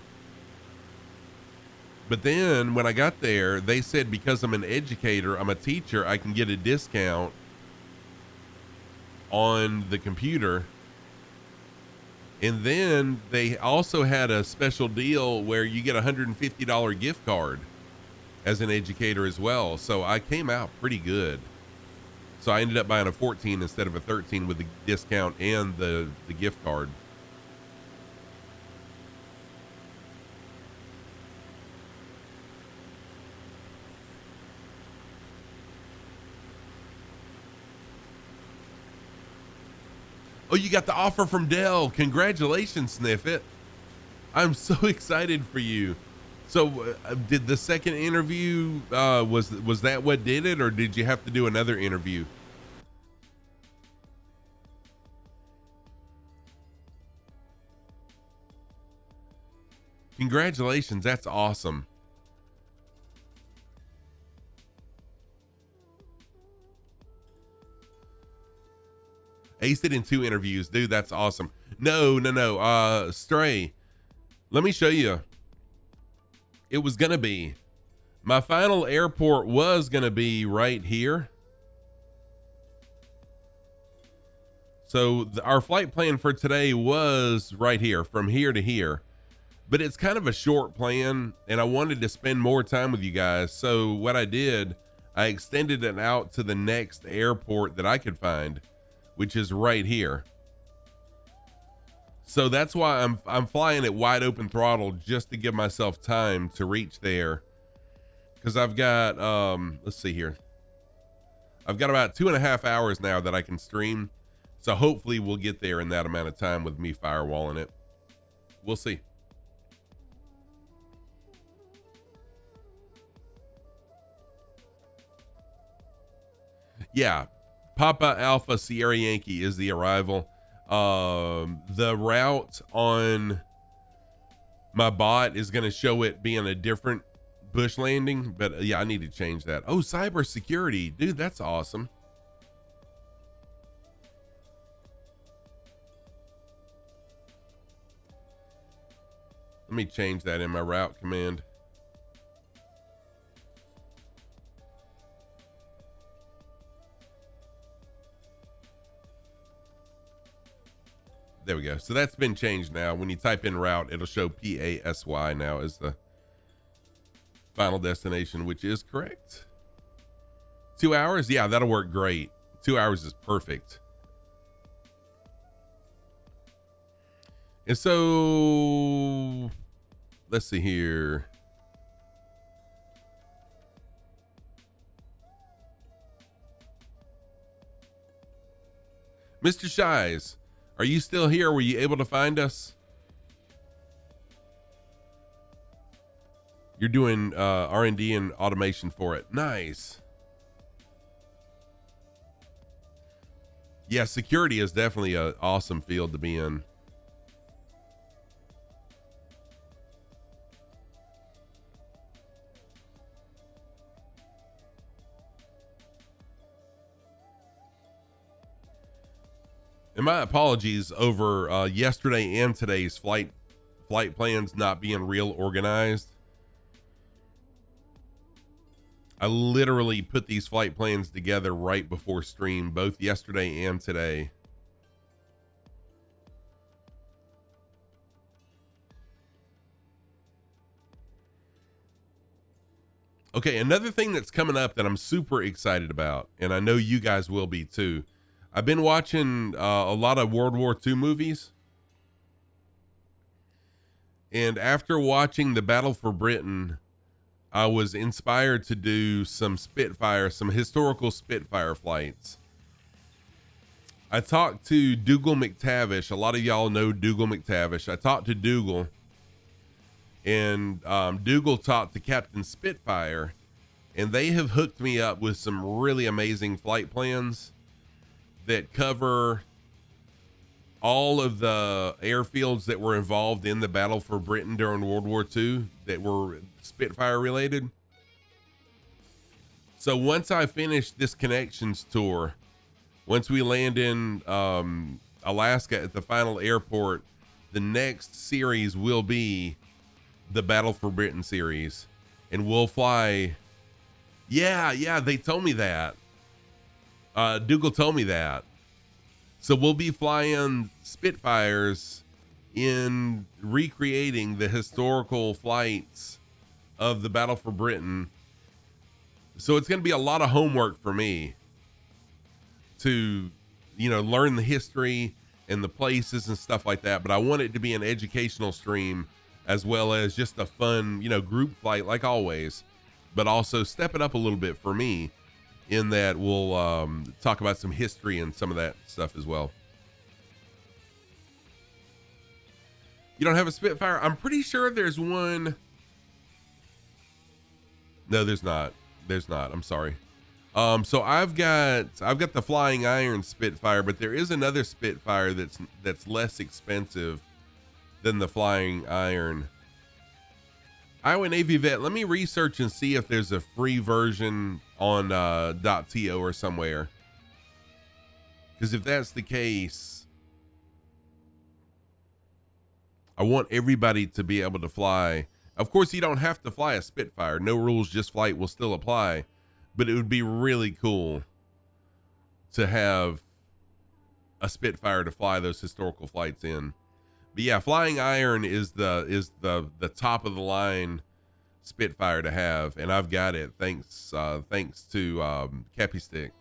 But then when I got there, they said because I'm an educator, I'm a teacher, I can get a discount on the computer. And then they also had a special deal where you get a $150 gift card as an educator as well. So I came out pretty good. So I ended up buying a 14 instead of a 13 with the discount and the gift card. Oh, you got the offer from Dell. Congratulations, Sniffit. I'm so excited for you. So did the second interview, was that what did it, or did you have to do another interview? Congratulations. That's awesome. Aced it in 2 interviews. Dude, that's awesome. No. Stray. Let me show you. It was going to be. My final airport was going to be right here. So our flight plan for today was right here, from here to here. But it's kind of a short plan, and I wanted to spend more time with you guys. So what I did, I extended it out to the next airport that I could find, which is right here. So that's why I'm flying at wide open throttle, just to give myself time to reach there. Because I've got, let's see here. I've got about 2.5 hours now that I can stream. So hopefully we'll get there in that amount of time with me firewalling it. We'll see. Yeah. Papa Alpha Sierra Yankee is the arrival. The route on my bot is going to show it being a different bush landing, but yeah, I need to change that. Oh, cybersecurity, dude, that's awesome. Let me change that in my route command. There we go. So that's been changed now. When you type in route, it'll show PASY now as the final destination, which is correct. 2 hours? Yeah, that'll work great. 2 hours is perfect. And so let's see here. Mr. Shies, are you still here? Were you able to find us? You're doing R&D and automation for it. Nice. Yeah, security is definitely an awesome field to be in. And my apologies over yesterday and today's flight plans not being real organized. I literally put these flight plans together right before stream, both yesterday and today. Okay, another thing that's coming up that I'm super excited about, and I know you guys will be too. I've been watching a lot of World War II movies. And after watching The Battle for Britain, I was inspired to do some historical Spitfire flights. I talked to Dougal McTavish. A lot of y'all know Dougal McTavish. I talked to Dougal, and Dougal talked to Captain Spitfire. and they have hooked me up with some really amazing flight plans that cover all of the airfields that were involved in the battle for Britain during World War II that were Spitfire related. So once I finish this connections tour, once we land in Alaska at the final airport, the next series will be the Battle for Britain series, and we'll fly. Yeah, they told me that. Dougal told me that. So we'll be flying Spitfires in recreating the historical flights of the Battle for Britain. So it's going to be a lot of homework for me to, learn the history and the places and stuff like that. But I want it to be an educational stream as well as just a fun, group flight like always, but also step it up a little bit for me in that we'll talk about some history and some of that stuff as well. You don't have a Spitfire? I'm pretty sure there's one. No, there's not. I'm sorry. So I've got the Flying Iron Spitfire, but there is another Spitfire that's less expensive than the Flying Iron. Iowa Navy Vet, let me research and see if there's a free version on .to or somewhere. Because if that's the case, I want everybody to be able to fly. Of course, you don't have to fly a Spitfire. No rules, just flight will still apply. But it would be really cool to have a Spitfire to fly those historical flights in. But yeah, Flying Iron is the top of the line Spitfire to have, and I've got it thanks to Cappy Stick.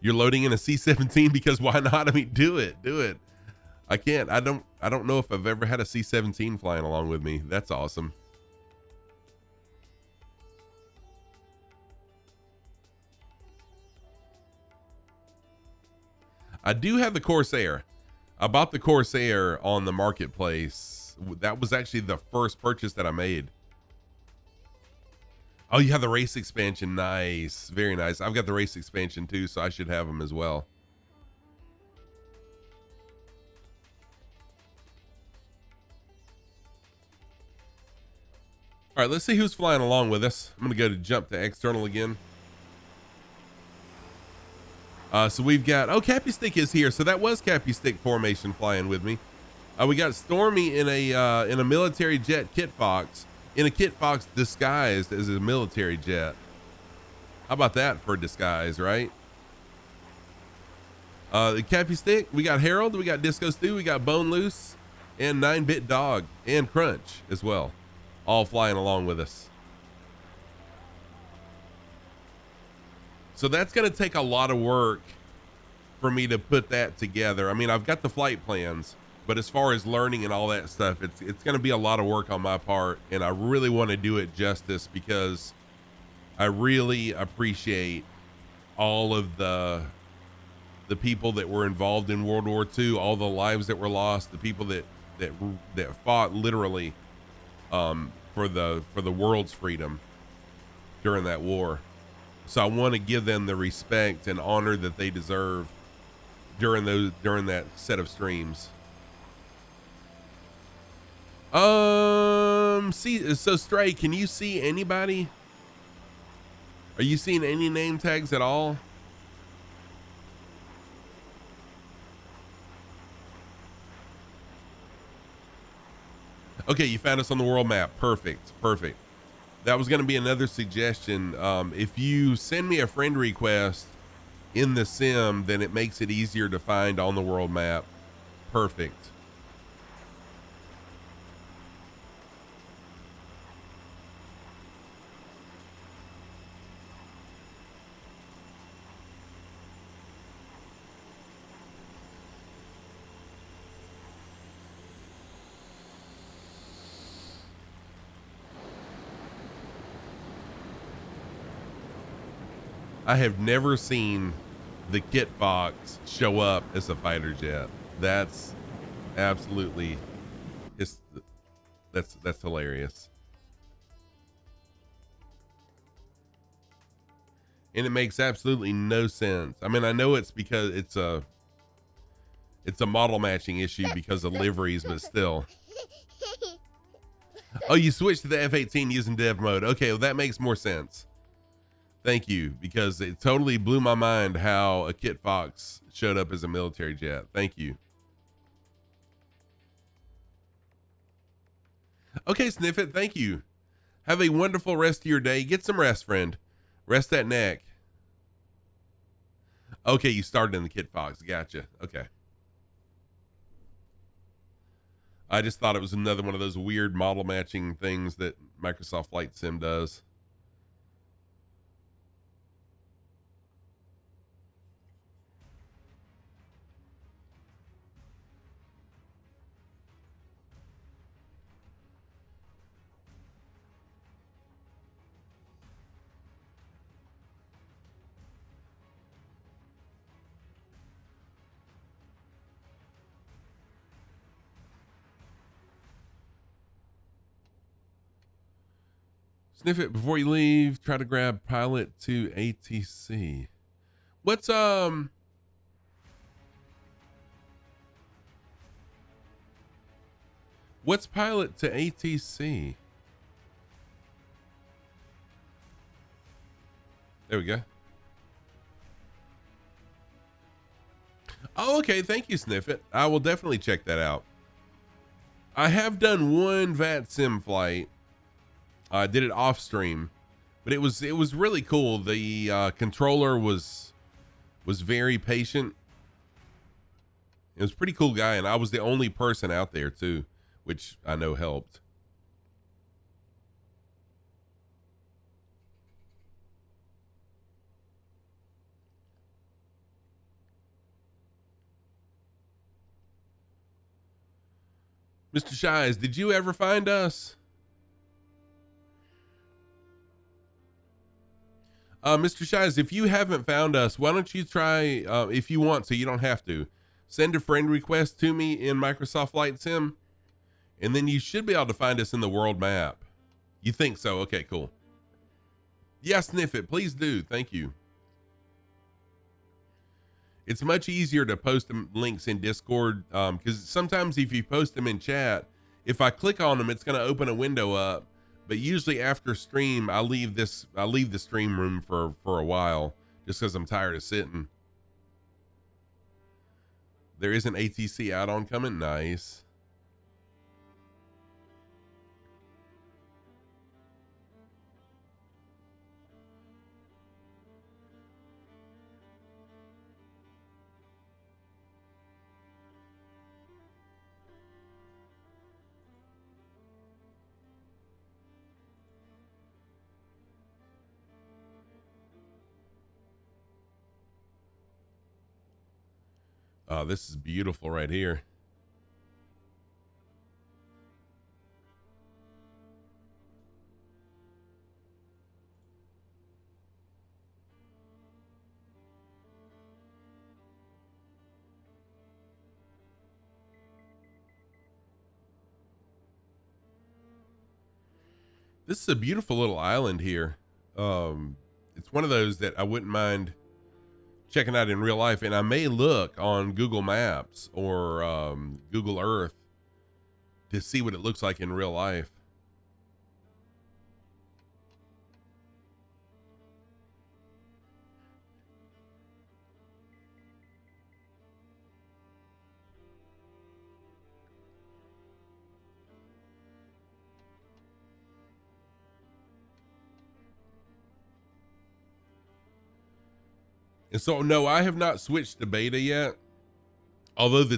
You're loading in a C-17 because why not? I mean, do it. I can't. I don't know if I've ever had a C-17 flying along with me. That's awesome. I do have the Corsair. I bought the Corsair on the marketplace. That was actually the first purchase that I made. Oh, you have the race expansion. Nice. Very nice. I've got the race expansion too, so I should have them as well. All right, let's see who's flying along with us. I'm going to go to jump to external again. So we've got, Cappy Stick is here. So that was Cappy Stick formation flying with me. We got Stormy in a military jet Kit Fox, in a Kit Fox disguised as a military jet. How about that for a disguise, right? The Cappy Stick, we got Harold, we got Disco Stew, we got Bone Loose, and 9-Bit Dog, and Crunch as well, all flying along with us. So that's going to take a lot of work for me to put that together. I mean, I've got the flight plans, but as far as learning and all that stuff, it's going to be a lot of work on my part, and I really want to do it justice because I really appreciate all of the people that were involved in World War II, all the lives that were lost, the people that fought literally for the world's freedom during that war. So I want to give them the respect and honor that they deserve during that set of streams. See, so Stray, can you see anybody? Are you seeing any name tags at all? Okay, you found us on the world map. Perfect. That was going to be another suggestion. If you send me a friend request in the sim, then it makes it easier to find on the world map. Perfect. I have never seen the Kit Fox show up as a fighter jet. That's absolutely, that's hilarious. And it makes absolutely no sense. I mean, I know it's because it's a model matching issue because of liveries, but still. Oh, you switched to the F-18 using dev mode. Okay, well, that makes more sense. Thank you, because it totally blew my mind how a Kit Fox showed up as a military jet. Thank you. Okay, Sniffit, thank you. Have a wonderful rest of your day. Get some rest, friend. Rest that neck. Okay, you started in the Kit Fox. Gotcha. Okay. I just thought it was another one of those weird model matching things that Microsoft Flight Sim does. Sniff it before you leave. Try to grab pilot to ATC. What's pilot to ATC? There we go. Oh, okay. Thank you, Sniffit. I will definitely check that out. I have done one VAT sim flight. I did it off stream, but it was really cool. The controller was very patient. It was a pretty cool guy, and I was the only person out there too, which I know helped. Mr. Shies, did you ever find us? Mr. Shies, if you haven't found us, why don't you try, if you want to, you don't have to, send a friend request to me in Microsoft Flight Sim, and then you should be able to find us in the world map. You think so? Okay, cool. Yeah, Sniff it. Please do. Thank you. It's much easier to post links in Discord, because sometimes if you post them in chat, if I click on them, it's going to open a window up. But usually after stream, I leave the stream room for a while, just because I'm tired of sitting. There is an ATC add-on coming. Nice. Oh, this is beautiful right here. This is a beautiful little island here. It's one of those that I wouldn't mind checking out in real life, and I may look on Google Maps or Google Earth to see what it looks like in real life. And so, no, I have not switched to beta yet. Although the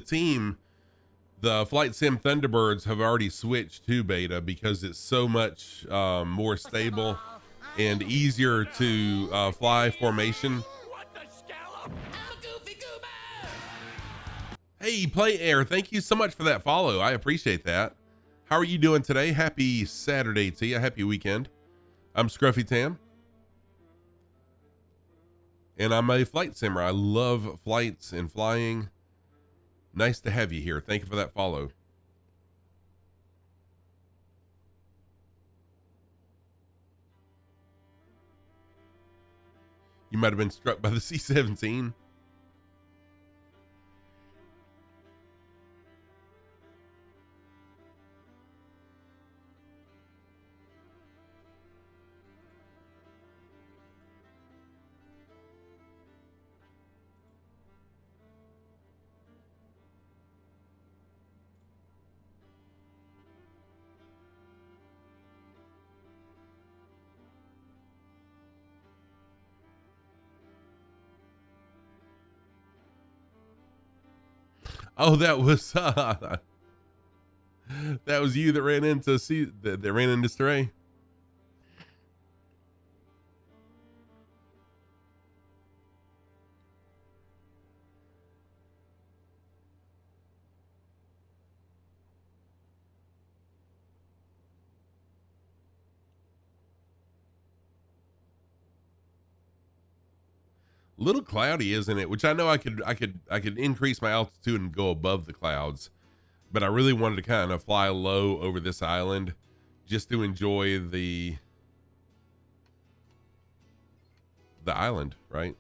Flight Sim Thunderbirds have already switched to beta because it's so much more stable and easier to fly formation. Hey, Play Air, thank you so much for that follow. I appreciate that. How are you doing today? Happy Saturday to you. Happy weekend. I'm Scruffy Tam, and I'm a flight simmer. I love flights and flying. Nice to have you here. Thank you for that follow. might have been struck by the C-17. Oh, that was that was you that ran into that ran into Stray. Little cloudy, isn't it? Which I know I could increase my altitude and go above the clouds, but I really wanted to kind of fly low over this island just to enjoy the island, right?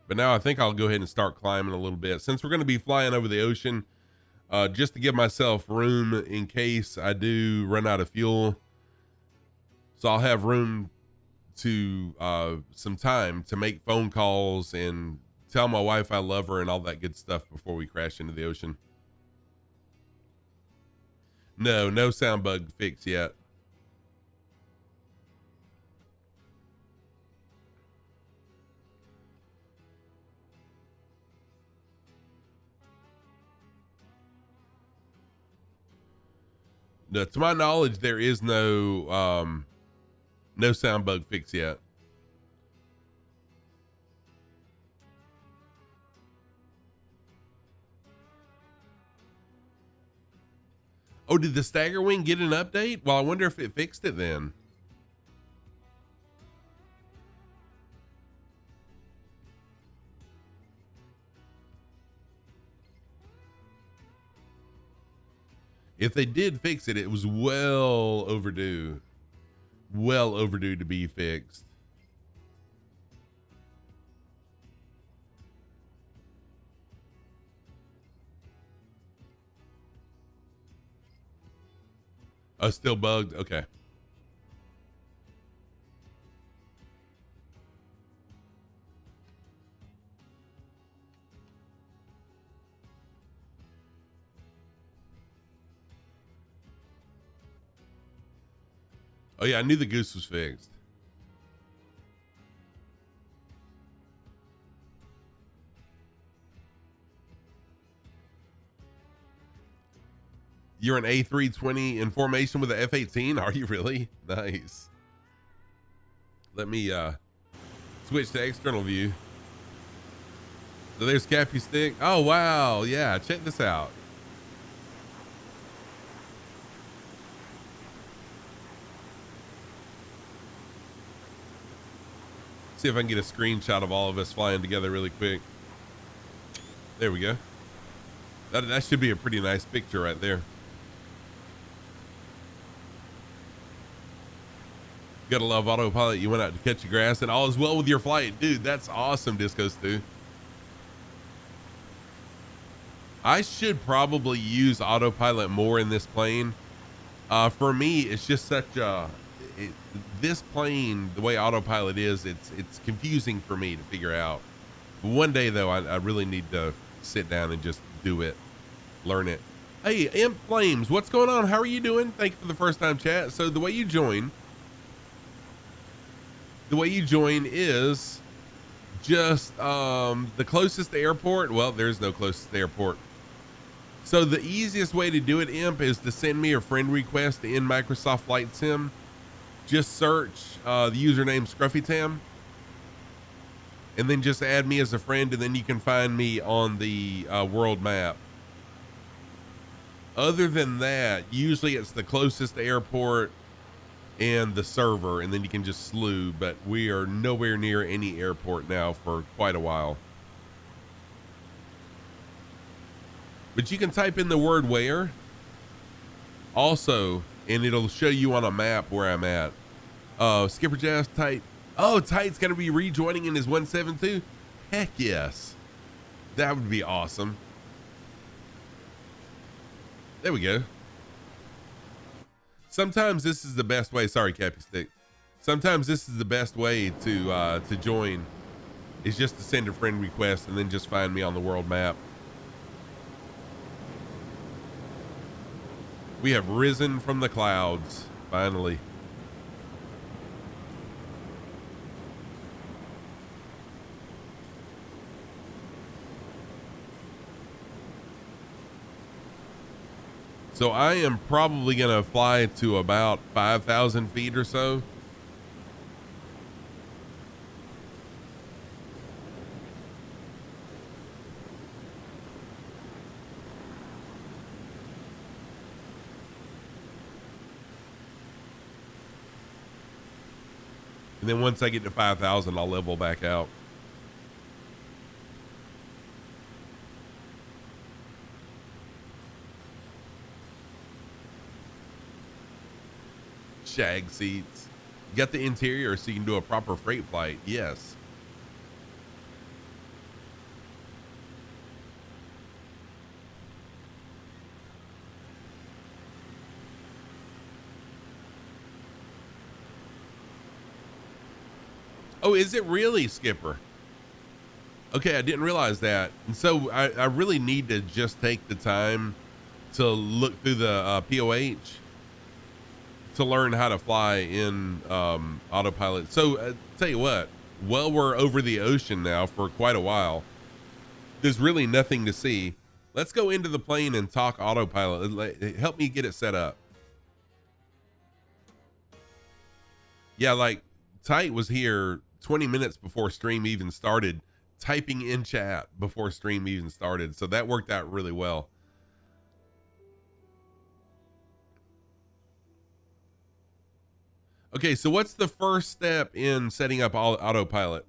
But now I think I'll go ahead and start climbing a little bit since we're going to be flying over the ocean, just to give myself room in case I do run out of fuel. So I'll have room to some time to make phone calls and tell my wife I love her and all that good stuff before we crash into the ocean. No sound bug fix yet. No, to my knowledge, there is no sound bug fix yet. Oh, did the stagger wing get an update? Well, I wonder if it fixed it then. If they did fix it, it was well overdue. Well overdue to be fixed. Oh, still bugged? Okay. Oh yeah, I knew the goose was fixed. You're an A320 in formation with the F-18? Are you really? Nice. Let me switch to external view. So there's Cappy Stick. Oh wow, yeah, check this out. See if I can get a screenshot of all of us flying together really quick. There we go. That should be a pretty nice picture right there. Gotta love autopilot. You went out to catch the grass and all is well with your flight. Dude, that's awesome, Disco Stu. I should probably use autopilot more in this plane. For me, it's just such a... this plane, the way autopilot is, it's confusing for me to figure out. One day, though, I really need to sit down and just do it. Learn it. Hey, Imp Flames, what's going on? How are you doing? Thank you for the first time chat. So the way you join is just the closest airport. Well, there's no closest airport. So the easiest way to do it, Imp, is to send me a friend request in Microsoft Flight Sim. Just search the username ScruffyTam and then just add me as a friend, and then you can find me on the world map. Other than that, usually it's the closest airport and the server, and then you can just slew, but we are nowhere near any airport now for quite a while. But you can type in the word where also, and it'll show you on a map where I'm at. Skipper Jazz, type Oh, Tight's going to be rejoining in his 172. Heck yes. That would be awesome. There we go. Sometimes this is the best way. Sorry, Cappy Stick. Sometimes this is the best way to join, is just to send a friend request and then just find me on the world map. We have risen from the clouds, finally. So I am probably going to fly to about 5,000 feet or so. And then once I get to 5,000, I'll level back out. Shag seats. You got the interior so you can do a proper freight flight. Yes. Oh, is it really, Skipper? Okay, I didn't realize that. And so I really need to just take the time to look through the POH to learn how to fly in autopilot. So tell you what, well, we're over the ocean now for quite a while. There's really nothing to see. Let's go into the plane and talk autopilot. Help me get it set up. Yeah, like Tight was here 20 minutes before stream even started, typing in chat before stream even started. So that worked out really well. Okay, so what's the first step in setting up autopilot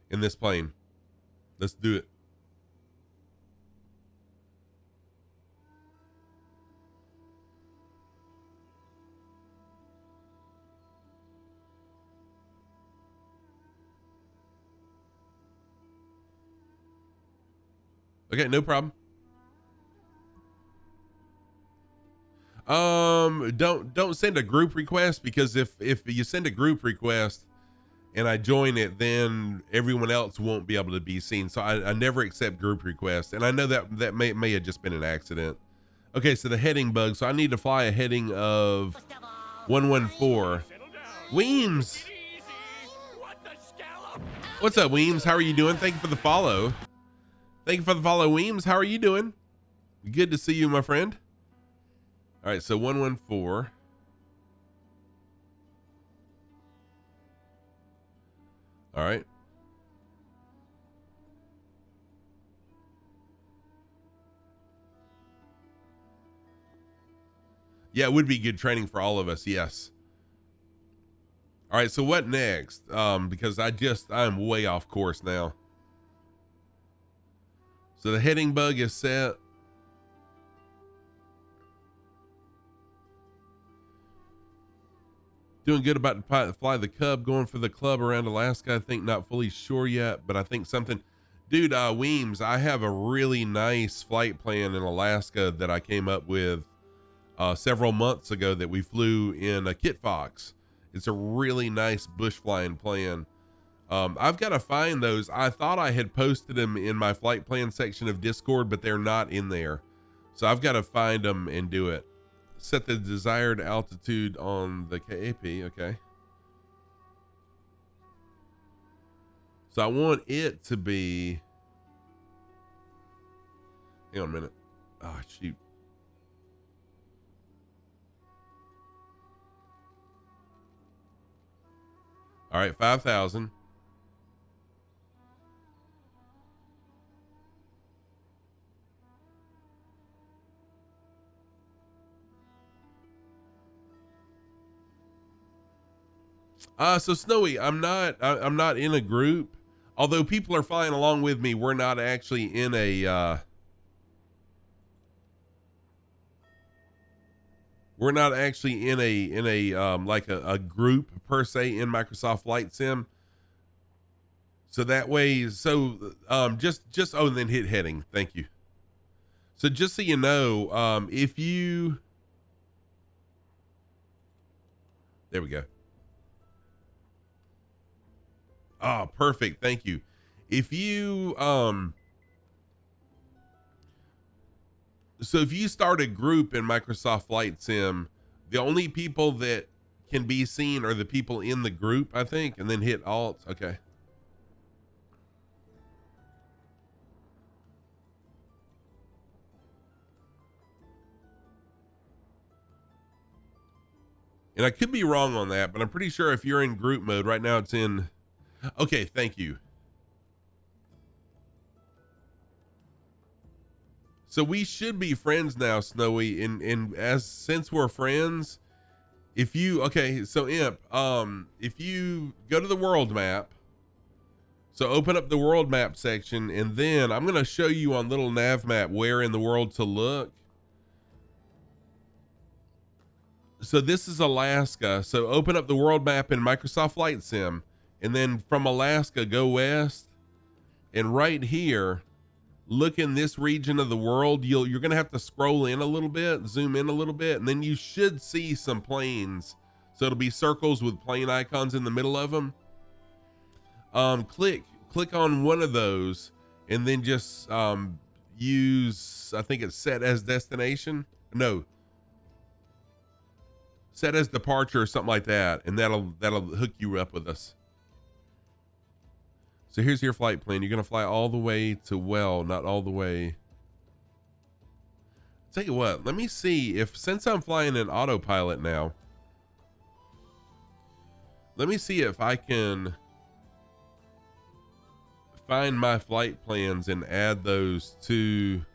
in this plane? Let's do it. Okay, no problem. Don't send a group request, because if you send a group request and I join it, then everyone else won't be able to be seen. So I never accept group requests, and I know that may have just been an accident. Okay, so the heading bug. So I need to fly a heading of 114. Weems, what's up, Weems? How are you doing? Thank you for the follow. Thank you for the follow, Weems. How are you doing? Good to see you, my friend. All right, so 114. All right. Yeah, it would be good training for all of us. Yes. All right, so what next? Because I'm way off course now. So the heading bug is set. Doing good about to fly the Cub, going for the club around Alaska. I think not fully sure yet, but I think something. Dude, Weems, I have a really nice flight plan in Alaska that I came up with several months ago that we flew in a Kit Fox. It's a really nice bush flying plan. I've got to find those. I thought I had posted them in my flight plan section of Discord, but they're not in there. So I've got to find them and do it. Set the desired altitude on the KAP. Okay. So I want it to be, hang on a minute. Oh, shoot. All right, 5,000. So Snowy, I'm not in a group. Although people are flying along with me, we're not actually in a We're not actually in a like a group per se in Microsoft Flight Sim. So that way, so just oh, and then hit heading. Thank you. So just so you know, if you, there we go. Oh, perfect. Thank you. If you so if you start a group in Microsoft Flight Sim, the only people that can be seen are the people in the group, I think, and then hit Alt. Okay. And I could be wrong on that, but I'm pretty sure if you're in group mode right now, it's in. Okay. Thank you. So we should be friends now, Snowy. And as since we're friends, if you, okay, so Imp, if you go to the world map, so open up the world map section, and then I'm going to show you on little nav map where in the world to look. So this is Alaska. So open up the world map in Microsoft Flight Sim, and then from Alaska, go west, and right here, look in this region of the world. You're going to have to scroll in a little bit, zoom in a little bit, and then you should see some planes. So it'll be circles with plane icons in the middle of them. Click on one of those, and then just use, I think it's set as destination. No, set as departure or something like that, and that'll hook you up with us. So here's your flight plan. You're going to fly all the way to, well, not all the way. Tell you what, let me see if, since I'm flying in autopilot now, let me see if I can find my flight plans and add those to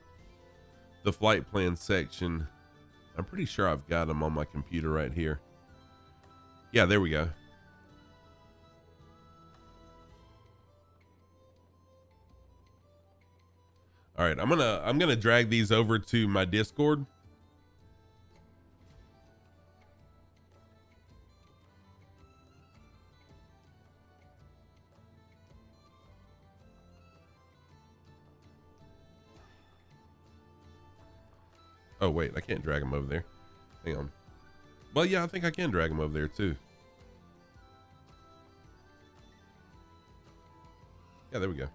the flight plan section. I'm pretty sure I've got them on my computer right here. Yeah, there we go. All right, I'm gonna drag these over to my Discord. Oh wait, I can't drag them over there. Hang on. Well, yeah, I think I can drag them over there too. Yeah, there we go.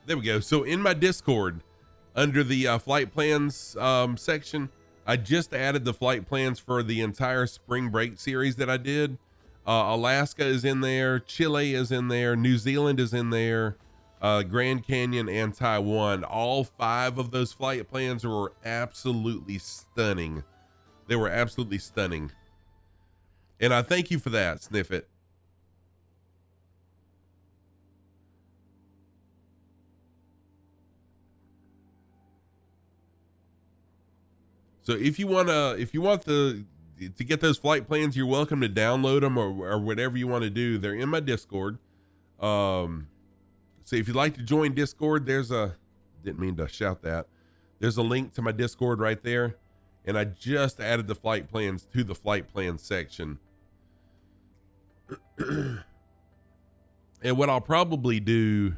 There we go. So in my Discord, under the flight plans section, I just added the flight plans for the entire spring break series that I did. Alaska is in there, Chile is in there, New Zealand is in there, Grand Canyon, and Taiwan. All 5 of those flight plans were absolutely stunning. They were absolutely stunning. And I thank you for that, Sniffit. So if you want to get those flight plans, you're welcome to download them or whatever you want to do. They're in my Discord. So if you'd like to join Discord, didn't mean to shout that. There's a link to my Discord right there. And I just added the flight plans to the flight plans section. And what I'll probably do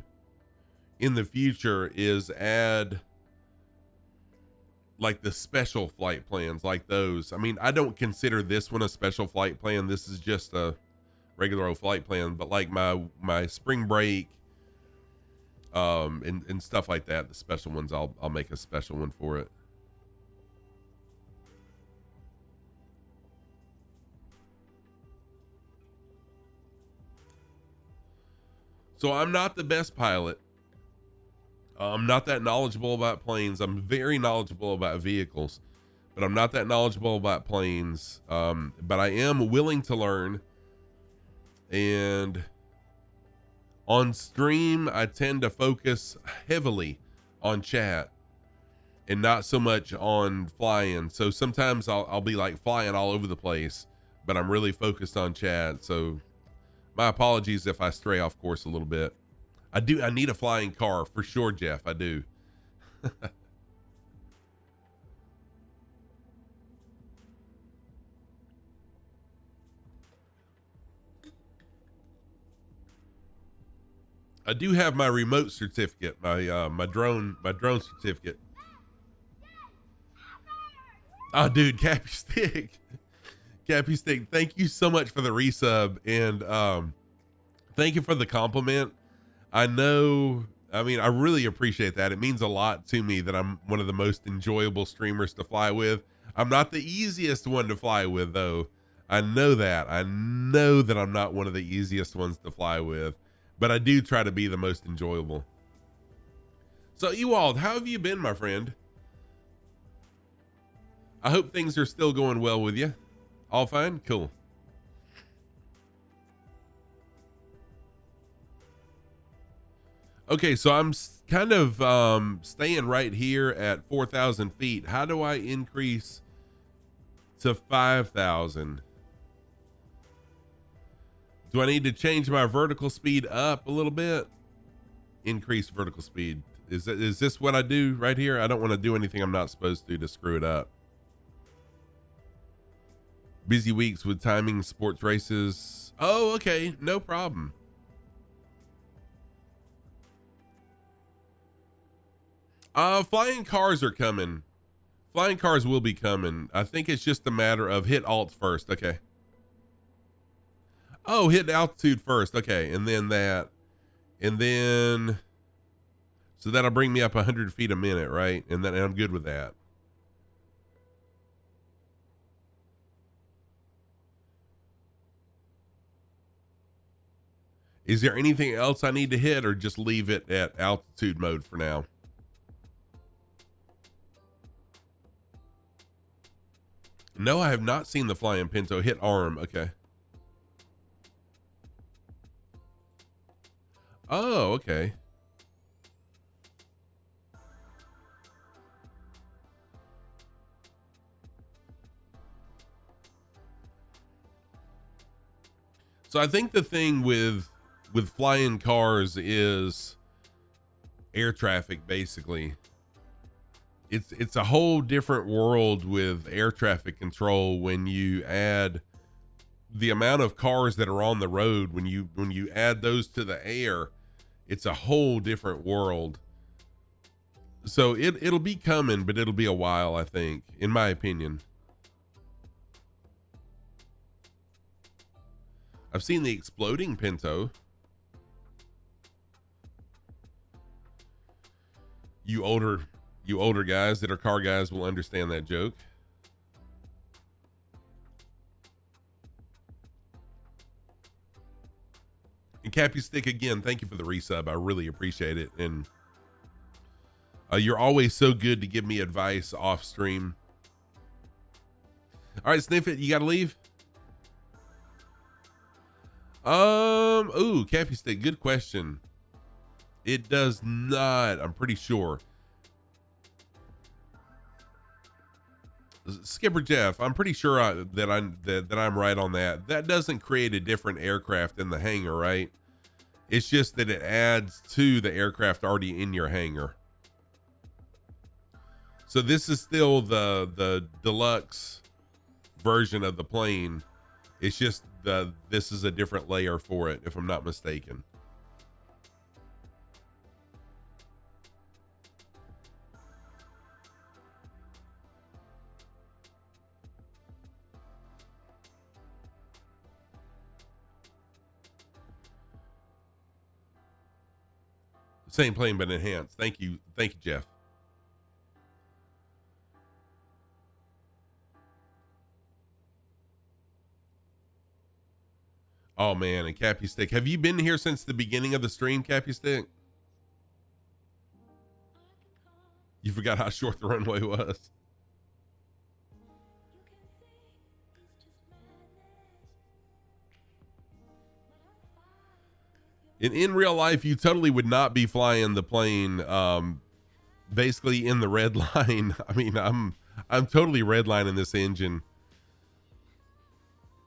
in the future is add like the special flight plans, like those. I mean, I don't consider this one a special flight plan. This is just a regular old flight plan, but like my spring break and stuff like that, the special ones, I'll make a special one for it. So I'm not the best pilot. I'm not that knowledgeable about planes. I'm very knowledgeable about vehicles, but I'm not that knowledgeable about planes. But I am willing to learn. And on stream, I tend to focus heavily on chat and not so much on flying. So sometimes I'll be like flying all over the place, but I'm really focused on chat. So my apologies if I stray off course a little bit. I need a flying car for sure, Jeff. I do. I do have my remote certificate, my drone certificate. Oh, dude, Cappy Stick. Cappy Stick, thank you so much for the resub, and thank you for the compliment. I know, I mean, I really appreciate that. It means a lot to me that I'm one of the most enjoyable streamers to fly with. I'm not the easiest one to fly with, though. I know that. I know that I'm not one of the easiest ones to fly with, but I do try to be the most enjoyable. So, Ewald, how have you been, my friend? I hope things are still going well with you. All fine? Cool. Okay, so I'm kind of staying right here at 4,000 feet. How do I increase to 5,000? Do I need to change my vertical speed up a little bit? Increase vertical speed. Is this what I do right here? I don't want to do anything I'm not supposed to screw it up. Busy weeks with timing, sports races. Oh, okay. No problem. Flying cars are coming. Flying cars will be coming. I think it's just a matter of hit alt first. Okay. Oh, hit altitude first. Okay. And then that. And then. So that'll bring me up 100 feet a minute, right? And then I'm good with that. Is there anything else I need to hit, or just leave it at altitude mode for now? No, I have not seen the flying Pinto. Hit arm. Okay. Oh, okay. So I think the thing with flying cars is air traffic, basically. It's a whole different world with air traffic control when you add the amount of cars that are on the road. When you add those to the air, it's a whole different world. So it'll be coming, but it'll be a while, I think, in my opinion. I've seen the exploding Pinto. You older guys that are car guys will understand that joke. And Cappy Stick, again, thank you for the resub. I really appreciate it. And you're always so good to give me advice off stream. All right, Sniff It, you gotta leave. Ooh, Cappy Stick, good question. It does not, I'm pretty sure. Skipper Jeff, I'm pretty sure that I'm right on that. That doesn't create a different aircraft in the hangar, right? It's just that it adds to the aircraft already in your hangar. So this is still the deluxe version of the plane. It's just this is a different layer for it, if I'm not mistaken. Same plane, but enhanced. Thank you, Jeff. Oh man, and Cappy Stick, have you been here since the beginning of the stream, Cappy Stick? You forgot how short the runway was. In real life, you totally would not be flying the plane basically in the red line. I mean, I'm totally redlining this engine.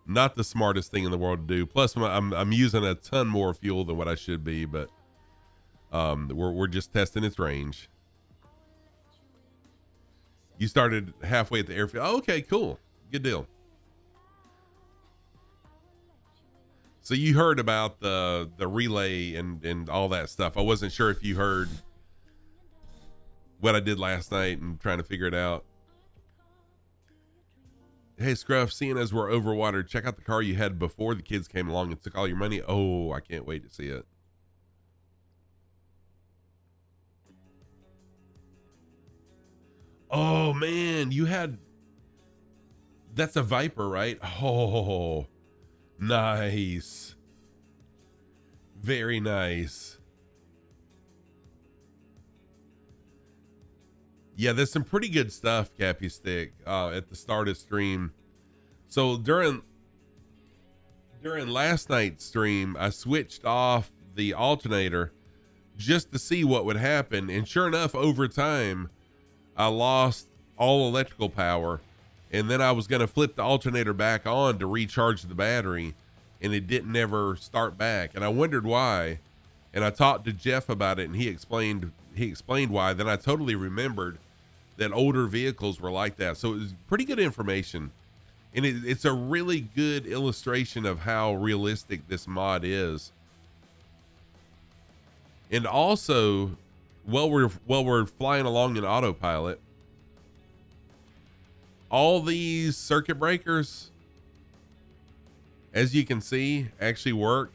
Not the smartest thing in the world to do. Plus, I'm using a ton more fuel than what I should be, but we're just testing its range. You started halfway at the airfield. Oh, okay, cool. Good deal. So you heard about the relay and all that stuff. I wasn't sure if you heard what I did last night and trying to figure it out. Hey, Scruff, seeing as we're overwatered, check out the car you had before the kids came along and took all your money. Oh, I can't wait to see it. Oh, man, that's a Viper, right? Oh, nice. Very nice. Yeah, there's some pretty good stuff, Cappy Stick, at the start of stream. So during last night's stream, I switched off the alternator just to see what would happen. And sure enough, over time, I lost all electrical power. And then I was going to flip the alternator back on to recharge the battery, and it didn't ever start back. And I wondered why. And I talked to Jeff about it, and he explained why. Then I totally remembered that older vehicles were like that. So it was pretty good information. And it's a really good illustration of how realistic this mod is. And also, while we're flying along in autopilot, all these circuit breakers, as you can see, actually work.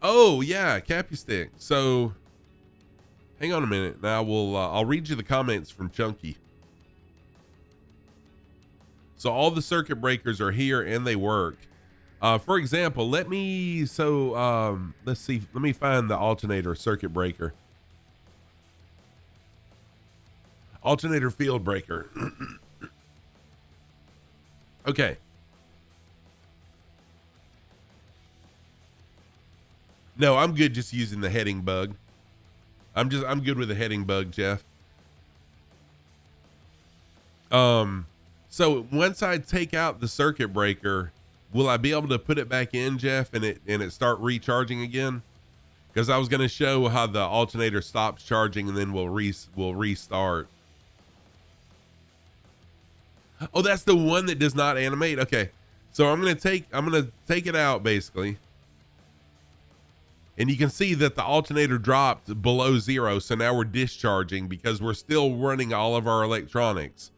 Oh yeah, Cappy Stick. So hang on a minute. Now I'll read you the comments from Chunky. So all the circuit breakers are here and they work. For example, let's see. Let me find the alternator circuit breaker. Alternator field breaker. Okay. No, I'm good just using the heading bug. I'm good with the heading bug, Jeff. So once I take out the circuit breaker, will I be able to put it back in, Jeff, and it start recharging again? Because I was going to show how the alternator stops charging and then we'll restart. Oh, that's the one that does not animate. Okay. So I'm going to take it out basically. And you can see that the alternator dropped below 0. So now we're discharging because we're still running all of our electronics.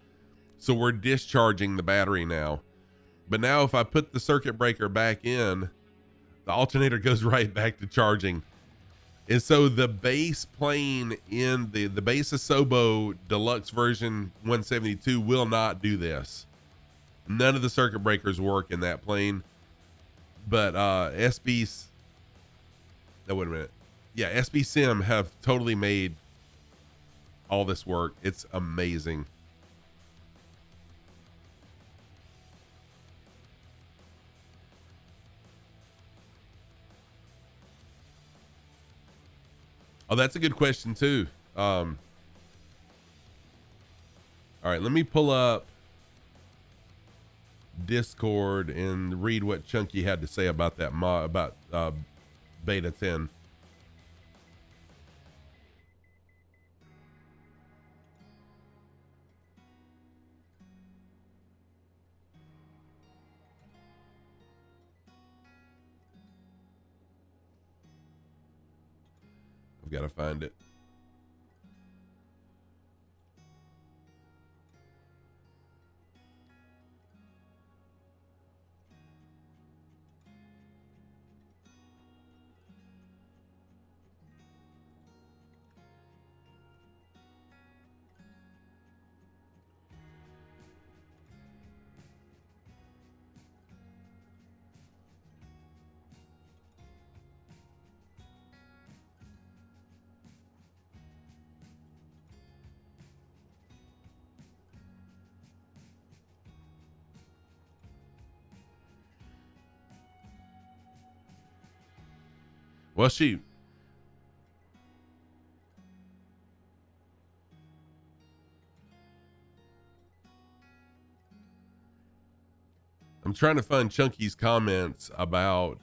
So we're discharging the battery now. But now if I put the circuit breaker back in, the alternator goes right back to charging. And so the base plane in the base Asobo Deluxe version 172 will not do this. None of the circuit breakers work in that plane. But SB's... No, wait a minute. Yeah, SB Sim have totally made all this work. It's amazing. Oh, that's a good question too. All right, let me pull up Discord and read what Chunky had to say about that beta 10. I've got to find it. Well, shoot. I'm trying to find Chunky's comments about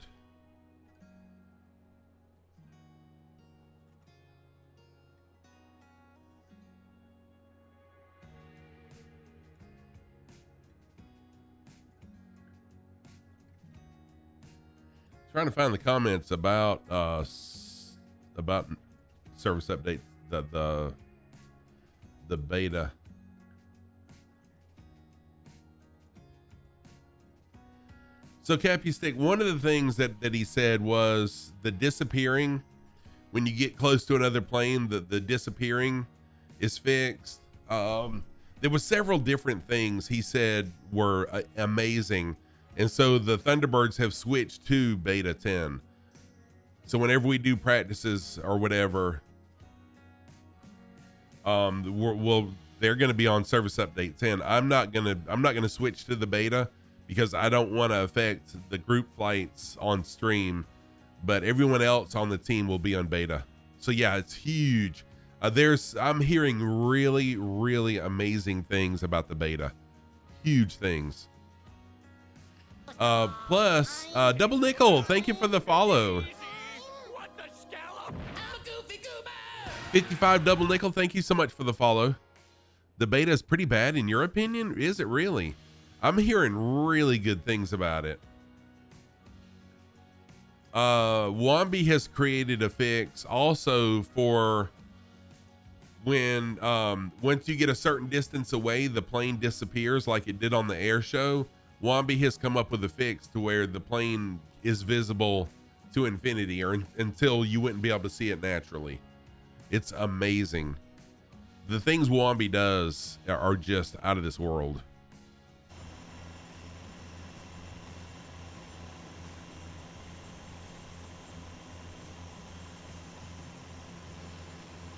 Trying to find the comments about about service updates, the beta. So Cappy Stick, one of the things that he said was the disappearing. When you get close to another plane, the disappearing is fixed. There were several different things he said were amazing. And so the Thunderbirds have switched to beta 10. So whenever we do practices or whatever, they're going to be on service update 10. I'm not going to switch to the beta because I don't want to affect the group flights on stream, but everyone else on the team will be on beta. So yeah, it's huge. I'm hearing really, really amazing things about the beta. Huge things. Plus, Double Nickel, thank you for the follow. 55 Double Nickel, thank you so much for the follow. The beta is pretty bad in your opinion? Is it really? I'm hearing really good things about it. Wombi has created a fix also for when once you get a certain distance away, the plane disappears like it did on the air show. Wombi has come up with a fix to where the plane is visible to infinity or until you wouldn't be able to see it naturally. It's amazing. The things Wombi does are just out of this world.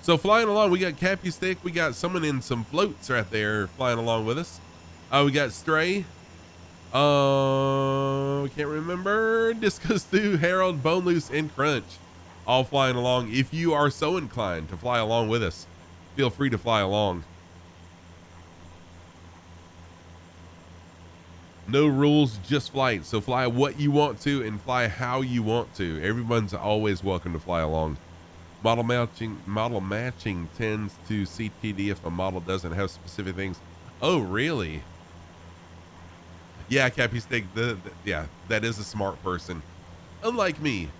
So flying along, we got Cappy Stick. We got someone in some floats right there flying along with us. We got Stray. Can't remember. Disco Stew, Harold, Bone Loose, and Crunch. All flying along. If you are so inclined to fly along with us, feel free to fly along. No rules, just flight. So fly what you want to and fly how you want to. Everyone's always welcome to fly along. Model matching tends to CTD if a model doesn't have specific things. Oh, really? Yeah, Cappy Stick. Yeah, that is a smart person. Unlike me.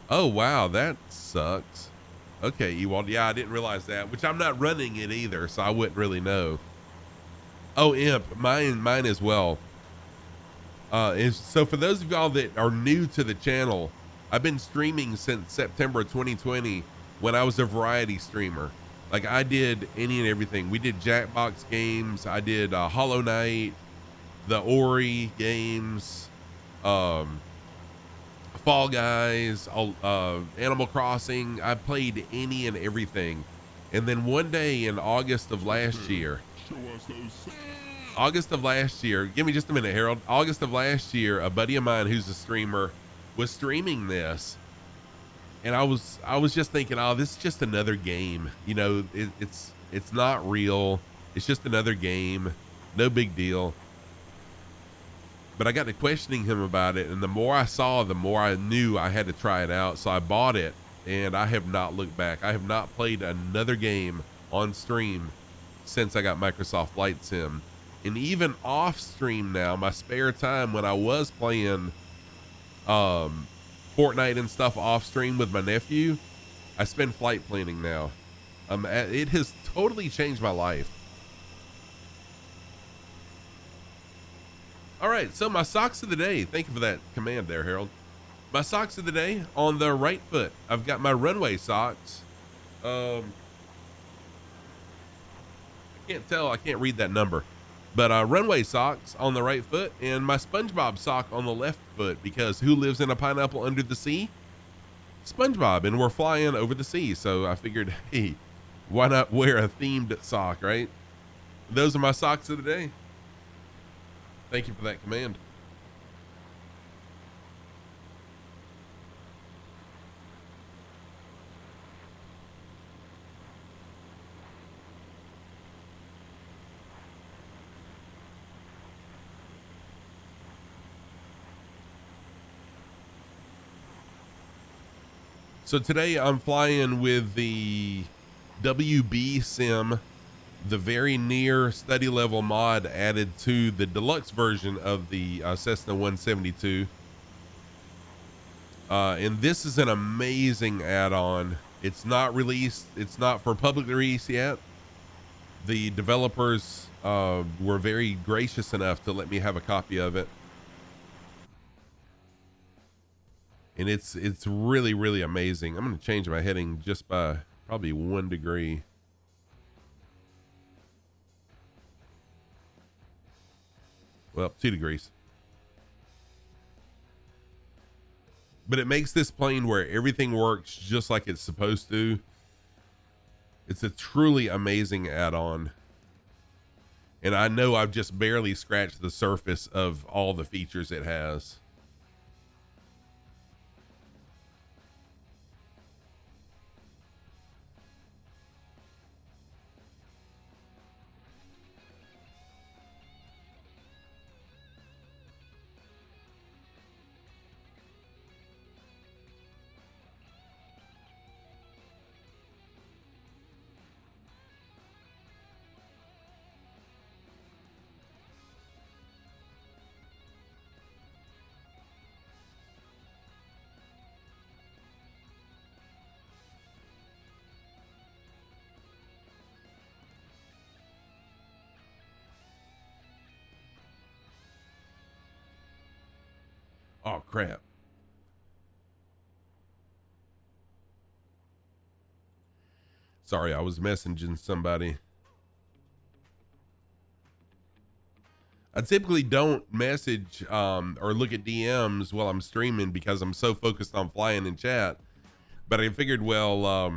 Oh, wow. That sucks. Okay, Ewald. Yeah, I didn't realize that, which I'm not running it either, so I wouldn't really know. Oh, Imp, mine as well. So for those of y'all that are new to the channel, I've been streaming since September 2020 when I was a variety streamer. Like I did any and everything. We did Jackbox games. I did Hollow Knight, the Ori games, Fall Guys, Animal Crossing. I played any and everything. And then one day in August of last year, give me just a minute, Harold. August of last year, a buddy of mine who's a streamer was streaming this. And I was just thinking, oh, this is just another game. You know, it's not real. It's just another game. No big deal. But I got to questioning him about it. And the more I saw, the more I knew I had to try it out. So I bought it and I have not looked back. I have not played another game on stream since I got Microsoft Flight Sim. And even off stream now, my spare time when I was playing Fortnite and stuff off stream with my nephew, I spend flight planning now. It has totally changed my life. All right, so my socks of the day. Thank you for that command there, Harold. My socks of the day on the right foot. I've got my runway socks. I can't tell. I can't read that number. But runway socks on the right foot and my SpongeBob sock on the left foot, because who lives in a pineapple under the sea? SpongeBob, and we're flying over the sea. So I figured, hey, why not wear a themed sock, right? Those are my socks of the day. Thank you for that command. So today I'm flying with the WB Sim the very near study level mod added to the deluxe version of the Cessna 172. And this is an amazing add-on. It's not released. It's not for public release yet. The developers were very gracious enough to let me have a copy of it. And it's really, really amazing. I'm going to change my heading just by probably 1 degree. Well, 2 degrees. But it makes this plane where everything works just like it's supposed to. It's a truly amazing add-on. And I know I've just barely scratched the surface of all the features it has. Oh, crap. Sorry, I was messaging somebody. I typically don't message or look at DMs while I'm streaming because I'm so focused on flying in chat. But I figured, well,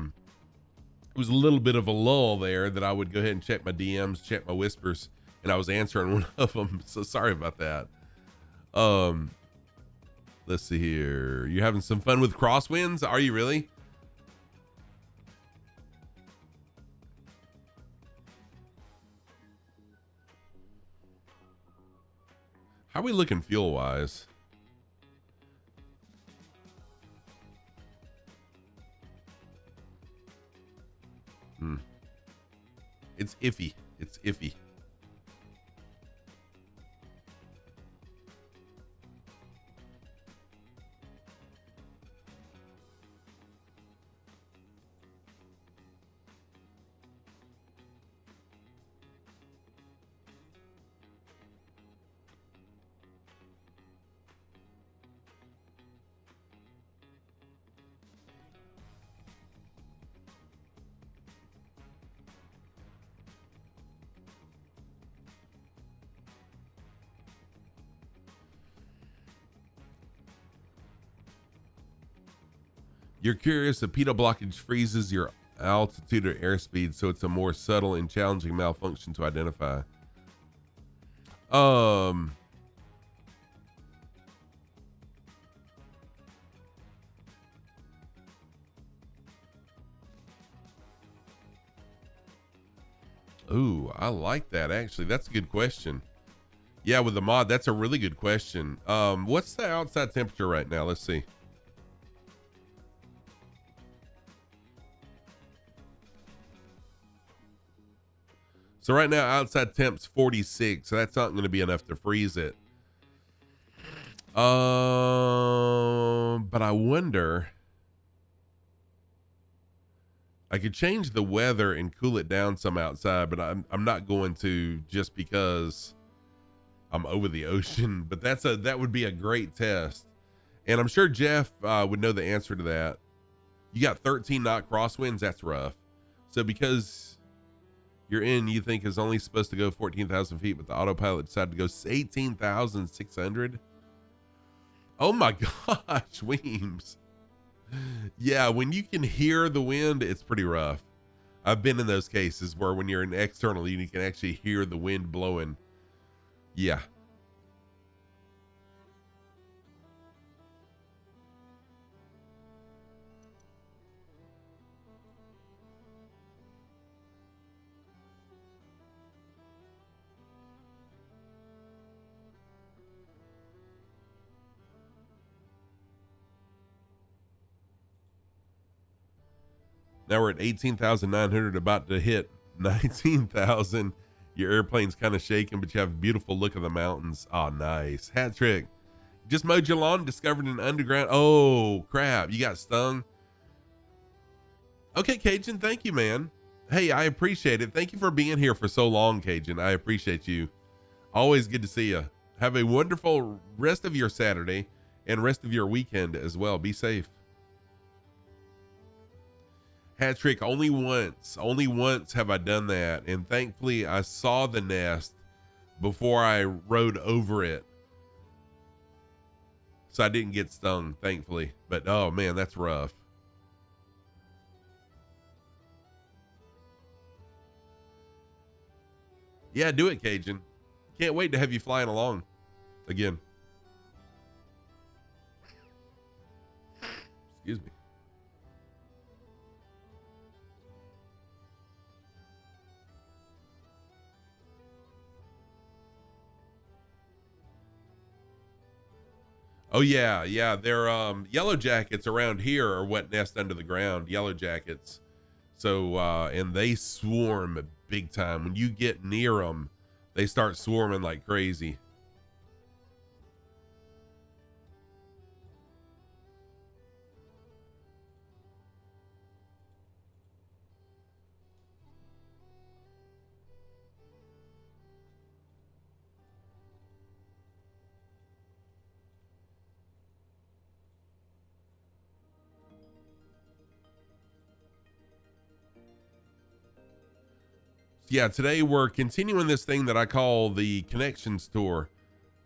it was a little bit of a lull there that I would go ahead and check my DMs, check my whispers, and I was answering one of them. So sorry about that. Let's see here. You having some fun with crosswinds? Are you really? How are we looking fuel wise? It's iffy. It's iffy. You're curious if pitot blockage freezes your altitude or airspeed, so it's a more subtle and challenging malfunction to identify. Ooh, I like that actually. That's a good question. Yeah, with the mod, that's a really good question. What's the outside temperature right now? Let's see. So right now, outside temp's 46, so that's not going to be enough to freeze it. But I wonder, I could change the weather and cool it down some outside, but I'm not going to just because I'm over the ocean. But that would be a great test, and I'm sure Jeff would know the answer to that. You got 13 knot crosswinds. That's rough. So because you think is only supposed to go 14,000 feet, but the autopilot decided to go 18,600. Oh my gosh, Weems. Yeah, when you can hear the wind, it's pretty rough. I've been in those cases where when you're in external, you can actually hear the wind blowing. Yeah. Now we're at 18,900, about to hit 19,000. Your airplane's kind of shaking, but you have a beautiful look of the mountains. Oh, nice. Hat trick. Just mowed your lawn, discovered an underground. Oh, crap. You got stung. Okay, Cajun. Thank you, man. Hey, I appreciate it. Thank you for being here for so long, Cajun. I appreciate you. Always good to see you. Have a wonderful rest of your Saturday and rest of your weekend as well. Be safe. Hat trick, only once have I done that. And thankfully I saw the nest before I rode over it. So I didn't get stung, thankfully. But oh man, that's rough. Yeah, do it, Cajun. Can't wait to have you flying along again. Excuse me. Oh yeah, yeah. They're yellow jackets around here are what nest under the ground, yellow jackets. So and they swarm big time. When you get near them, they start swarming like crazy. Yeah, today we're continuing this thing that I call the Connections Tour.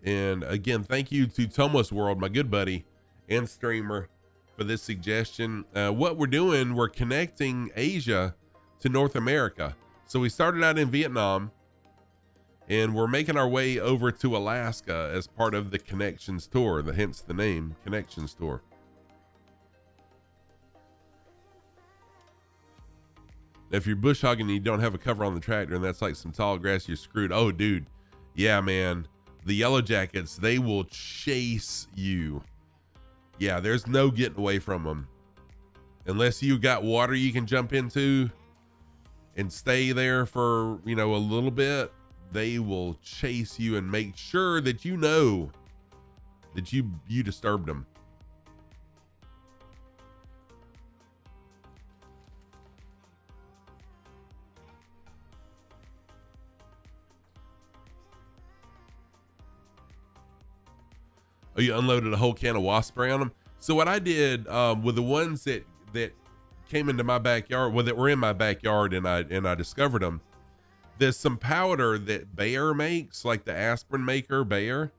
And again, thank you to TomosWorld, my good buddy and streamer, for this suggestion. What we're doing, we're connecting Asia to North America. So we started out in Vietnam and we're making our way over to Alaska as part of the Connections Tour, hence the name Connections Tour. If you're bush hogging and you don't have a cover on the tractor and that's like some tall grass, you're screwed. Oh, dude. Yeah, man. The yellow jackets, they will chase you. Yeah, there's no getting away from them. Unless you got water you can jump into and stay there for, a little bit, they will chase you and make sure that you know that you disturbed them. Oh, you unloaded a whole can of wasp spray on them. So what I did with the ones that came into my backyard, that were in my backyard, and I discovered them. There's some powder that Bayer makes, like the aspirin maker Bayer.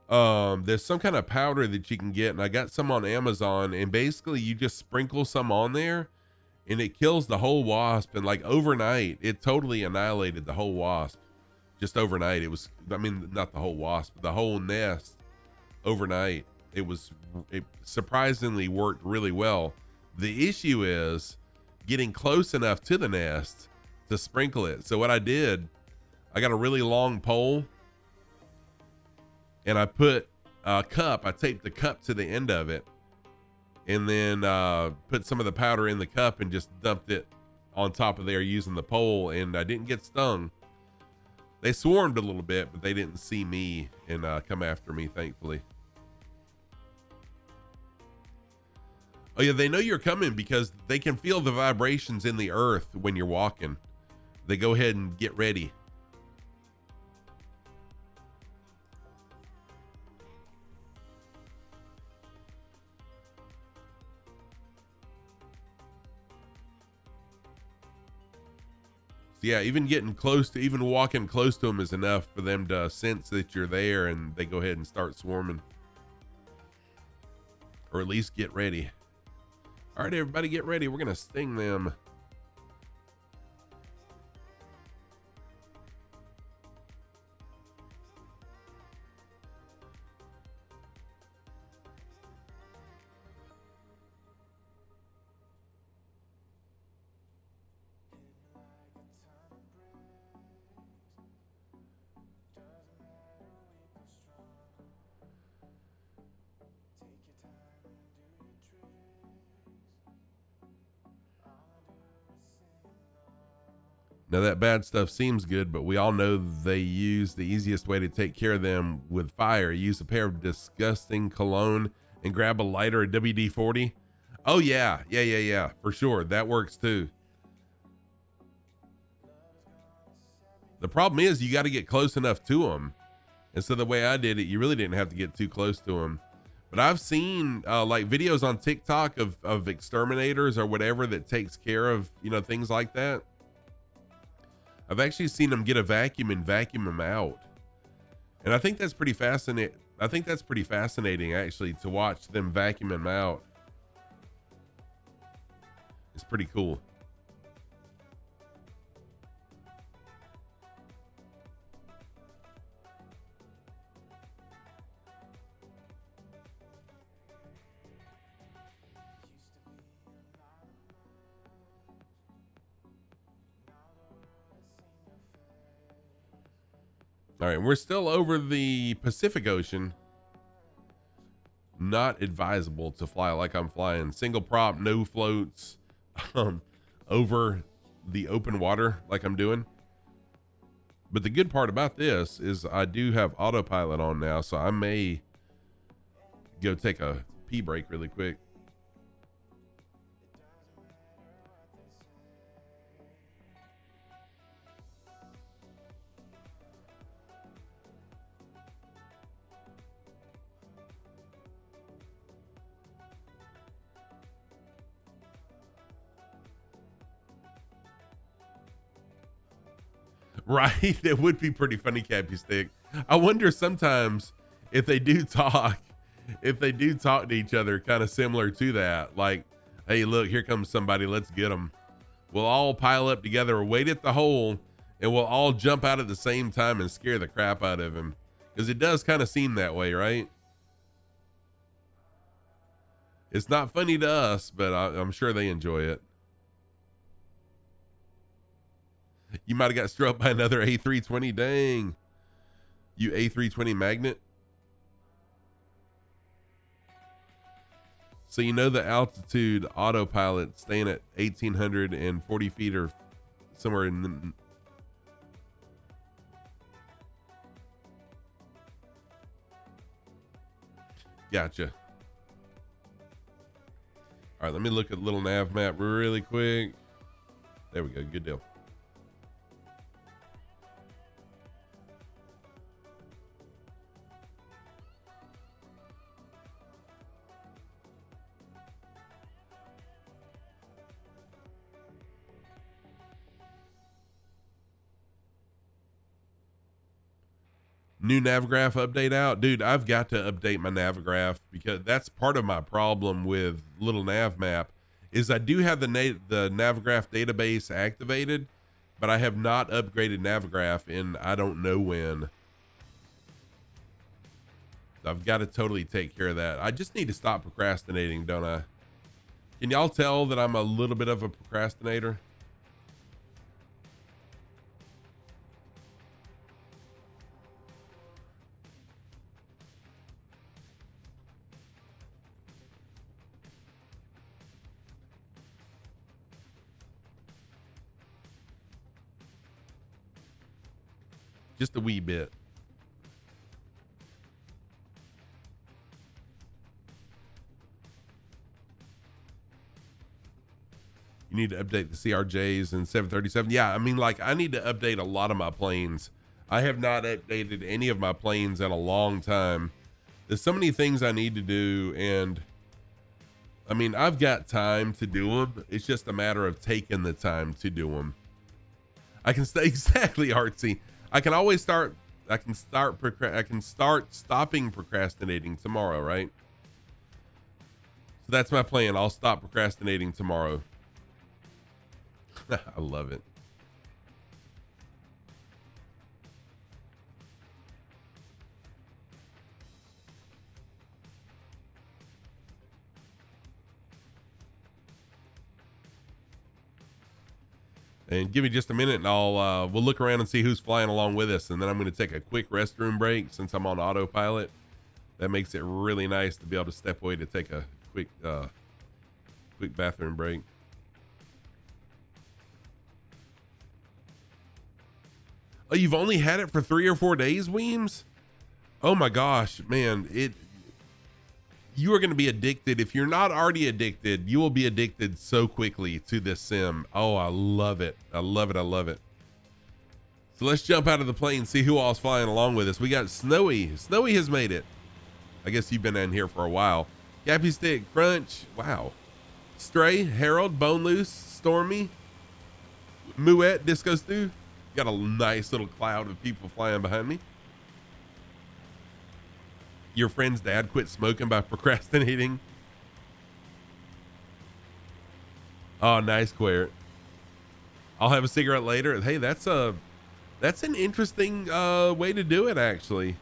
There's some kind of powder that you can get, and I got some on Amazon. And basically, you just sprinkle some on there, and it kills the whole wasp. And like overnight, it totally annihilated the whole wasp. Just overnight, not the whole wasp, but the whole nest. Overnight, it surprisingly worked really well. The issue is getting close enough to the nest to sprinkle it. So what I did, I got a really long pole and I put a cup, I taped the cup to the end of it, and then put some of the powder in the cup and just dumped it on top of there using the pole, and I didn't get stung. They swarmed a little bit, but they didn't see me and come after me, thankfully. Oh yeah, they know you're coming because they can feel the vibrations in the earth when you're walking. They go ahead and get ready. So yeah, even walking close to them is enough for them to sense that you're there, and they go ahead and start swarming. Or at least get ready. All right, everybody, get ready. We're going to sting them. Now that bad stuff seems good, but we all know they use the easiest way to take care of them with fire. Use a pair of disgusting cologne and grab a lighter, a WD-40. Oh yeah, for sure. That works too. The problem is you got to get close enough to them. And so the way I did it, you really didn't have to get too close to them. But I've seen like videos on TikTok of exterminators or whatever that takes care of, you know, things like that. I've actually seen them get a vacuum and vacuum them out. And I think that's pretty fascinating. I think that's pretty fascinating actually to watch them vacuum them out. It's pretty cool. All right, we're still over the Pacific Ocean. Not advisable to fly like I'm flying. Single prop, no floats, over the open water like I'm doing. But the good part about this is I do have autopilot on now, so I may go take a pee break really quick. Right? It would be pretty funny, Cappy Stick. I wonder sometimes if they do talk to each other kind of similar to that. Like, hey, look, here comes somebody. Let's get them. We'll all pile up together or wait at the hole and we'll all jump out at the same time and scare the crap out of him. Because it does kind of seem that way, right? It's not funny to us, but I'm sure they enjoy it. You might have got struck by another A320. Dang. You A320 magnet. So you know the altitude autopilot staying at 1,840 feet or somewhere in the... Gotcha. All right, let me look at the little nav map really quick. There we go. Good deal. New Navigraph update out. Dude, I've got to update my Navigraph because that's part of my problem with little nav map is I do have the Navigraph database activated, but I have not upgraded Navigraph in I don't know when. I've got to totally take care of that. I just need to stop procrastinating, don't I? Can y'all tell that I'm a little bit of a procrastinator? Just a wee bit. You need to update the CRJs and 737. Yeah, I mean, like, I need to update a lot of my planes. I have not updated any of my planes in a long time. There's so many things I need to do, and I mean, I've got time to do them. It's just a matter of taking the time to do them. I can stay exactly artsy. I can always start. I can start stopping procrastinating tomorrow, right? So that's my plan. I'll stop procrastinating tomorrow. I love it. And give me just a minute and we'll look around and see who's flying along with us. And then I'm going to take a quick restroom break since I'm on autopilot. That makes it really nice to be able to step away to take a quick bathroom break. Oh, you've only had it for 3 or 4 days, Weems? Oh my gosh, man, you are going to be addicted. If you're not already addicted, you will be addicted so quickly to this sim. Oh, I love it. I love it. I love it. So let's jump out of the plane, see who all's flying along with us. We got Snowy. Snowy has made it. I guess you've been in here for a while. Gappy Stick, Crunch. Wow. Stray, Harold, Bone Loose, Stormy, Muette, Disco Stew. Got a nice little cloud of people flying behind me. Your friend's dad quit smoking by procrastinating. Oh, nice, Queer. I'll have a cigarette later. Hey, that's an interesting way to do it, actually.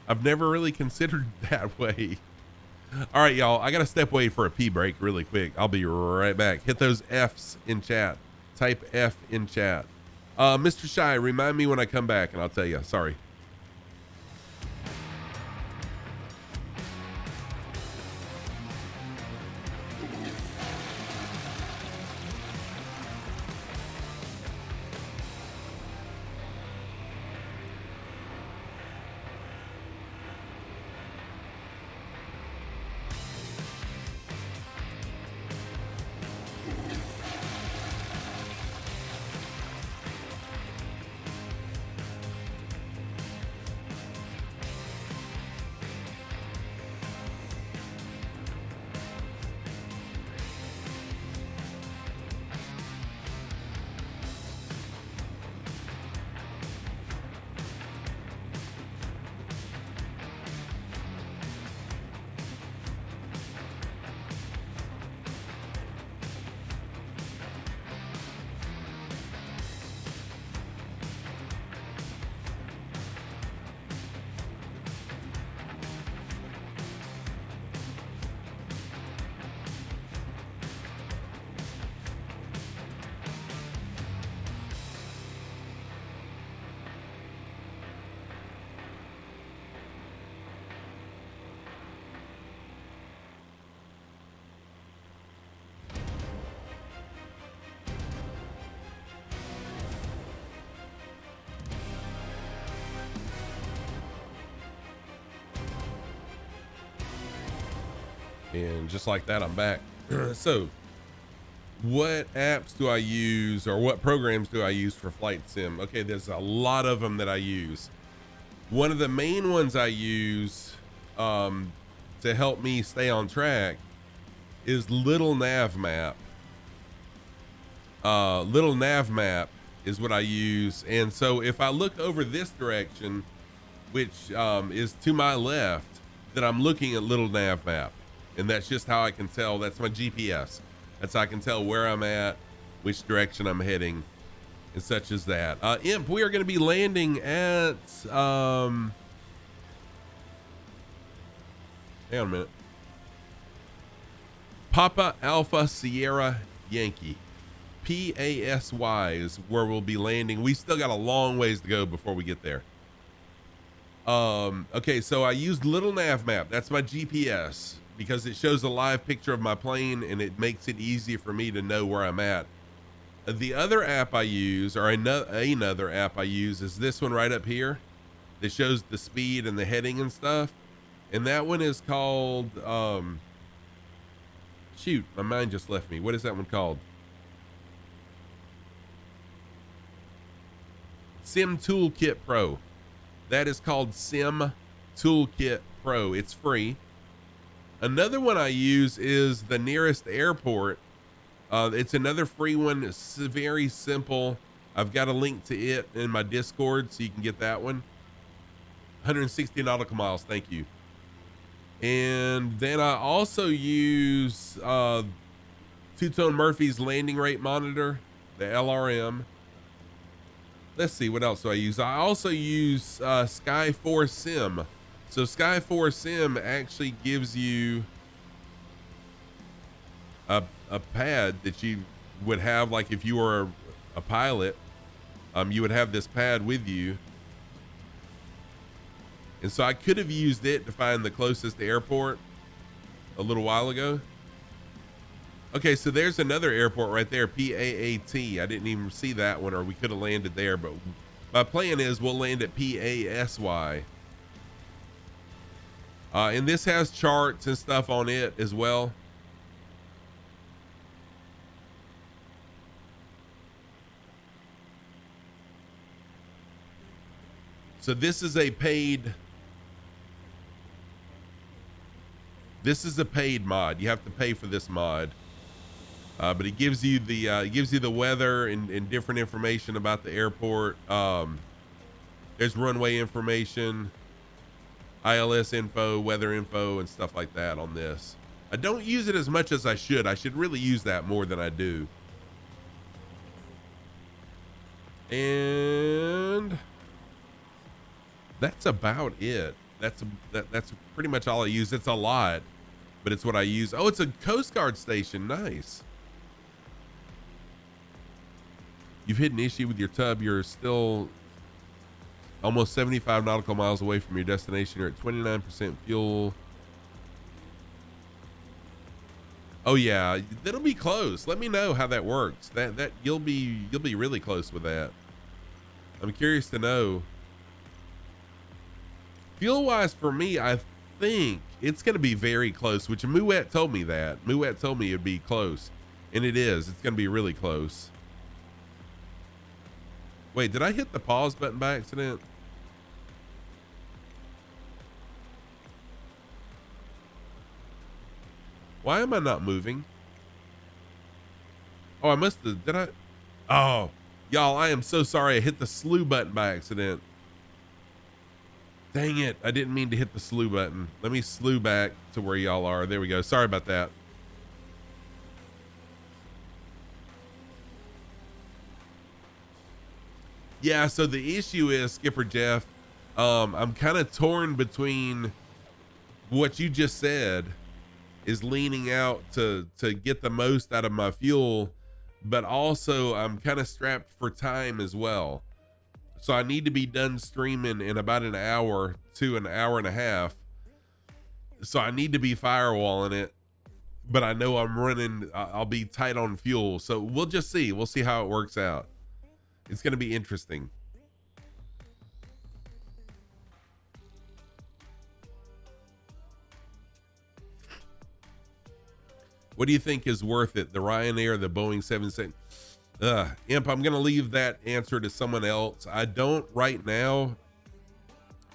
I've never really considered that way. All right, y'all. I got to step away for a pee break really quick. I'll be right back. Hit those F's in chat. Type F in chat. Mr. Shy, remind me when I come back and I'll tell you. Sorry. And just like that, I'm back. So what apps do I use, or what programs do I use for flight sim? Okay, there's a lot of them that I use. One of the main ones I use to help me stay on track is Little Nav Map. Little Nav Map is what I use. And so if I look over this direction, which is to my left, then I'm looking at Little Nav Map. And that's just how I can tell. That's my GPS. That's how I can tell where I'm at, which direction I'm heading, and such as that. Imp, we are going to be landing at hang on a minute. Papa Alpha Sierra Yankee. PASY is where we'll be landing. We still got a long ways to go before we get there. Okay, so I used Little Nav Map. That's my GPS, because it shows a live picture of my plane and it makes it easy for me to know where I'm at. The other app I use, or another app I use, is this one right up here that shows the speed and the heading and stuff. And that one is called, shoot, my mind just left me. What is that one called? Sim Toolkit Pro. That is called Sim Toolkit Pro. It's free. Another one I use is the Nearest Airport. It's another free one. It's very simple. I've got a link to it in my Discord, so you can get that one. 160 nautical miles. Thank you. And then I also use Two-Tone Murphy's landing rate monitor, the LRM. Let's see, what else do I use? I also use Sky 4 Sim. So Sky 4 Sim actually gives you a pad that you would have, like if you were a pilot, you would have this pad with you. And so I could have used it to find the closest airport a little while ago. Okay, so there's another airport right there, PAAT. I didn't even see that one, or we could have landed there, but My plan is we'll land at PASY. And this has charts and stuff on it as well. So this is a paid mod. You have to pay for this mod. But it gives you the weather and different information about the airport. There's runway information, ILS info, weather info, and stuff like that on this. I don't use it as much as I should. I should really use that more than I do. And that's about it. That's pretty much all I use. It's a lot, but it's what I use. Oh, it's a Coast Guard station. Nice. You've hit an issue with your tub. You're still almost 75 nautical miles away from your destination. You're at 29% fuel. Oh yeah, that'll be close. Let me know how that works. That you'll be really close with that. I'm curious to know. Fuel wise for me, I think it's going to be very close, which Mouette told me that. Mouette told me it'd be close, and it is. It's going to be really close. Wait, did I hit the pause button by accident? Why am I not moving? Oh, I must have, did I? Oh, y'all, I am so sorry. I hit the slew button by accident. Dang it. I didn't mean to hit the slew button. Let me slew back to where y'all are. There we go. Sorry about that. Yeah, so the issue is, Skipper Jeff, I'm kind of torn between what you just said is leaning out to get the most out of my fuel, but also I'm kind of strapped for time as well. So I need to be done streaming in about an hour to an hour and a half. So I need to be firewalling it, but I know I'll be tight on fuel. So we'll just see. We'll see how it works out. It's going to be interesting. What do you think is worth it? The Ryanair, the Boeing 777? Imp, I'm going to leave that answer to someone else. I don't right now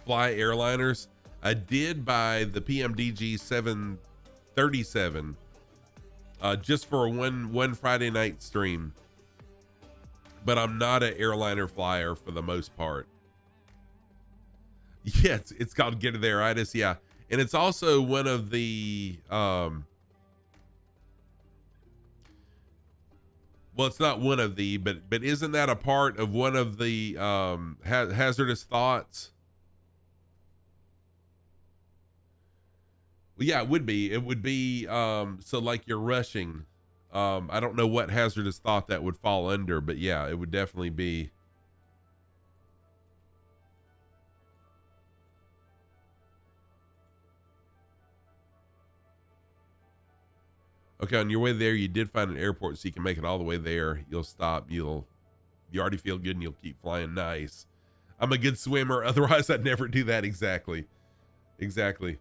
fly airliners. I did buy the PMDG 737 just for one Friday night stream. But I'm not an airliner flyer for the most part. Yeah, it's called Get There-itis, yeah. And it's also one of the well, it's not one of the, but isn't that a part of one of the hazardous thoughts? Well, yeah, it would be. It would be so like you're rushing. I don't know what hazardous thought that would fall under, but yeah, it would definitely be. Okay, on your way there, you did find an airport, so you can make it all the way there. You'll stop. You already feel good, and you'll keep flying. Nice. I'm a good swimmer. Otherwise, I'd never do that. Exactly. Exactly.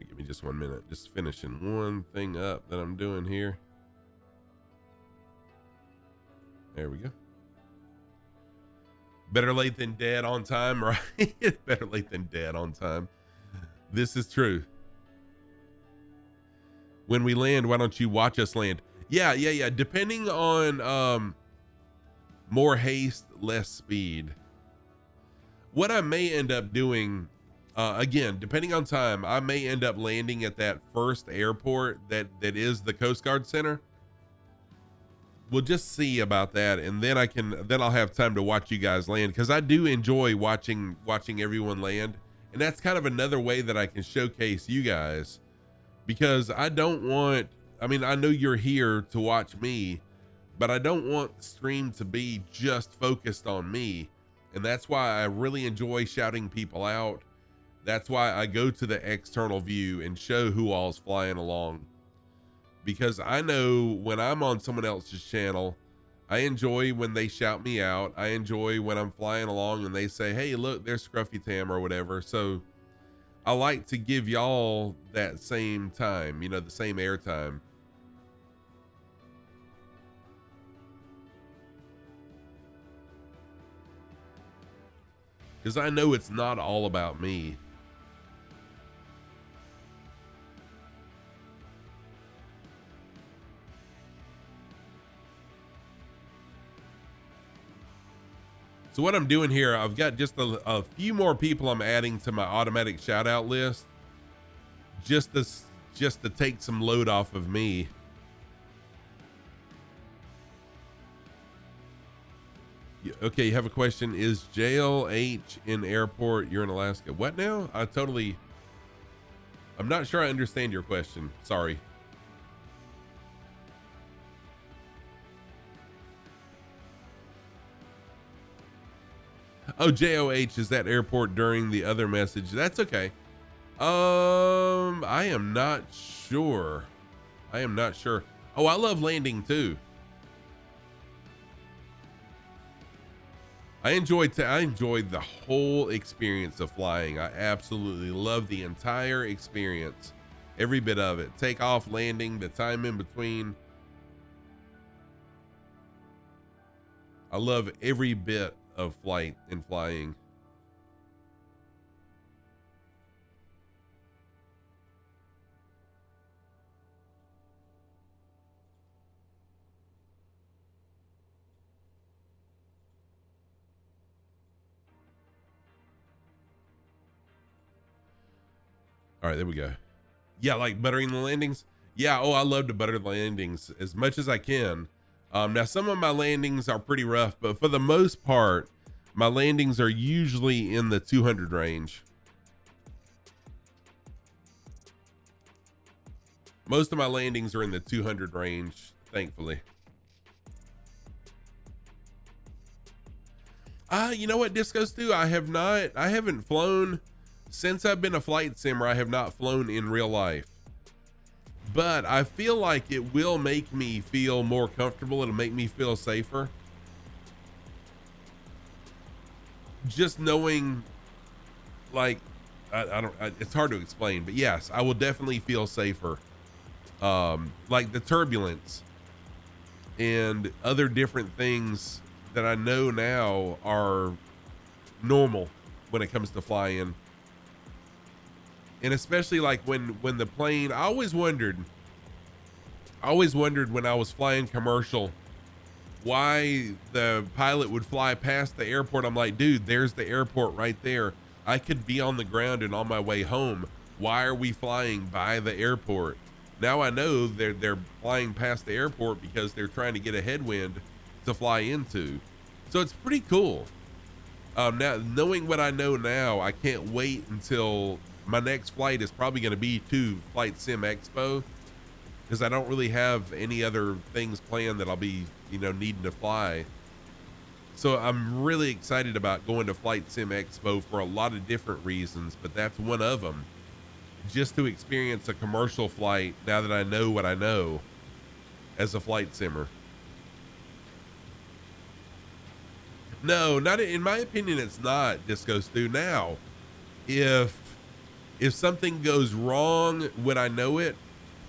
Give me just 1 minute. Just finishing one thing up that I'm doing here. There we go. Better late than dead on time, right? Better late than dead on time. This is true. When we land, why don't you watch us land? Yeah. Depending on more haste, less speed. What I may end up doing, again, depending on time, I may end up landing at that first airport that is the Coast Guard Center. we'll just see about that, and then I'll have time to watch you guys land, because I do enjoy watching everyone land, and that's kind of another way that I can showcase you guys, because I know you're here to watch me, but I don't want the stream to be just focused on me. And that's why I really enjoy shouting people out. That's why I go to the external view and show who all's flying along, because I know when I'm on someone else's channel, I enjoy when they shout me out. I enjoy when I'm flying along and they say, hey, look, there's Scruffy Tam or whatever. So I like to give y'all that same time, the same airtime. Because I know it's not all about me. So what I'm doing here, I've got just a few more people I'm adding to my automatic shout out list, just to take some load off of me. Okay, you have a question. Is JLH in airport? You're in Alaska. What now? I'm not sure I understand your question. Sorry. Oh, JOH is that airport during the other message. That's okay. I am not sure. Oh, I love landing too. I enjoyed the whole experience of flying. I absolutely love the entire experience. Every bit of it. Takeoff, landing, the time in between. I love every bit of flight and flying. All right, there we go. Yeah, like buttering the landings. Yeah, I love to butter the landings as much as I can. Now some of my landings are pretty rough, but for the most part, my landings are usually in the 200 range. Most of my landings are in the 200 range, thankfully. You know what, Disco Stu? I haven't flown since I've been a flight simmer. I have not flown in real life, but I feel like it will make me feel more comfortable. It'll make me feel safer. Just knowing, like, it's hard to explain, but yes, I will definitely feel safer. Like the turbulence and other different things that I know now are normal when it comes to flying. And especially like when the plane, I always wondered when I was flying commercial, why the pilot would fly past the airport. I'm like, dude, there's the airport right there. I could be on the ground and on my way home. Why are we flying by the airport? Now I know they're flying past the airport because they're trying to get a headwind to fly into. So it's pretty cool. Now knowing what I know now, I can't wait until my next flight is probably going to be to Flight Sim Expo, because I don't really have any other things planned that I'll be, needing to fly. So I'm really excited about going to Flight Sim Expo for a lot of different reasons, but that's one of them. Just to experience a commercial flight now that I know what I know as a flight simmer. No, not in my opinion, it's not, Disco Stu. Now, if something goes wrong, would I know it?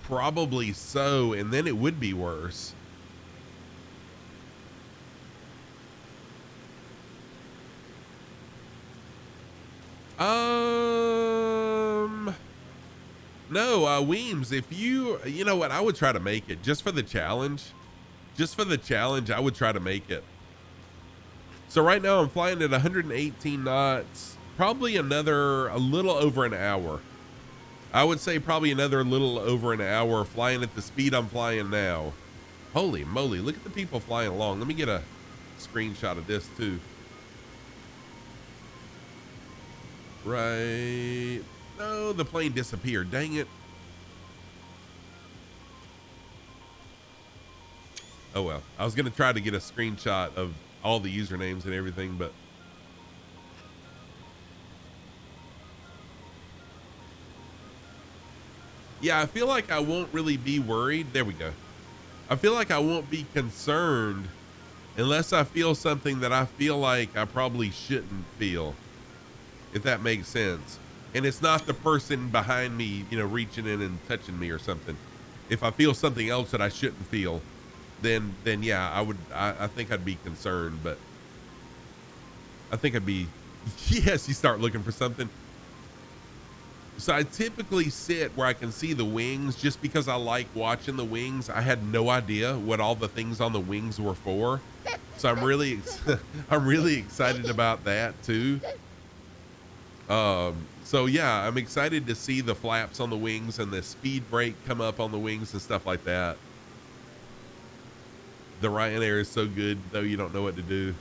Probably so, and then it would be worse. No, Weems, if you know what, I would try to make it just for the challenge. I would try to make it. So right now I'm flying at 118 knots, probably a little over an hour. I would say probably another little over an hour flying at the speed I'm flying now. Holy moly, look at the people flying along. Let me get a screenshot of this too. Right. No, the plane disappeared. Dang it. Oh well. I was gonna try to get a screenshot of all the usernames and everything, but yeah, I feel like I won't really be worried. There we go. I feel like I won't be concerned unless I feel something that I feel like I probably shouldn't feel, if that makes sense. And it's not the person behind me, you know, reaching in and touching me or something. If I feel something else that I shouldn't feel, then yeah, I think I'd be concerned, but I think I'd be, yes, you start looking for something. So I typically sit where I can see the wings just because I like watching the wings. I had no idea what all the things on the wings were for. So I'm really, I'm really excited about that too. So yeah, I'm excited to see the flaps on the wings and the speed brake come up on the wings and stuff like that. The Ryanair is so good, though you don't know what to do.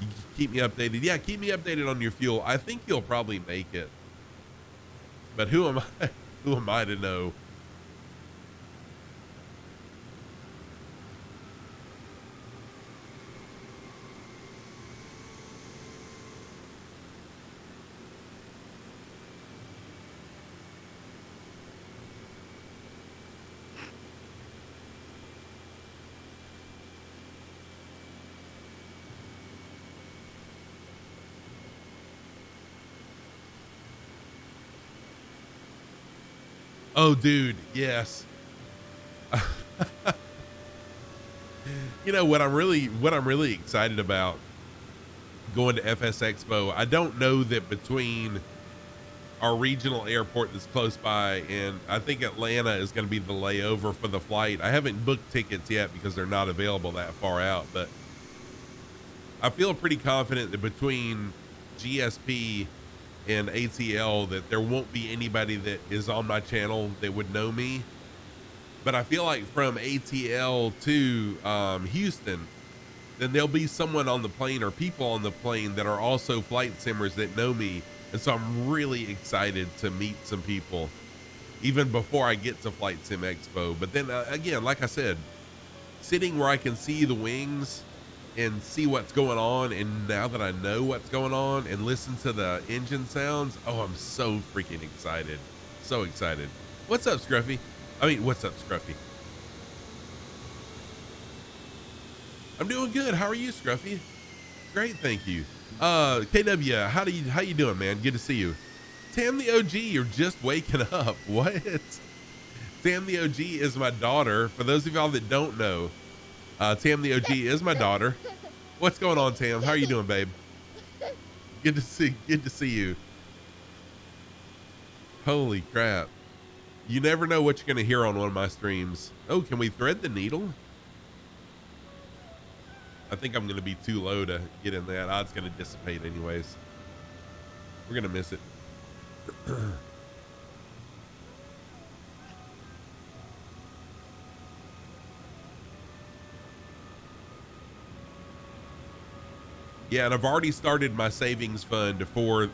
You keep me updated. Yeah, keep me updated on your fuel. I think you'll probably make it. But who am I? Who am I to know? Oh, dude, yes. You know what I'm really excited about going to FS Expo. I don't know that between our regional airport that's close by and I think Atlanta is going to be the layover for the flight. I haven't booked tickets yet because they're not available that far out, but I feel pretty confident that between GSP and ATL that there won't be anybody that is on my channel that would know me. But I feel like from ATL to Houston, then there'll be someone on the plane or people on the plane that are also flight simmers that know me. And so I'm really excited to meet some people even before I get to Flight Sim Expo. But then again, like I said, sitting where I can see the wings and see what's going on, and now that I know what's going on and listen to the engine sounds, oh, I'm so freaking excited. So excited. What's up, Scruffy? I mean, what's up, Scruffy? I'm doing good. How are you, Scruffy? Great, thank you. KW, how you doing, man? Good to see you. Tam the OG, you're just waking up. What? Tam the OG is my daughter. For those of y'all that don't know, Tam the OG is my daughter. What's going on, Tam? How are you doing, babe? Good to see you. Holy crap. You never know what you're going to hear on one of my streams. Oh, can we thread the needle? I think I'm going to be too low to get in that. It's going to dissipate anyways. We're going to miss it. Yeah, and I've already started my savings fund for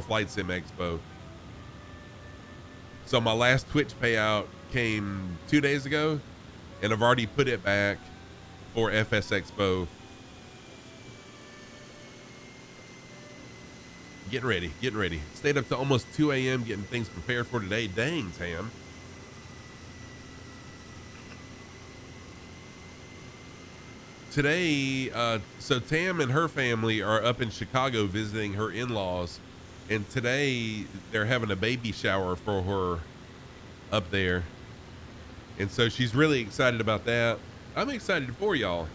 Flight Sim Expo. So my last Twitch payout came 2 days ago, and I've already put it back for FS Expo. Getting ready. Stayed up to almost 2 a.m. getting things prepared for today. Dang, Tam. Today, so Tam and her family are up in Chicago visiting her in-laws, and today they're having a baby shower for her up there. And so she's really excited about that. I'm excited for y'all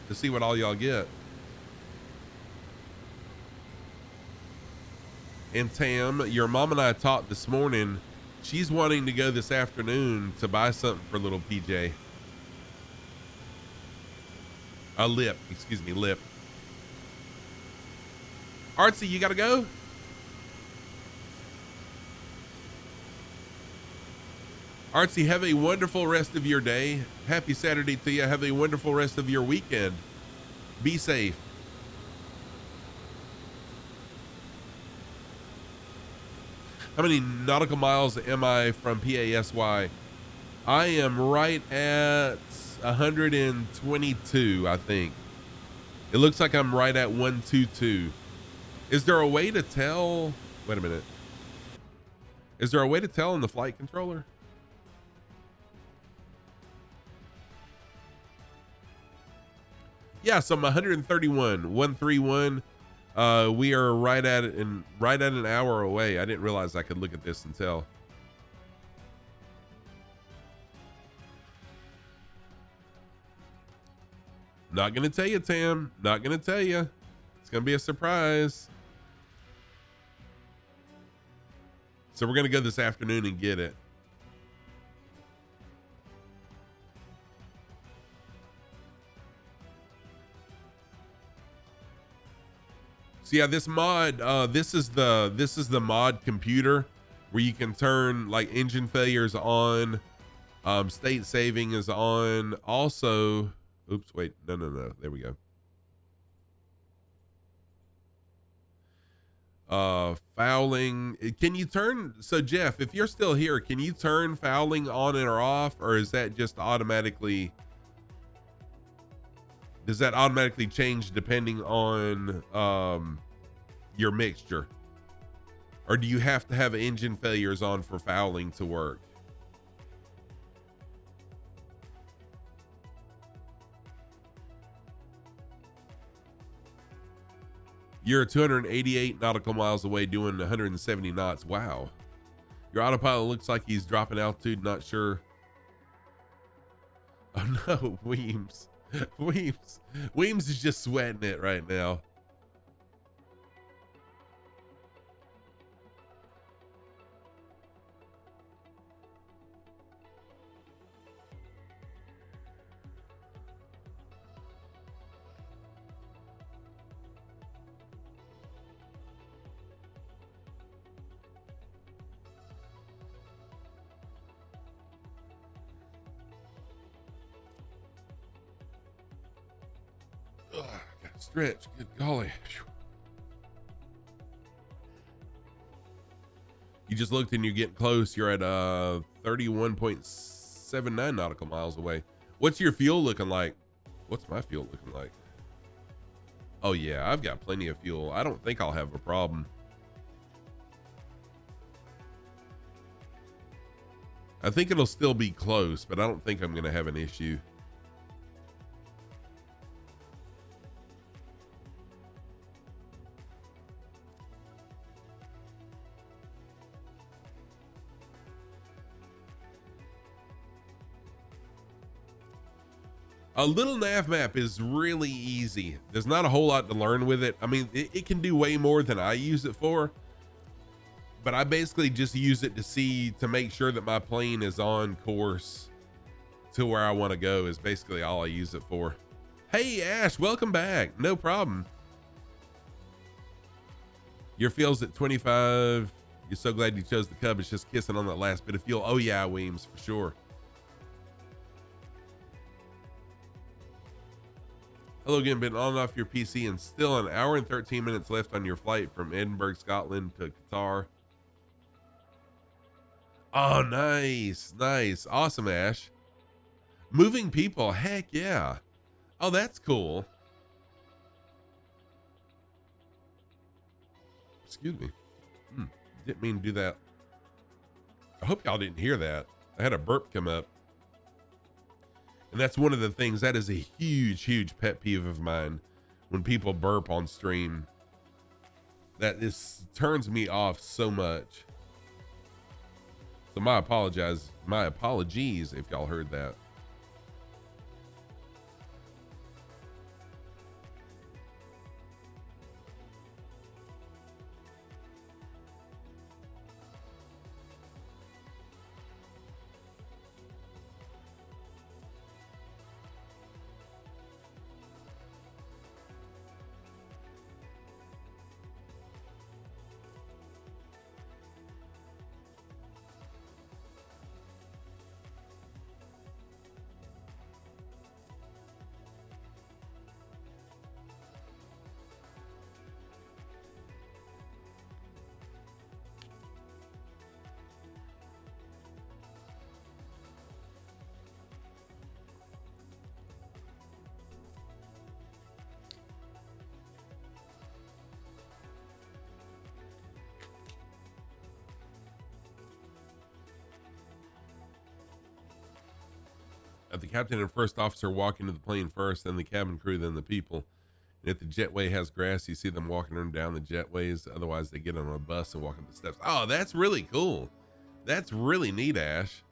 to see what all y'all get. And Tam, your mom and I talked this morning. She's wanting to go this afternoon to buy something for little PJ. Lip. Artsy, you gotta go? Artsy, have a wonderful rest of your day. Happy Saturday to you. Have a wonderful rest of your weekend. Be safe. How many nautical miles am I from PASY? I am right at 122, I think. It looks like I'm right at 122. Is there a way to tell? Wait a minute. Is there a way to tell in the flight controller? Yeah, so I'm 131, 131. We are right at it and right at an hour away. I didn't realize I could look at this and tell. Not gonna tell you, Tam. Not gonna tell you. It's gonna be a surprise. So we're gonna go this afternoon and get it. So yeah, this mod, this is the mod computer where you can turn like engine failures on, state saving is on. Also, oops, wait, no, there we go. Fouling. Can you turn? So Jeff, if you're still here, can you turn fouling on and or off, or is that just automatically? Does that automatically change depending on your mixture? Or do you have to have engine failures on for fouling to work? You're 288 nautical miles away doing 170 knots. Wow. Your autopilot looks like he's dropping altitude, not sure. Oh no, Weems. Weems is just sweating it right now. Ugh, gotta stretch. Good golly. Phew. You just looked and you're getting close. You're at 31.79 nautical miles away. What's your fuel looking like? What's my fuel looking like? Oh yeah, I've got plenty of fuel. I don't think I'll have a problem. I think it'll still be close, but I don't think I'm going to have an issue. A little nav map is really easy. There's not a whole lot to learn with it. I mean, it can do way more than I use it for, but I basically just use it to make sure that my plane is on course to where I want to go is basically all I use it for. Hey Ash, welcome back. No problem. Your fuel's at 25. You're so glad you chose the Cub. It's just kissing on that last bit of fuel. Oh yeah, Weems, for sure. Hello again, been on and off your PC and still an hour and 13 minutes left on your flight from Edinburgh, Scotland to Qatar. Oh, nice. Nice. Awesome, Ash. Moving people. Heck yeah. Oh, that's cool. Excuse me. Didn't mean to do that. I hope y'all didn't hear that. I had a burp come up. And that's one of the things that is a huge pet peeve of mine when people burp on stream. That turns me off so much. So my apologies if y'all heard that. The captain and first officer walk into the plane first, then the cabin crew, then the people. And if the jetway has grass, you see them walking them down the jetways. Otherwise, they get on a bus and walk up the steps. Oh, that's really cool. That's really neat, Ash.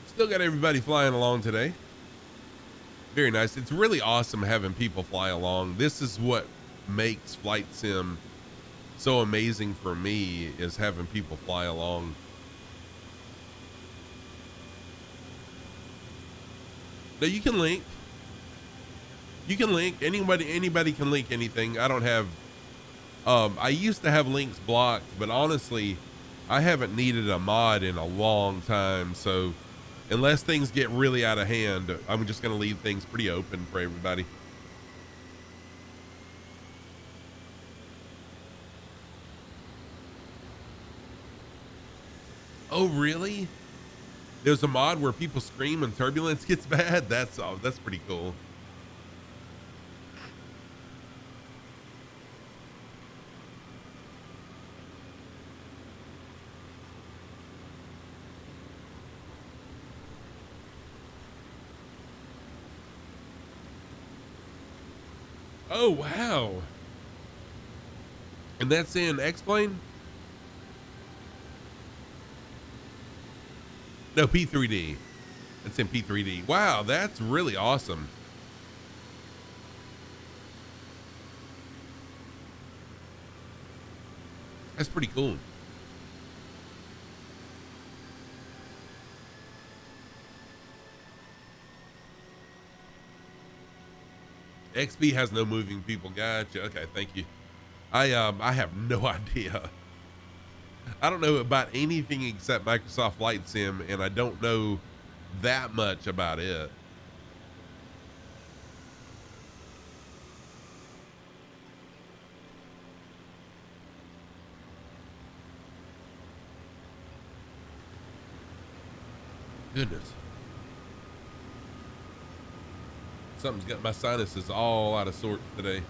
Still got everybody flying along today. Very nice. It's really awesome having people fly along. This is what makes flight sim so amazing for me, is having people fly along. Now you can link. You can link. Anybody can link anything. I don't have I used to have links blocked, but honestly, I haven't needed a mod in a long time, so unless things get really out of hand, I'm just going to leave things pretty open for everybody. Oh, really? There's a mod where people scream and turbulence gets bad? That's pretty cool. Oh, wow. And that's in X-Plane? No, P3D. It's in P3D. Wow, that's really awesome. That's pretty cool. XP has no moving people. Gotcha. Okay, thank you. I have no idea. I don't know about anything except Microsoft Flight Sim, and I don't know that much about it. Goodness. Something's got my sinuses all out of sorts today.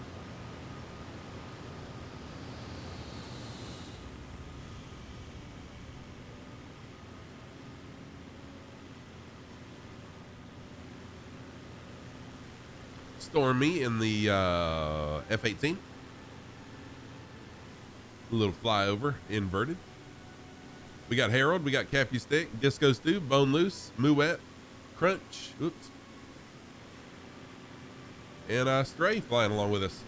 Stormy in the F-18. A little flyover, inverted. We got Harold, we got Cappy Stick, Disco Stew, Bone Loose, Mouette, Crunch, oops, and Stray flying along with us.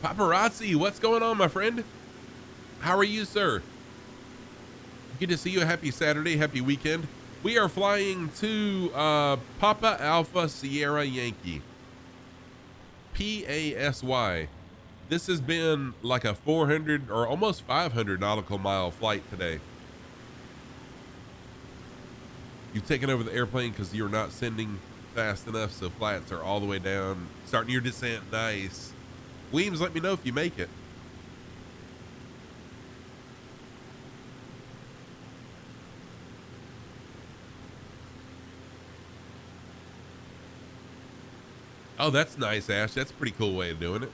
Paparazzi, what's going on, my friend? How are you, sir? Good to see you. Happy Saturday, happy weekend. We are flying to Papa Alpha Sierra Yankee. PASY. This has been like a 400 or almost 500 nautical mile flight today. You've taken over the airplane because you're not sending fast enough, so flats are all the way down. Starting your descent. Nice. Weems, let me know if you make it. Oh, that's nice, Ash. That's a pretty cool way of doing it.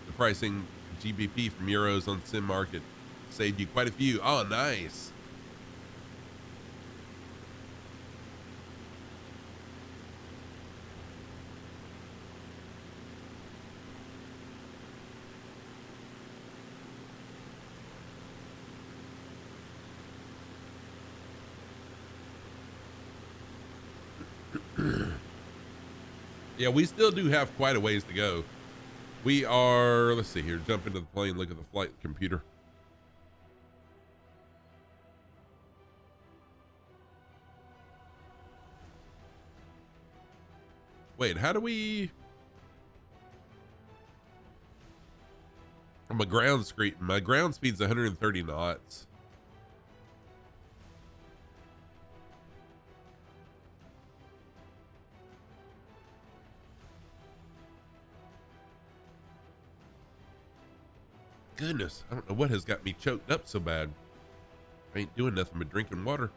The pricing GBP from euros on Sim Market saved you quite a few. Oh, nice. Yeah, we still do have quite a ways to go. We are, let's see here, jump into the plane, look at the flight computer. Wait, how do we? My ground speed's 130 knots. Goodness, I don't know what has got me choked up so bad. I ain't doing nothing but drinking water.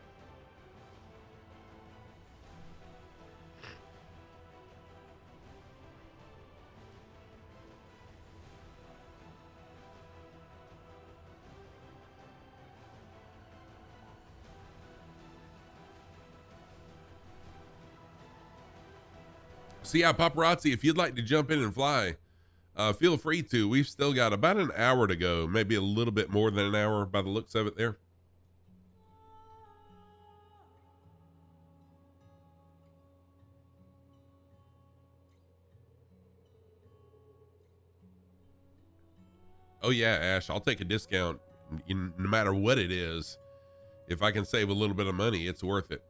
So yeah, paparazzi, if you'd like to jump in and fly, feel free to. We've still got about an hour to go, maybe a little bit more than an hour by the looks of it there. Oh yeah, Ash, I'll take a discount no matter what it is. If I can save a little bit of money, it's worth it.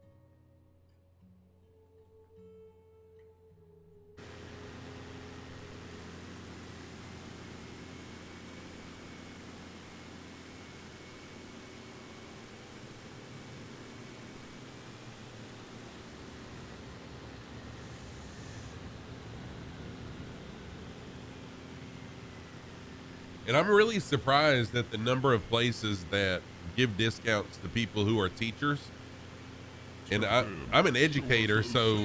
And I'm really surprised at the number of places that give discounts to people who are teachers. And I'm an educator, so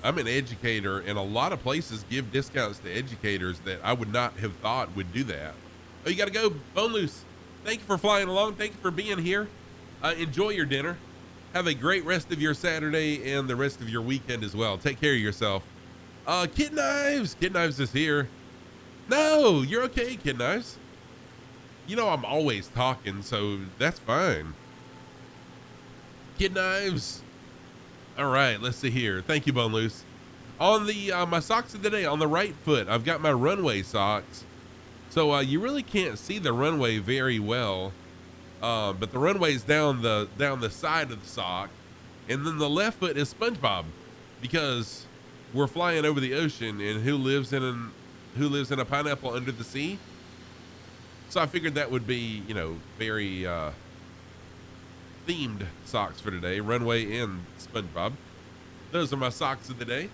I'm an educator, and a lot of places give discounts to educators that I would not have thought would do that. Oh, you got to go, Bone Loose. Thank you for flying along. Thank you for being here. Enjoy your dinner. Have a great rest of your Saturday and the rest of your weekend as well. Take care of yourself. Kid Knives is here. No, you're okay, Kid Knives. You know I'm always talking, so that's fine. Kid Knives. All right, let's see here. Thank you, Bone Loose. On the my socks of the day, on the right foot, I've got my runway socks. So you really can't see the runway very well, but the runway's down the side of the sock, and then the left foot is SpongeBob, because we're flying over the ocean, and who lives in a pineapple under the sea? So I figured that would be, you know, very themed socks for today. Runway and SpongeBob. Those are my socks of the day.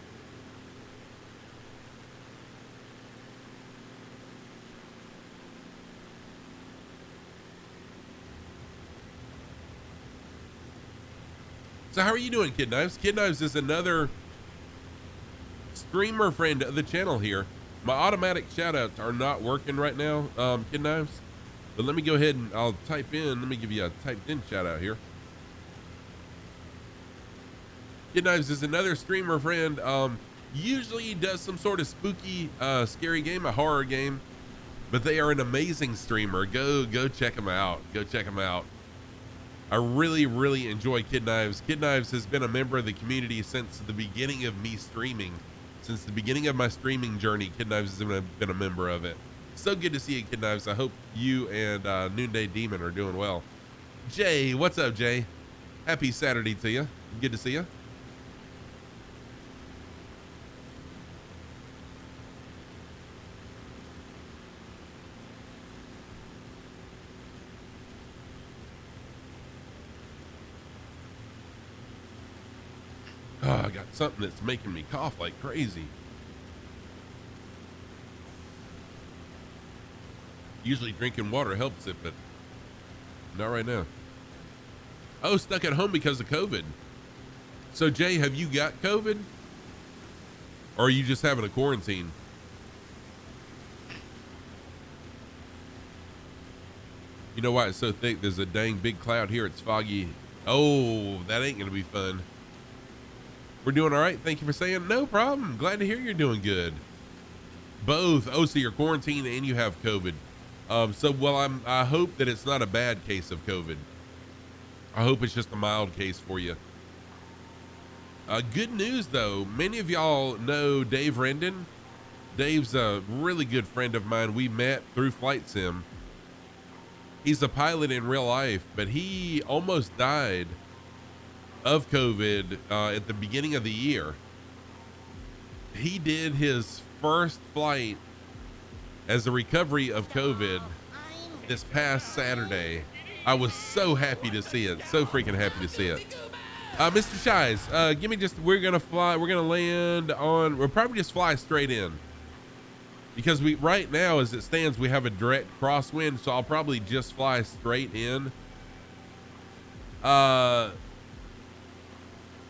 So how are you doing, Kid Knives? Kid Knives is another streamer friend of the channel here. My automatic shoutouts are not working right now, Kid Knives. But let me go ahead and I'll type in. Let me give you a typed in shout out here. Kid Knives is another streamer friend. Usually does some sort of spooky, scary game, a horror game. But they are an amazing streamer. Go check them out. Go check them out. I really enjoy Kid Knives. Kid Knives has been a member of the community since the beginning of me streaming. Since the beginning of my streaming journey, Kid Knives has been a member of it. So good to see you, Kid Knives. I hope you and Noonday Demon are doing well. Jay, what's up, Jay? Happy Saturday to you. Good to see you. Oh, I got something that's making me cough like crazy. Usually drinking water helps it, but not right now. Oh, stuck at home because of COVID. So, Jay, have you got COVID? Or are you just having a quarantine? You know why it's so thick? There's a dang big cloud here. It's foggy. Oh, that ain't going to be fun. We're doing all right. Thank you for saying. No problem. Glad to hear you're doing good. Both. Oh, so you're quarantined and you have COVID. I hope that it's not a bad case of COVID. I hope it's just a mild case for you. Good news though. Many of y'all know Dave Rendon. Dave's a really good friend of mine. We met through Flight Sim. He's a pilot in real life, but he almost died of COVID at the beginning of the year. He did his first flight as a recovery of COVID this past Saturday. I was so happy to see it. So freaking happy to see it. Mr. Shies, we're gonna land on, we'll probably just fly straight in. because we right now, as it stands, we have a direct crosswind, so I'll probably just fly straight in.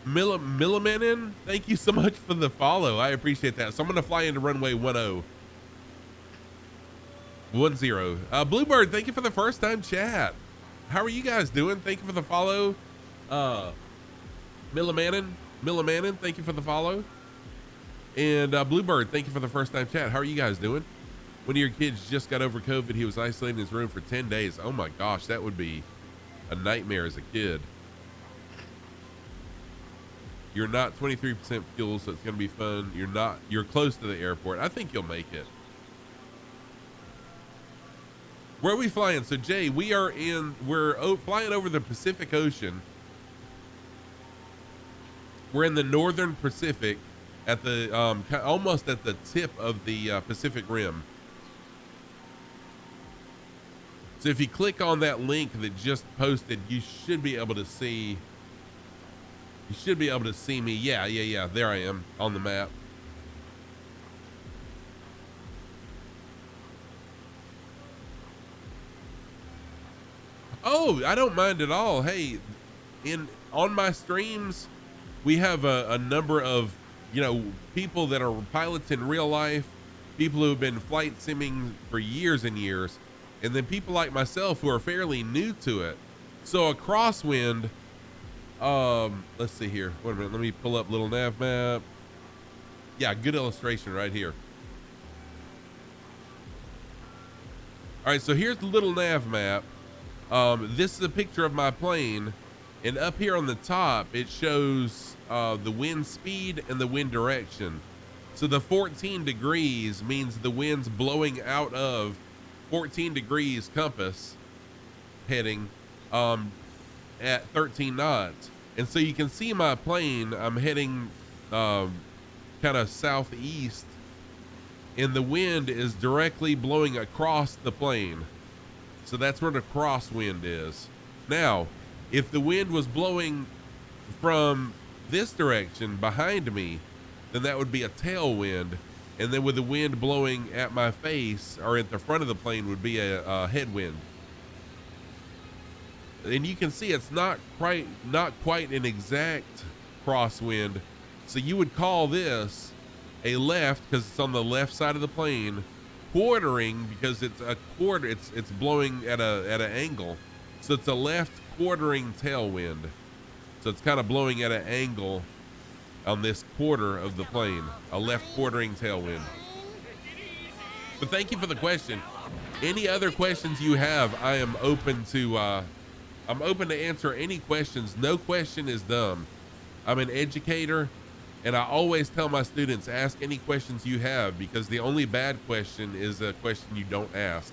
Millimanin, thank you so much for the follow. I appreciate that. So I'm gonna fly into runway 10. Bluebird, thank you for the first time chat. How are you guys doing? Thank you for the follow. Millimanin, thank you for the follow. And Bluebird, thank you for the first time chat. How are you guys doing? One of your kids just got over COVID. He was isolated in his room for 10 days. Oh my gosh, that would be a nightmare as a kid. You're not 23% fuel, so it's going to be fun. You're close to the airport. I think you'll make it. Where are we flying? So Jay, we're flying over the Pacific Ocean. We're in the northern Pacific at the, almost at the tip of the Pacific Rim. So if you click on that link that just posted, you should be able to see me. Yeah. There I am on the map. Oh, I don't mind at all. Hey, on my streams, we have a number of, people that are pilots in real life, people who have been flight simming for years and years, and then people like myself who are fairly new to it. So a crosswind, let's see here. Wait a minute. Let me pull up little nav map. Yeah, good illustration right here. All right, so here's the little nav map. This is a picture of my plane, and up here on the top, it shows the wind speed and the wind direction. So the 14 degrees means the wind's blowing out of 14 degrees compass heading at 13 knots. And so you can see my plane, I'm heading kind of southeast, and the wind is directly blowing across the plane. So that's where the crosswind is. Now, if the wind was blowing from this direction behind me, then that would be a tailwind. And then with the wind blowing at my face or at the front of the plane would be a headwind. And you can see it's not quite an exact crosswind. So you would call this a left because it's on the left side of the plane, quartering because it's a quarter, it's blowing at an angle. So it's a left quartering tailwind. So it's kind of blowing at an angle on this quarter of the plane, a left quartering tailwind. But thank you for the question. Any other questions you have, I am open to answer any questions. No question is dumb. I'm an educator, and I always tell my students, ask any questions you have, because the only bad question is a question you don't ask.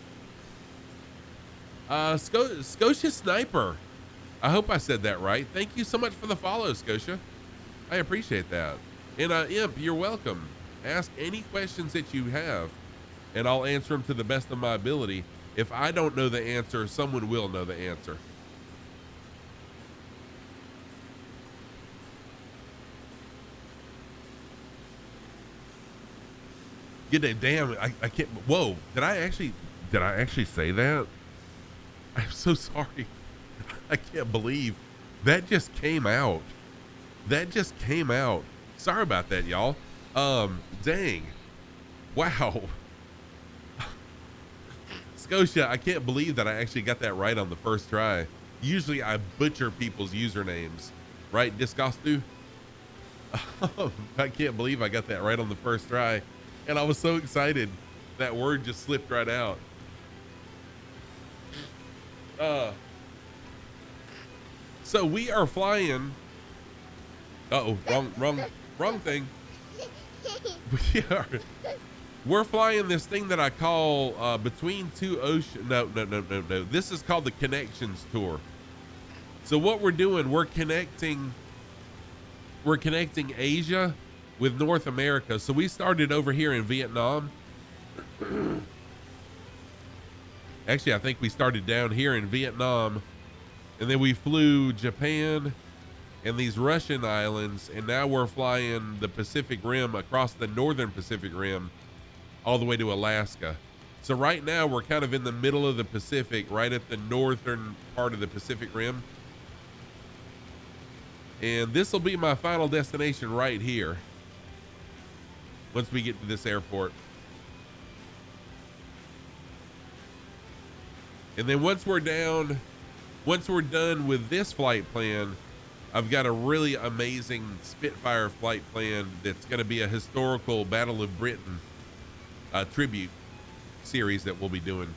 Scotia Sniper. I hope I said that right. Thank you so much for the follow, Scotia. I appreciate that. And Imp, you're welcome. Ask any questions that you have, and I'll answer them to the best of my ability. If I don't know the answer, someone will know the answer. Get a damn, I can't, whoa, did I actually say that? I'm so sorry. I can't believe that just came out. Sorry about that, y'all. Dang. Wow. Scotia, I can't believe that I actually got that right on the first try. Usually I butcher people's usernames, right, Discostu? I can't believe I got that right on the first try. And I was so excited. That word just slipped right out. So we are flying. Uh-oh, wrong thing. We're flying this thing that I call between two oceans. No. This is called the Connections Tour. So what we're doing, we're connecting Asia with North America. So we started over here in Vietnam. Actually, I think we started down here in Vietnam, and then we flew Japan and these Russian islands, and now we're flying the Pacific Rim, across the northern Pacific Rim, all the way to Alaska. So right now we're kind of in the middle of the Pacific, right at the northern part of the Pacific Rim. And this will be my final destination right here once we get to this airport. And then once we're done with this flight plan, I've got a really amazing Spitfire flight plan that's going to be a historical Battle of Britain tribute series that we'll be doing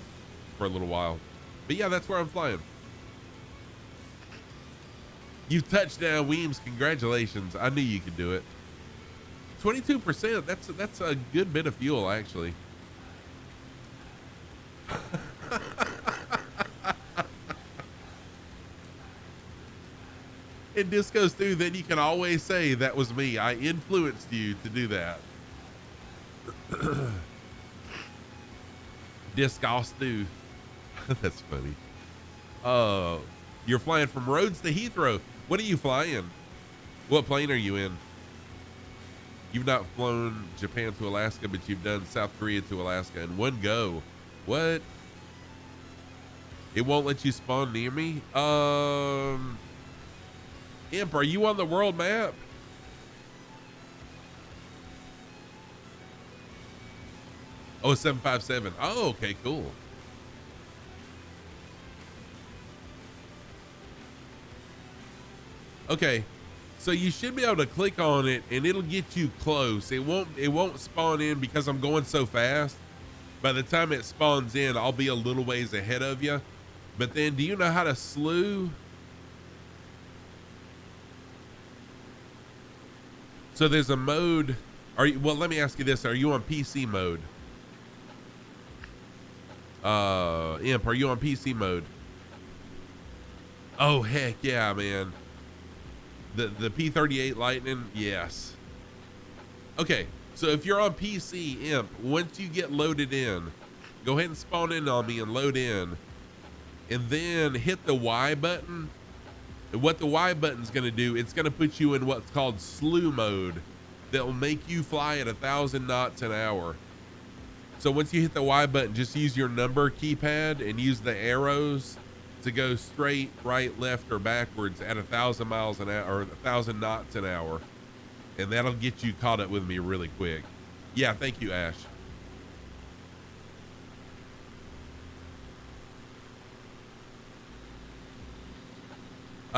for a little while. But yeah, that's where I'm flying. You've touched down, Weems. Congratulations. I knew you could do it. 22%. That's a good bit of fuel, actually. And this goes through, then you can always say that was me. I influenced you to do that. Disgusting. That's funny. You're flying from Rhodes to Heathrow. What are you flying? What plane are you in? You've not flown Japan to Alaska, but you've done South Korea to Alaska in one go. What? It won't let you spawn near me? Imp, are you on the world map? Oh, 757. Oh, okay, cool. Okay, so you should be able to click on it and it'll get you close. It won't spawn in because I'm going so fast. By the time it spawns in, I'll be a little ways ahead of you. But then, do you know how to slew? So there's a mode. Well, let me ask you this. Are you on PC mode? Imp, are you on PC mode? Oh, heck yeah, man. The P-38 Lightning, yes. Okay, so if you're on PC, Imp, once you get loaded in, go ahead and spawn in on me and load in. And then hit the Y button. And what the Y button's gonna do, it's gonna put you in what's called slew mode. That will make you fly at 1,000 knots an hour. So once you hit the Y button, just use your number keypad and use the arrows to go straight, right, left, or backwards at 1,000 miles an hour, or 1,000 knots an hour. And that'll get you caught up with me really quick. Yeah, thank you, Ash.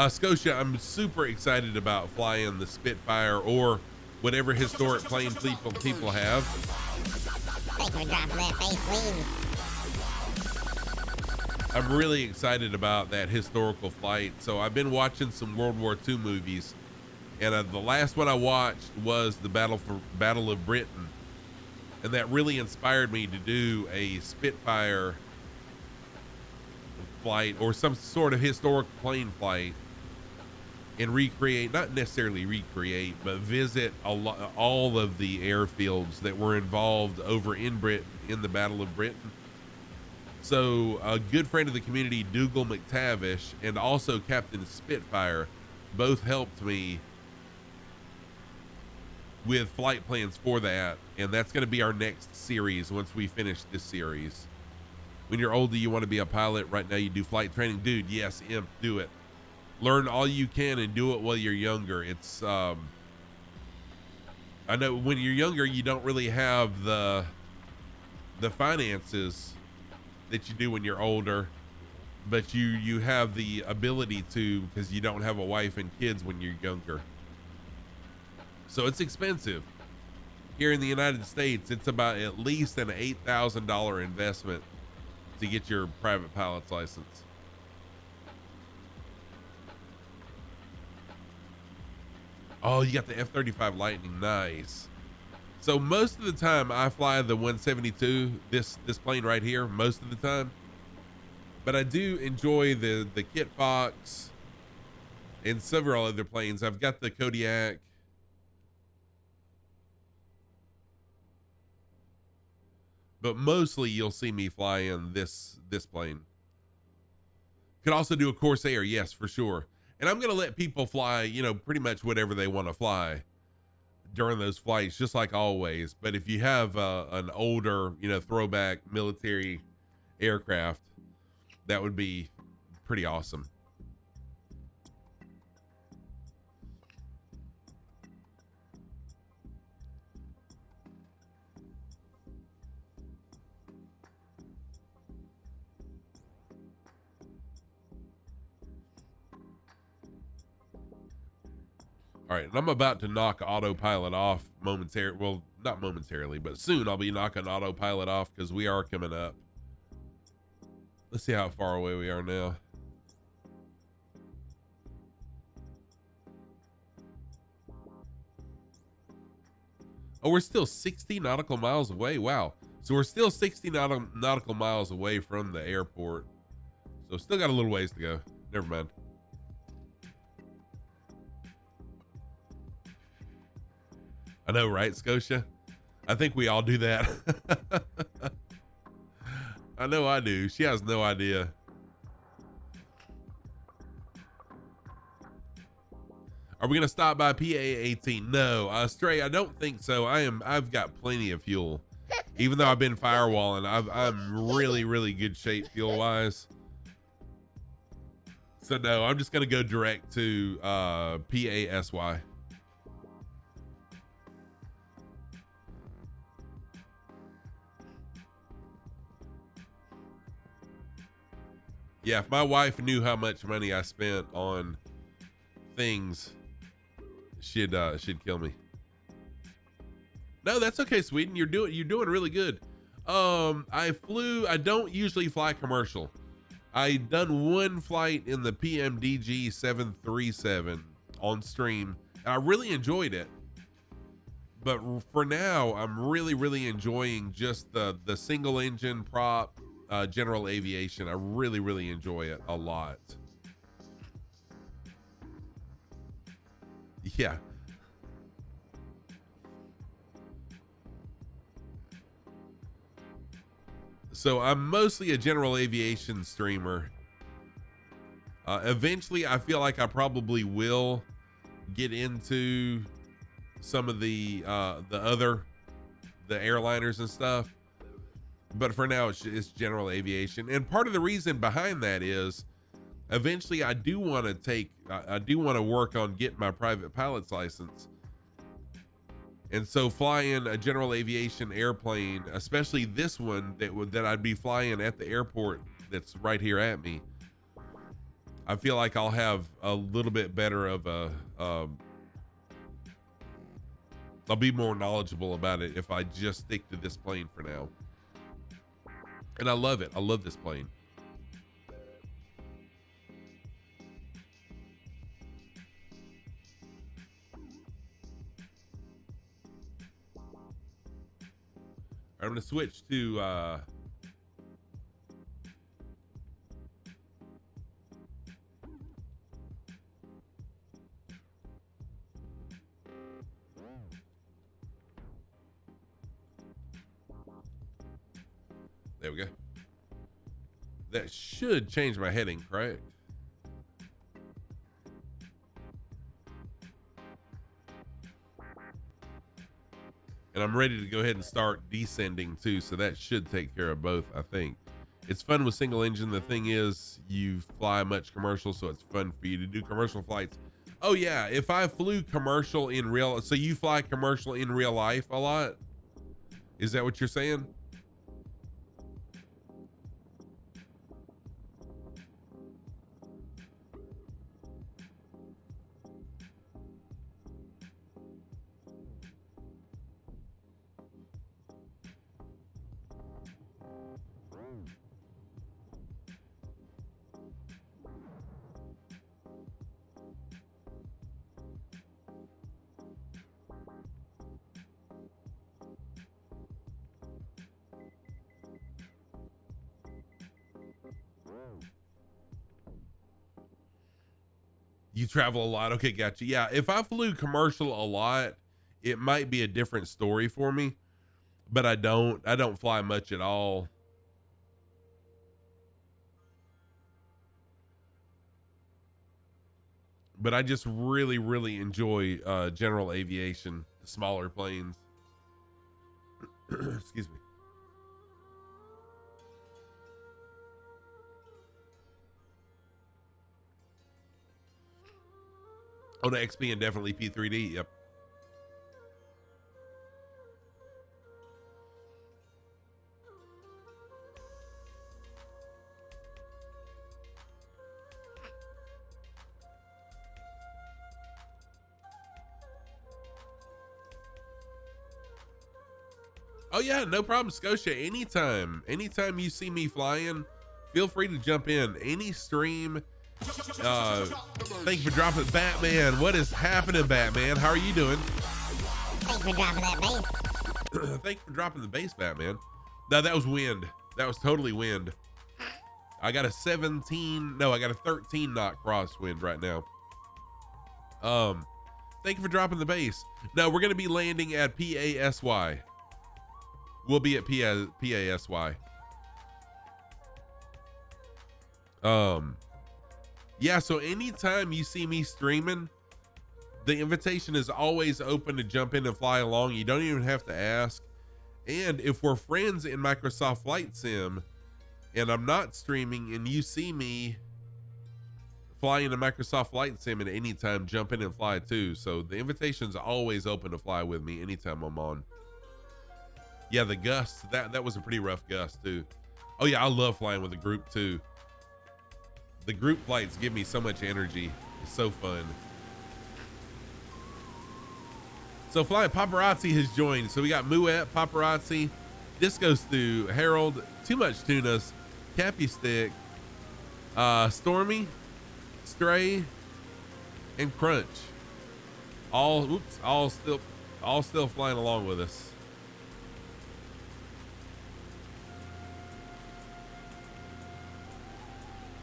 Scotia, I'm super excited about flying the Spitfire or whatever historic plane people have. Thank you for dropping that face, Weems. I'm really excited about that historical flight. So I've been watching some World War II movies, and the last one I watched was the Battle of Britain, and that really inspired me to do a Spitfire flight or some sort of historic plane flight and recreate, not necessarily recreate, but visit all of the airfields that were involved over in Britain in the Battle of Britain. So a good friend of the community, Dougal McTavish, and also Captain Spitfire, both helped me with flight plans for that. And that's going to be our next series once we finish this series. When you're older, you want to be a pilot. Right now you do flight training. Dude, yes, Imp, do it. Learn all you can and do it while you're younger. It's, I know when you're younger, you don't really have the finances that you do when you're older, but you have the ability to, because you don't have a wife and kids when you're younger. So it's expensive. Here in the United States, it's about at least an $8,000 investment to get your private pilot's license. Oh, you got the F-35 Lightning. Nice. So most of the time I fly the 172, this plane right here, most of the time. But I do enjoy the Kit Fox and several other planes. I've got the Kodiak. But mostly you'll see me flying this plane. Could also do a Corsair, yes, for sure. And I'm going to let people fly, you know, pretty much whatever they want to fly. during those flights, just like always. But if you have an older, throwback military aircraft, that would be pretty awesome. All right, and I'm about to knock autopilot off momentarily. Well, not momentarily, but soon I'll be knocking autopilot off because we are coming up. Let's see how far away we are now. Oh, we're still 60 nautical miles away. Wow. So we're still 60 nautical miles away from the airport. So still got a little ways to go. Never mind. I know, right, Scotia? I think we all do that. I know I do. She has no idea. Are we gonna stop by PA 18? No, Stray, I don't think so. I've got plenty of fuel. Even though I've been firewalling, I'm really good shape fuel wise. So no, I'm just gonna go direct to PASY. Yeah, if my wife knew how much money I spent on things, she'd kill me. No, that's okay, Sweden. You're doing really good. I don't usually fly commercial. I done one flight in the PMDG 737 on stream, and I really enjoyed it. But for now, I'm really enjoying just the single engine prop general aviation. I really enjoy it a lot. Yeah. So I'm mostly a general aviation streamer. Eventually, I feel like I probably will get into some of the airliners and stuff. But for now, it's general aviation. And part of the reason behind that is eventually I do want to work on getting my private pilot's license. And so flying a general aviation airplane, especially this one that I'd be flying at the airport that's right here at me, I feel like I'll have a little bit better of I'll be more knowledgeable about it if I just stick to this plane for now. And I love it. I love this plane. I'm going to switch to there we go. That should change my heading, correct? And I'm ready to go ahead and start descending too, so that should take care of both, I think. It's fun with single engine. The thing is, you fly much commercial, so it's fun for you to do commercial flights. Oh yeah, if I flew commercial in real, so you fly commercial in real life a lot? Is that what you're saying? You travel a lot. Okay, gotcha. Yeah, if I flew commercial a lot, it might be a different story for me. But I don't fly much at all. But I just really enjoy general aviation. smaller planes. Excuse me. Oh, the XP and definitely P3D. Yep. Oh yeah, no problem, Scotia. Anytime you see me flying, feel free to jump in any stream. Thank you for dropping Batman. What is happening, Batman? How are you doing? Thanks for dropping that base. Thank you for dropping the base, Batman. No, that was wind. That was totally wind. I got a 13 knot crosswind right now. Thank you for dropping the base. No, we're gonna be landing at PASY. We'll be at PASY. Yeah, so anytime you see me streaming, the invitation is always open to jump in and fly along. You don't even have to ask. And if we're friends in Microsoft Flight Sim and I'm not streaming and you see me flying a Microsoft Flight Sim at any time, jump in and fly too. So the invitation's always open to fly with me anytime I'm on. Yeah, the gusts, that was a pretty rough gust too. Oh yeah, I love flying with a group too. The group flights give me so much energy. It's so fun. So Flying Paparazzi has joined. So we got Muet, Paparazzi, Disco Stew, Harold, Too Much Tunas, Cappy Stick, Stormy, Stray, and Crunch. All still flying along with us.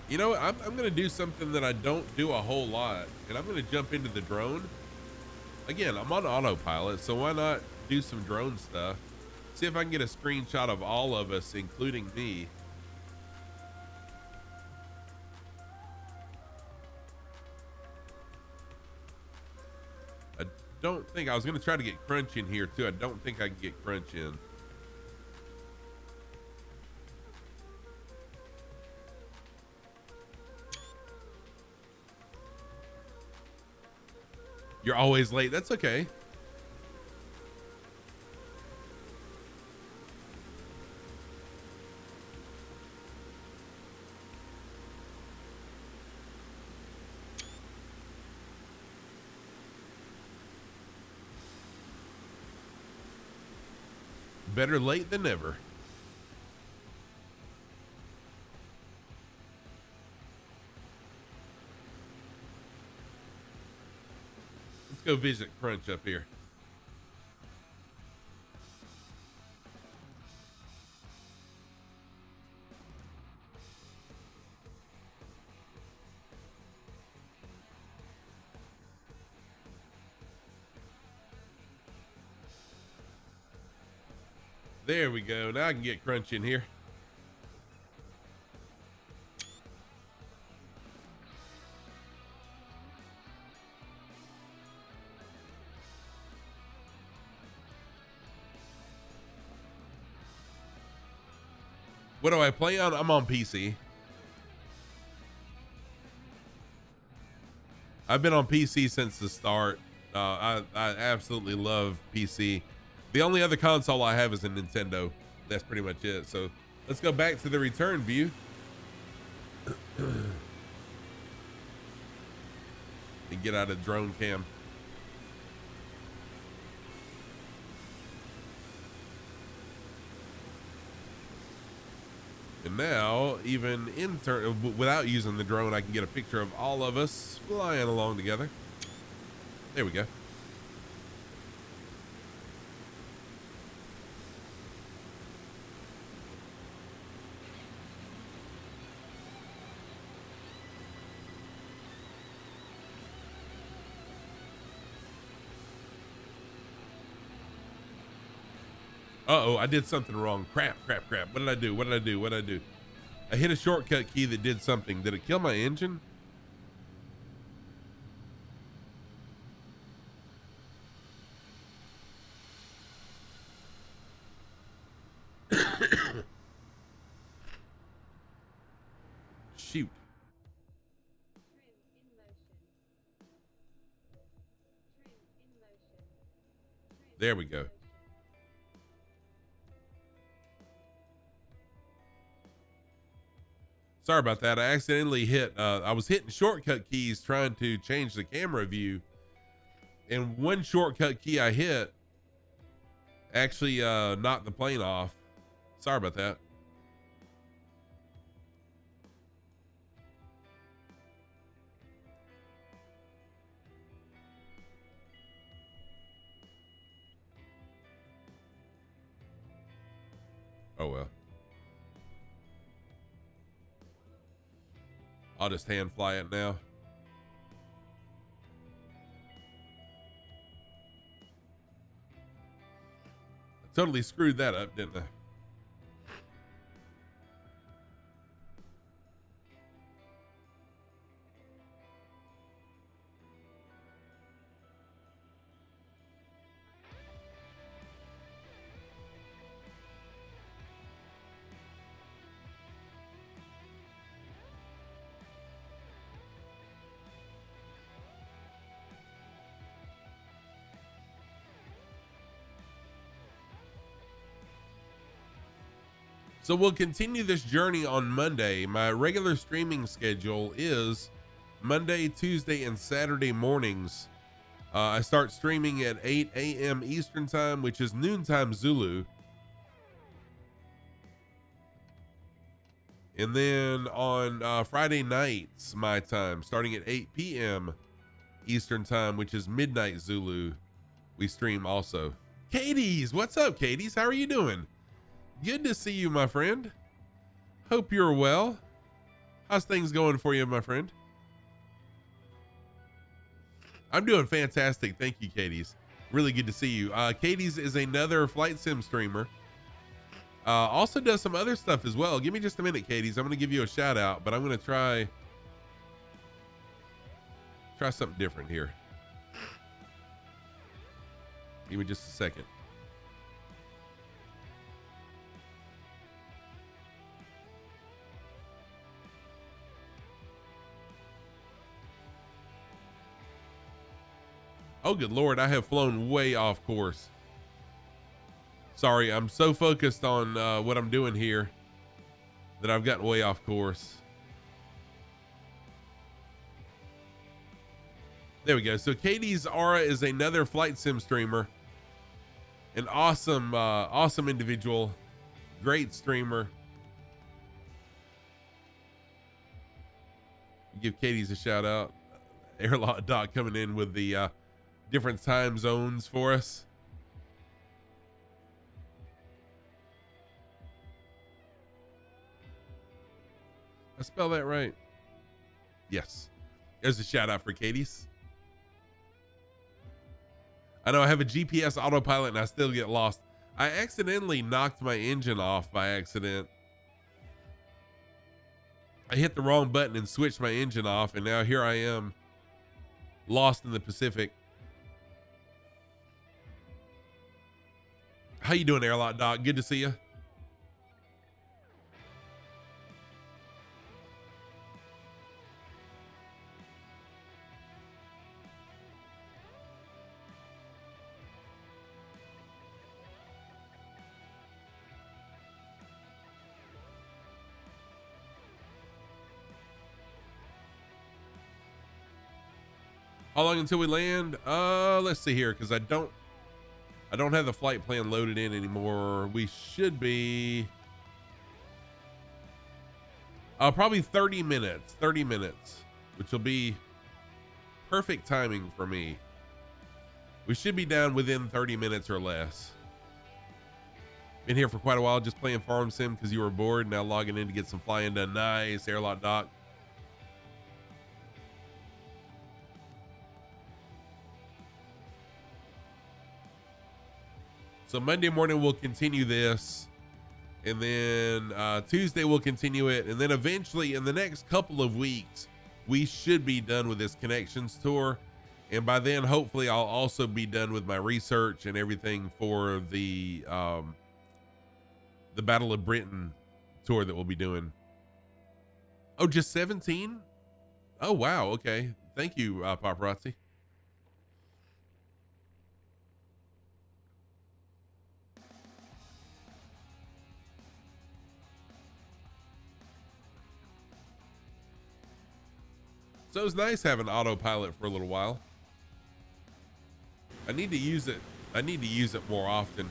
You know what? I'm going to do something that I don't do a whole lot, and I'm going to jump into the drone. Again, I'm on autopilot, so why not do some drone stuff? See if I can get a screenshot of all of us, including me. I don't think, I was going to try to get Crunch in here too. I don't think I can get Crunch in. You're always late. That's okay. Better late than never. Go visit Crunch up here. There we go. Now I can get Crunch in here. What do I play on? I'm on PC. I've been on PC since the start. I absolutely love PC. The only other console I have is a Nintendo. That's pretty much it. So let's go back to the return view. And get out of drone cam. And now, even without using the drone, I can get a picture of all of us flying along together. There we go. Uh-oh, I did something wrong. Crap. What did I do? I hit a shortcut key that did something. Did it kill my engine? There we go. Sorry about that. I accidentally I was hitting shortcut keys trying to change the camera view. And one shortcut key I hit actually knocked the plane off. Sorry about that. Oh well. I'll just hand fly it now. I totally screwed that up, didn't I? So we'll continue this journey on Monday. My regular streaming schedule is Monday, Tuesday, and Saturday mornings. I start streaming at 8 a.m. Eastern time, which is noontime Zulu. And then on Friday nights, my time, starting at 8 p.m. Eastern time, which is midnight Zulu, we stream also. Katie's, what's up, Katie's? How are you doing? Good to see you, my friend. Hope you're well. How's things going for you, my friend? I'm doing fantastic. Thank you, Katie's. Really good to see you. Katie's is another flight sim streamer. Also does some other stuff as well. Give me just a minute, Katie's. I'm going to give you a shout out, but I'm going to try something different here. Give me just a second. Oh, good Lord. I have flown way off course. Sorry. I'm so focused on what I'm doing here that I've gotten way off course. There we go. So Katie's Aura is another flight sim streamer. An awesome, awesome individual. Great streamer. Give Katie's a shout out. Airlot Doc coming in with the different time zones for us. I spell that right? Yes. There's a shout out for Katie's. I know I have a GPS autopilot and I still get lost. I accidentally knocked my engine off by accident. I hit the wrong button and switched my engine off, and now here I am, lost in the Pacific. How you doing, Airlot Doc? Good to see you. How long until we land? Let's see here, because I don't have the flight plan loaded in anymore. We should be probably 30 minutes, which will be perfect timing for me. We should be down within 30 minutes or less. Been here for quite a while, just playing Farm Sim because you were bored. Now logging in to get some flying done. Nice, Airlot Doc. So Monday morning we'll continue this, and then Tuesday we'll continue it, and then eventually in the next couple of weeks we should be done with this connections tour, and by then hopefully I'll also be done with my research and everything for the Battle of Britain tour that we'll be doing. Oh, just 17? Oh wow, okay. Thank you, Paparazzi. So it was nice having autopilot for a little while. I need to use it. I need to use it more often.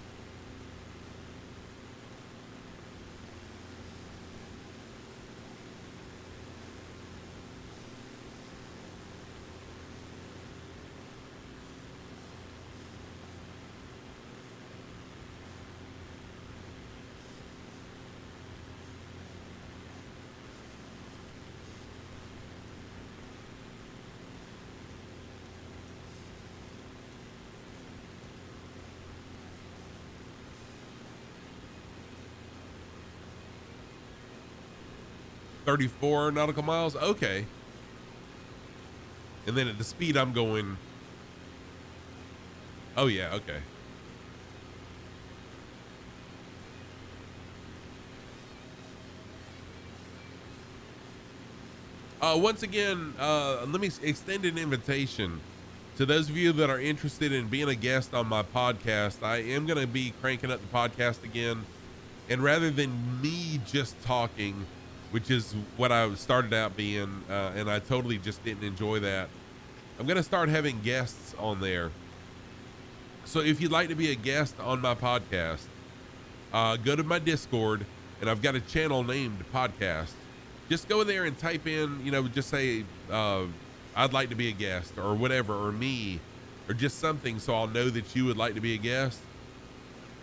"34 nautical miles." Okay. And then at the speed I'm going. Oh yeah, okay. Once again, let me extend an invitation to those of you that are interested in being a guest on my podcast. I am going to be cranking up the podcast again. And rather than me just talking, which is what I started out being, and I totally just didn't enjoy that, I'm going to start having guests on there. So if you'd like to be a guest on my podcast, go to my Discord, and I've got a channel named Podcast. Just go in there and type in, just say, I'd like to be a guest or whatever, or me, or just something, so I'll know that you would like to be a guest.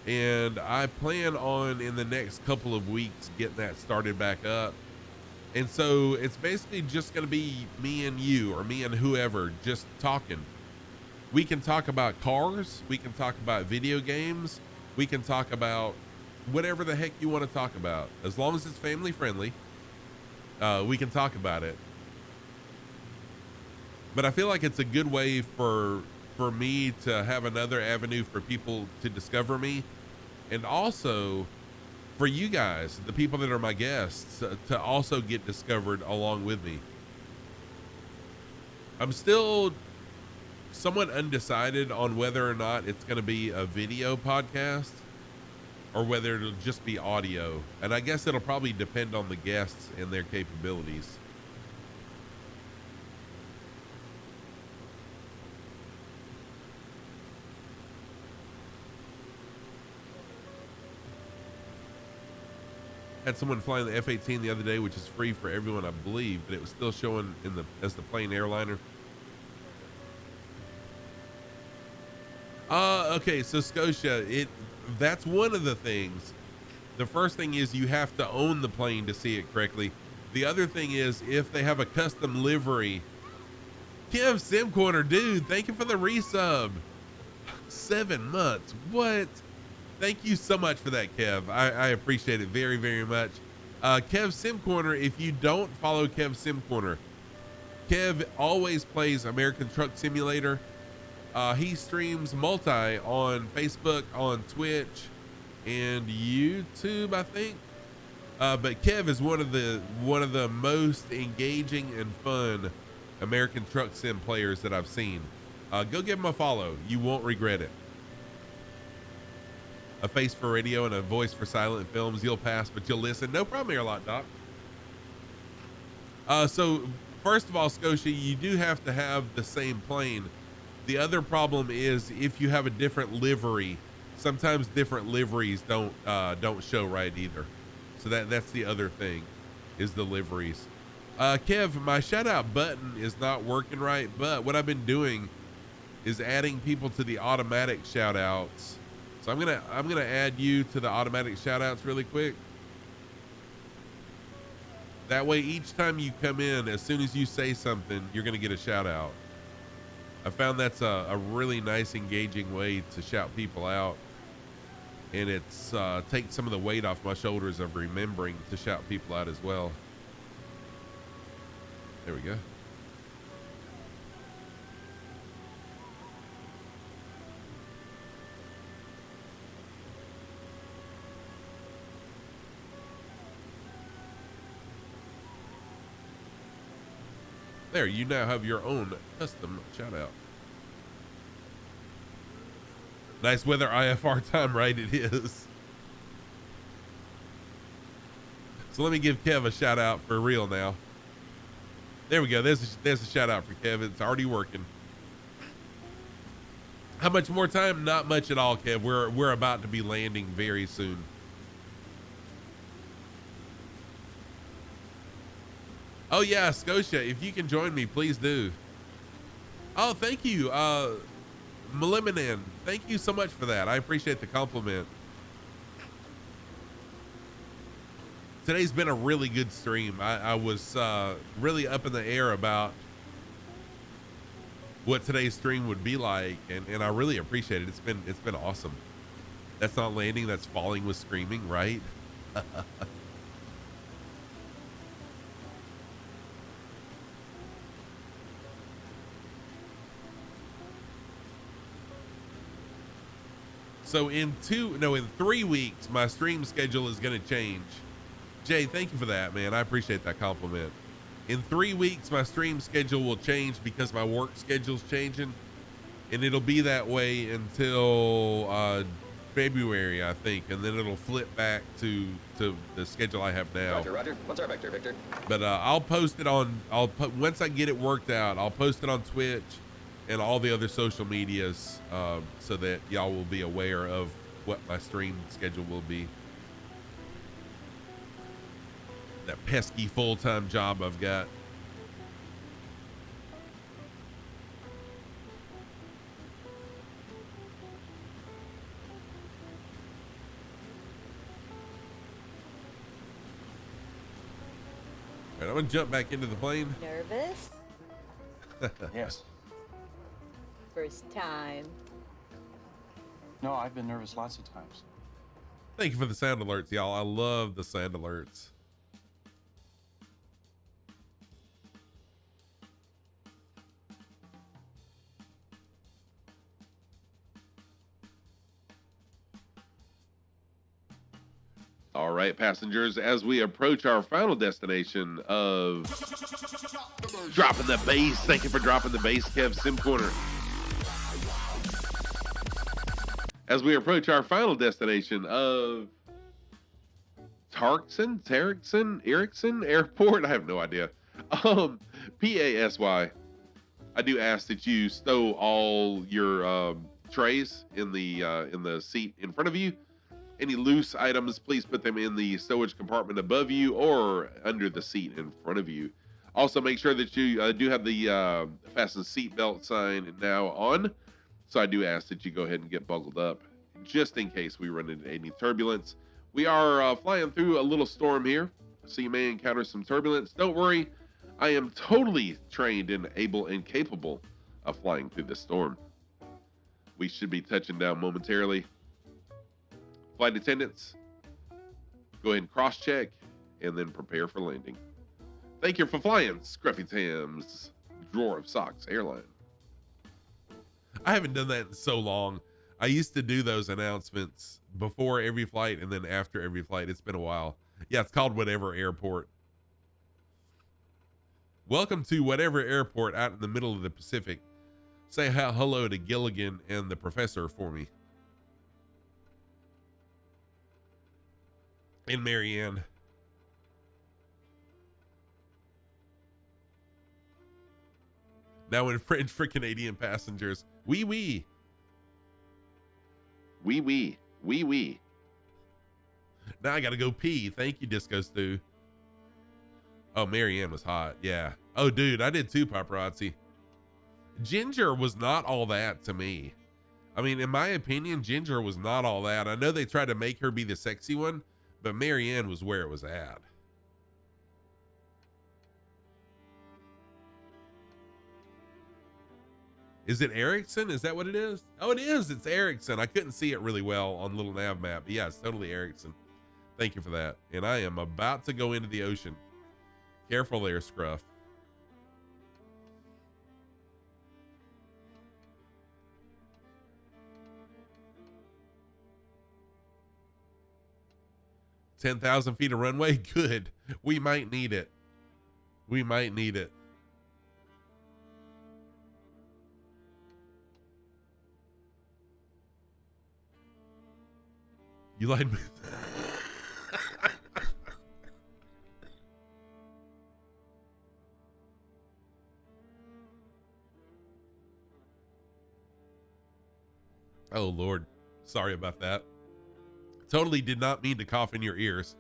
And I plan on, in the next couple of weeks, getting that started back up. And so it's basically just going to be me and you, or me and whoever, just talking. We can talk about cars. We can talk about video games. We can talk about whatever the heck you want to talk about. As long as it's family friendly, we can talk about it. But I feel like it's a good way for me to have another avenue for people to discover me, and also for you guys, the people that are my guests, to also get discovered along with me. I'm still somewhat undecided on whether or not it's going to be a video podcast or whether it'll just be audio. And I guess it'll probably depend on the guests and their capabilities. Had someone flying the F-18 the other day, which is free for everyone, I believe, but it was still showing as the plane airliner. Okay, so Scotia, that's one of the things. The first thing is you have to own the plane to see it correctly. The other thing is if they have a custom livery. Kev Sim Corner, dude, thank you for the resub. 7 months. What? Thank you so much for that, Kev. I appreciate it very, very much. Kev Sim Corner, if you don't follow Kev Sim Corner, Kev always plays American Truck Simulator. He streams multi on Facebook, on Twitch, and YouTube, I think. But Kev is one of the most engaging and fun American Truck Sim players that I've seen. Go give him a follow. You won't regret it. A face for radio and a voice for silent films. You'll pass, but you'll listen. No problem, Airlock Doc. So first of all, Scotia, you do have to have the same plane. The other problem is if you have a different livery, sometimes different liveries don't show right either. So that's the other thing, is the liveries. Kev, my shout out button is not working right, but what I've been doing is adding people to the automatic shout outs. So I'm gonna add you to the automatic shout outs really quick. That way each time you come in, as soon as you say something, you're gonna get a shout out. I found that's a really nice, engaging way to shout people out. And it's takes some of the weight off my shoulders of remembering to shout people out as well. There we go. There, you now have your own custom shout out. Nice weather IFR time, right? It is. So let me give Kev a shout out for real now. There we go. There's a shout out for Kev. It's already working. How much more time? Not much at all, Kev. We're about to be landing very soon. Oh yeah, Scotia, if you can join me, please do. Oh, thank you, Meliminan. Thank you so much for that. I appreciate the compliment. Today's been a really good stream. I was really up in the air about what today's stream would be like, and I really appreciate it. It's been awesome. That's not landing, that's falling with screaming, right? So in 3 weeks, my stream schedule is going to change. Jay, thank you for that, man. I appreciate that compliment. In 3 weeks, my stream schedule will change because my work schedule's changing, and it'll be that way until February, I think, and then it'll flip back to the schedule I have now. Roger. What's our vector, Victor? But I'll post it on. Once I get it worked out, I'll post it on Twitch and all the other social medias, so that y'all will be aware of what my stream schedule will be. That pesky full-time job I've got. All right, I'm gonna jump back into the plane. Nervous? Yes. First time. No, I've been nervous lots of times. Thank you for the sound alerts, y'all. I love the sound alerts. All right, passengers, as we approach our final destination of dropping the base. Thank you for dropping the base, Kev Sim Corner. As we approach our final destination of Erickson Airport, I have no idea. PASY. I do ask that you stow all your trays in the seat in front of you. Any loose items, please put them in the stowage compartment above you or under the seat in front of you. Also, make sure that you do have the fasten seatbelt sign now on. So I do ask that you go ahead and get buckled up just in case we run into any turbulence. We are flying through a little storm here, so you may encounter some turbulence. Don't worry, I am totally trained and able and capable of flying through this storm. We should be touching down momentarily. Flight attendants, go ahead and cross-check and then prepare for landing. Thank you for flying Scruffy Tam's Drawer of Socks Airline. I haven't done that in so long. I used to do those announcements before every flight and then after every flight. It's been a while. Yeah, it's called Whatever Airport. Welcome to Whatever Airport out in the middle of the Pacific. Say hello to Gilligan and the professor for me. And Marianne. Now in French for Canadian passengers. Oui, oui. Oui, oui. Oui, oui. Now I gotta go pee. Thank you, Disco Stew. Oh, Marianne was hot. Yeah. Oh, dude, I did too, paparazzi. Ginger was not all that to me. I mean, in my opinion, Ginger was not all that. I know they tried to make her be the sexy one, but Marianne was where it was at. Is it Erickson? Is that what it is? Oh, it is. It's Erickson. I couldn't see it really well on little nav map. But yeah, it's totally Erickson. Thank you for that. And I am about to go into the ocean. Careful there, Scruff. $10,000 feet of runway. Good. We might need it. We might need it. You lied me. Oh, Lord. Sorry about that. Totally did not mean to cough in your ears.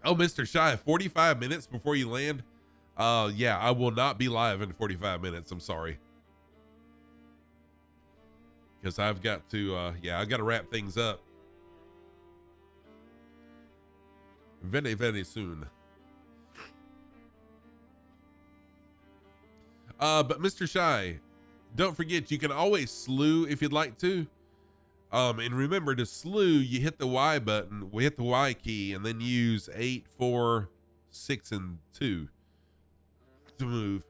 Oh, Mr. Shy, 45 minutes before you land? Yeah, I will not be live in 45 minutes. I'm sorry. Because I've got to, I've got to wrap things up. Very, very soon. But Mr. Shy, don't forget, you can always slew if you'd like to. And remember to slew, you hit the Y button, we hit the Y key, and then use 8, 4, 6, and 2 to move.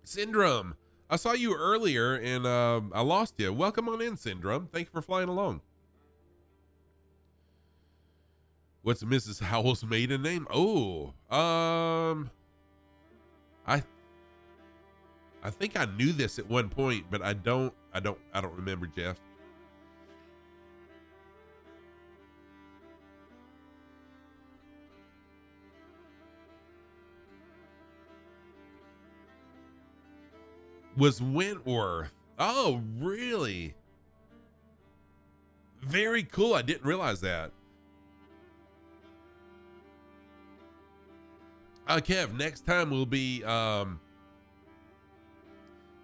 Syndrome, I saw you earlier and I lost you. Welcome on in, Syndrome. Thank you for flying along. What's Mrs. Howell's maiden name? Oh, I think I knew this at one point, but I don't remember, Jeff. Was Wentworth. Oh, really? Very cool. I didn't realize that. Kev, next time will be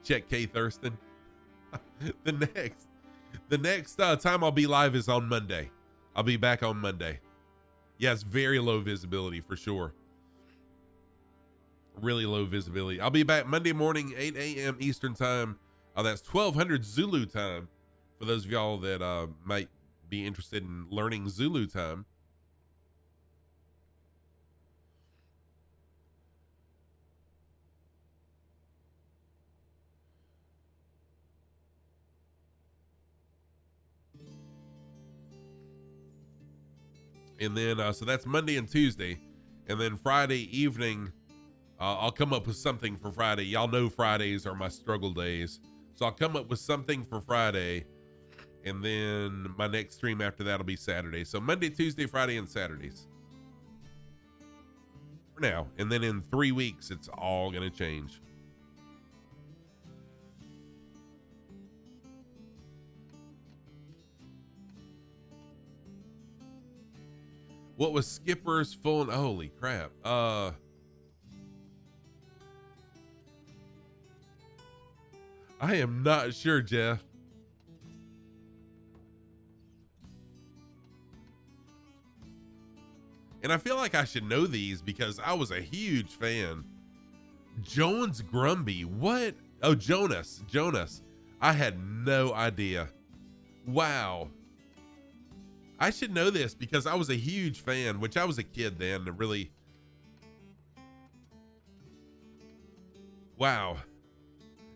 check K Thurston. the next time I'll be live is on Monday. I'll be back on Monday. Yeah, it's very low visibility for sure. Really low visibility. I'll be back Monday morning, 8 a.m. Eastern time. That's 1200 Zulu time for those of y'all that might be interested in learning Zulu time. And then, so that's Monday and Tuesday. And then Friday evening, I'll come up with something for Friday. Y'all know Fridays are my struggle days. So I'll come up with something for Friday. And then my next stream after that will be Saturday. So Monday, Tuesday, Friday, and Saturdays. For now. And then in 3 weeks, it's all going to change. What was Skipper's full? Holy crap. I am not sure, Jeff. And I feel like I should know these because I was a huge fan. Jones Grumby. What? Oh, Jonas. I had no idea. Wow. I should know this because I was a huge fan, which I was a kid then. And really. Wow.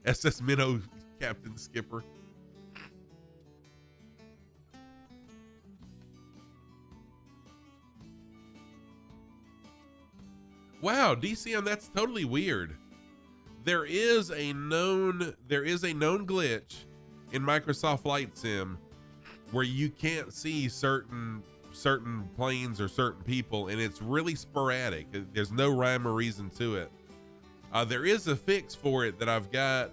SS Minnow Captain Skipper. Wow, DCM, that's totally weird. There is a known glitch in Microsoft Flight Sim where you can't see certain planes or certain people, and it's really sporadic. There's no rhyme or reason to it. There is a fix for it that I've got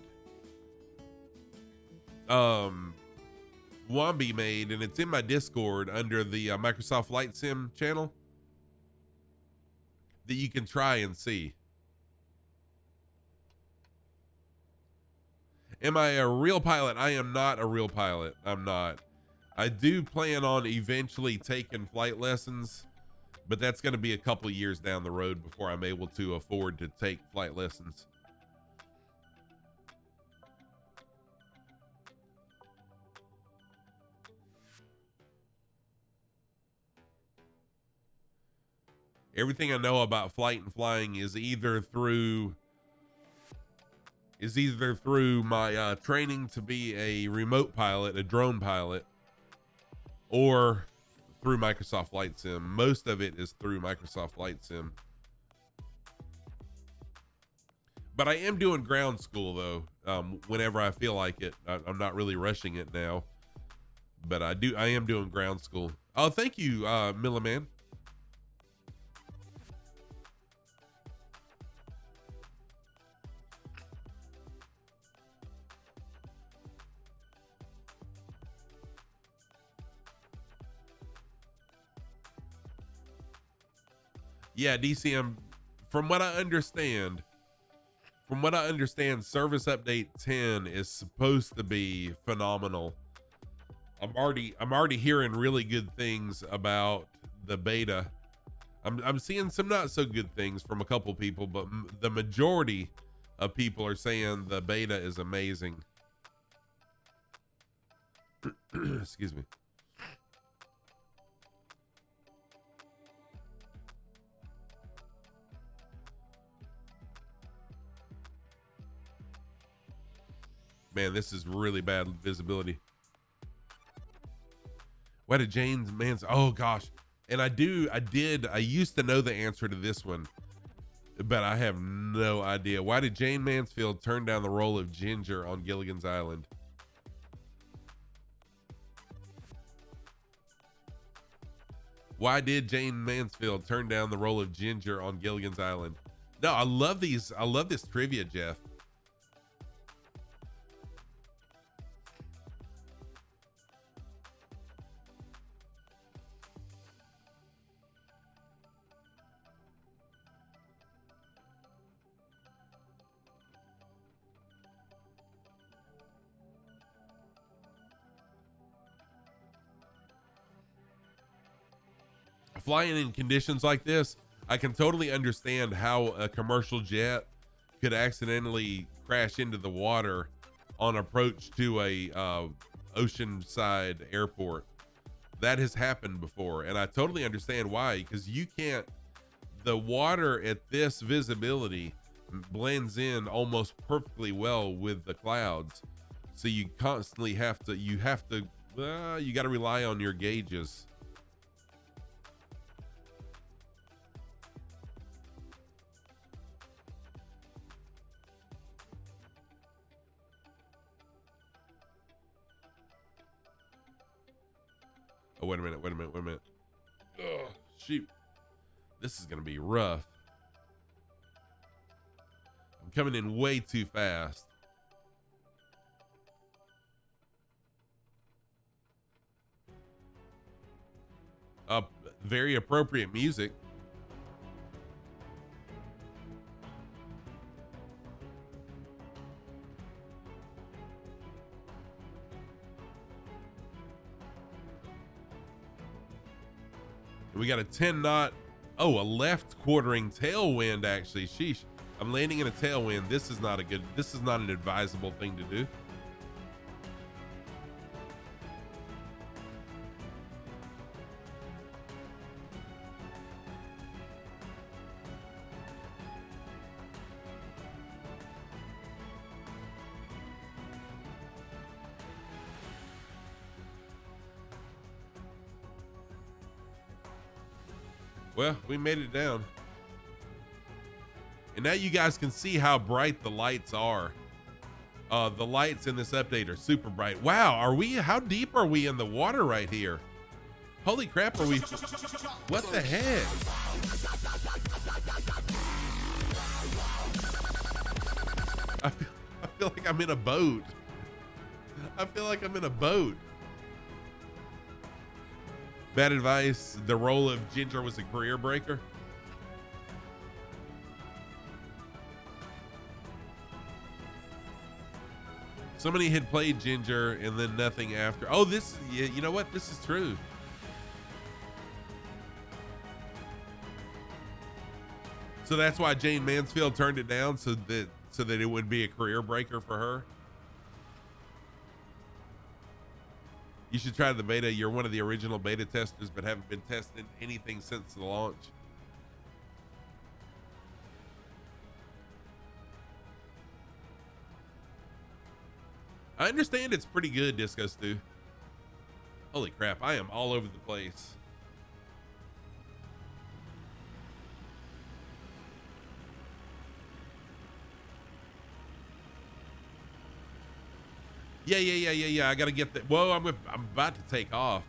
Wombi made, and it's in my Discord under the Microsoft Flight Sim channel that you can try and see. Am I a real pilot? I am not a real pilot. I'm not. I do plan on eventually taking flight lessons, but that's going to be a couple years down the road before I'm able to afford to take flight lessons. Everything I know about flight and flying is either through my training to be a remote pilot, a drone pilot, or through Microsoft Flight Sim. Most of it is through Microsoft Flight Sim. But I am doing ground school though. Whenever I feel like it. I'm not really rushing it now, but I am doing ground school. Oh, thank you, Milliman. Yeah, DCM, from what I understand, service update 10 is supposed to be phenomenal. I'm already hearing really good things about the beta. I'm seeing some not so good things from a couple people, but the majority of people are saying the beta is amazing. Excuse me. Man, this is really bad visibility. Why did James Mans? Oh gosh. And I used to know the answer to this one, but I have no idea. Why did Jane Mansfield turn down the role of Ginger on Gilligan's Island? Why did Jane Mansfield turn down the role of Ginger on Gilligan's Island? No, I love this trivia, Jeff. Flying in conditions like this, I can totally understand how a commercial jet could accidentally crash into the water on approach to a oceanside airport. That has happened before, and I totally understand why, because the water at this visibility blends in almost perfectly well with the clouds, so you constantly you got to rely on your gauges. Oh, wait a minute. Oh, shoot. This is going to be rough. I'm coming in way too fast. Very appropriate music. We got a 10 knot. Oh, a left quartering tailwind, actually. Sheesh. I'm landing in a tailwind. This is not an advisable thing to do. Well, we made it down. And now you guys can see how bright the lights are. The lights in this update are super bright. Wow, how deep are we in the water right here? Holy crap, what the heck? I feel like I'm in a boat. Bad advice. The role of Ginger was a career breaker. Somebody had played Ginger and then nothing after. Oh, you know what? This is true. So that's why Jane Mansfield turned it down, so that it would be a career breaker for her. You should try the beta. You're one of the original beta testers, but haven't been testing anything since the launch. I understand it's pretty good, Disco Stew. Holy crap, I am all over the place. Yeah. I gotta get that. Whoa, I'm about to take off.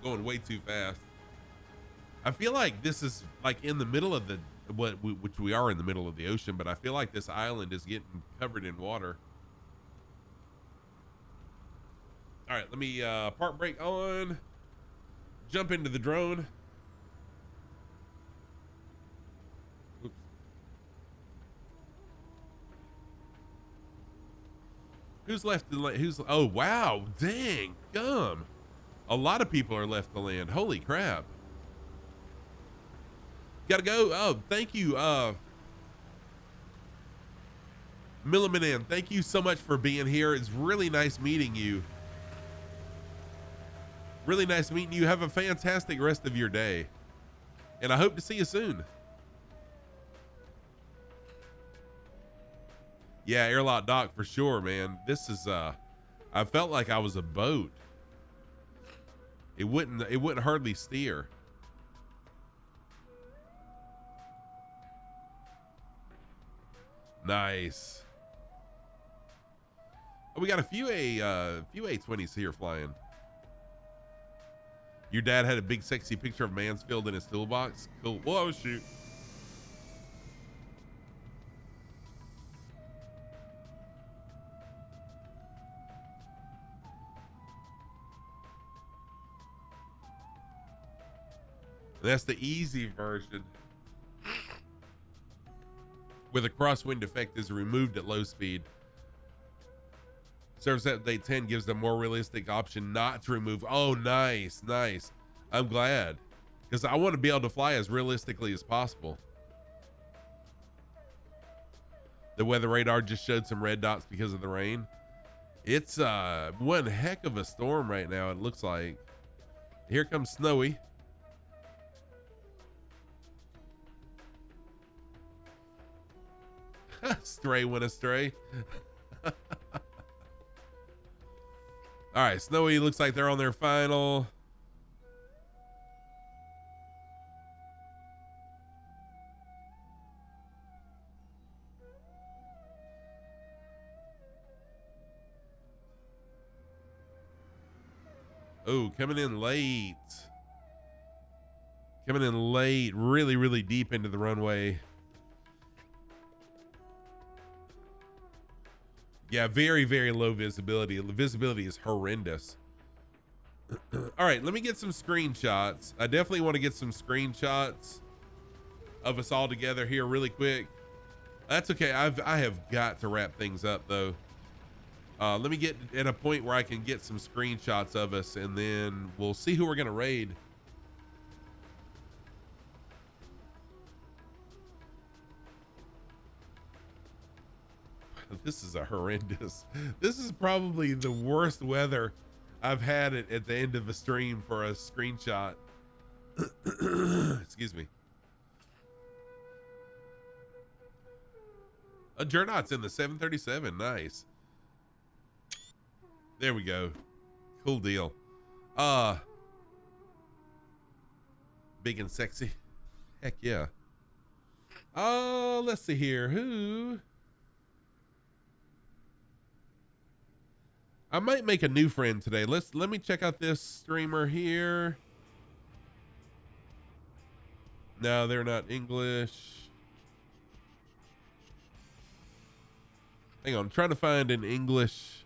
Going way too fast. I feel like this is like in the middle of the which we are in the middle of the ocean, but I feel like this island is getting covered in water. All right, let me park brake on. Jump into the drone. Oops. Who's left to land? Oh wow, dang gum. A lot of people are left to land. Holy crap. Gotta go. Oh, thank you, Milliman. Thank you so much for being here. It's really nice meeting you. Really nice meeting you. Have a fantastic rest of your day. And I hope to see you soon. Yeah, airlock dock for sure, man. This is I felt like I was a boat. It wouldn't hardly steer. Nice. Oh, we got a few A20s here flying. Your dad had a big sexy picture of Mansfield in his toolbox. Cool. Whoa, shoot. That's the easy version. With a crosswind effect is removed at low speed. Service update 10 gives the more realistic option not to remove. Oh, nice. I'm glad, because I want to be able to fly as realistically as possible. The weather radar just showed some red dots because of the rain. It's one heck of a storm right now, it looks like. Here comes Snowy. Stray went astray. All right, Snowy looks like they're on their final. Oh, coming in late. Really, really deep into the runway. Yeah, very, very low visibility. The visibility is horrendous. All right, let me get some screenshots. I definitely want to get some screenshots of us all together here really quick. That's okay. I have got to wrap things up though. Let me get at a point where I can get some screenshots of us, and then we'll see who we're gonna raid. This is a horrendous. This is probably the worst weather I've had at the end of a stream for a screenshot. Excuse me. A Jernot's in the 737. Nice. There we go. Cool deal. Big and sexy. Heck yeah. Oh, let's see here. Who? I might make a new friend today. Let me check out this streamer here. No, they're not English. Hang on, I'm trying to find an English.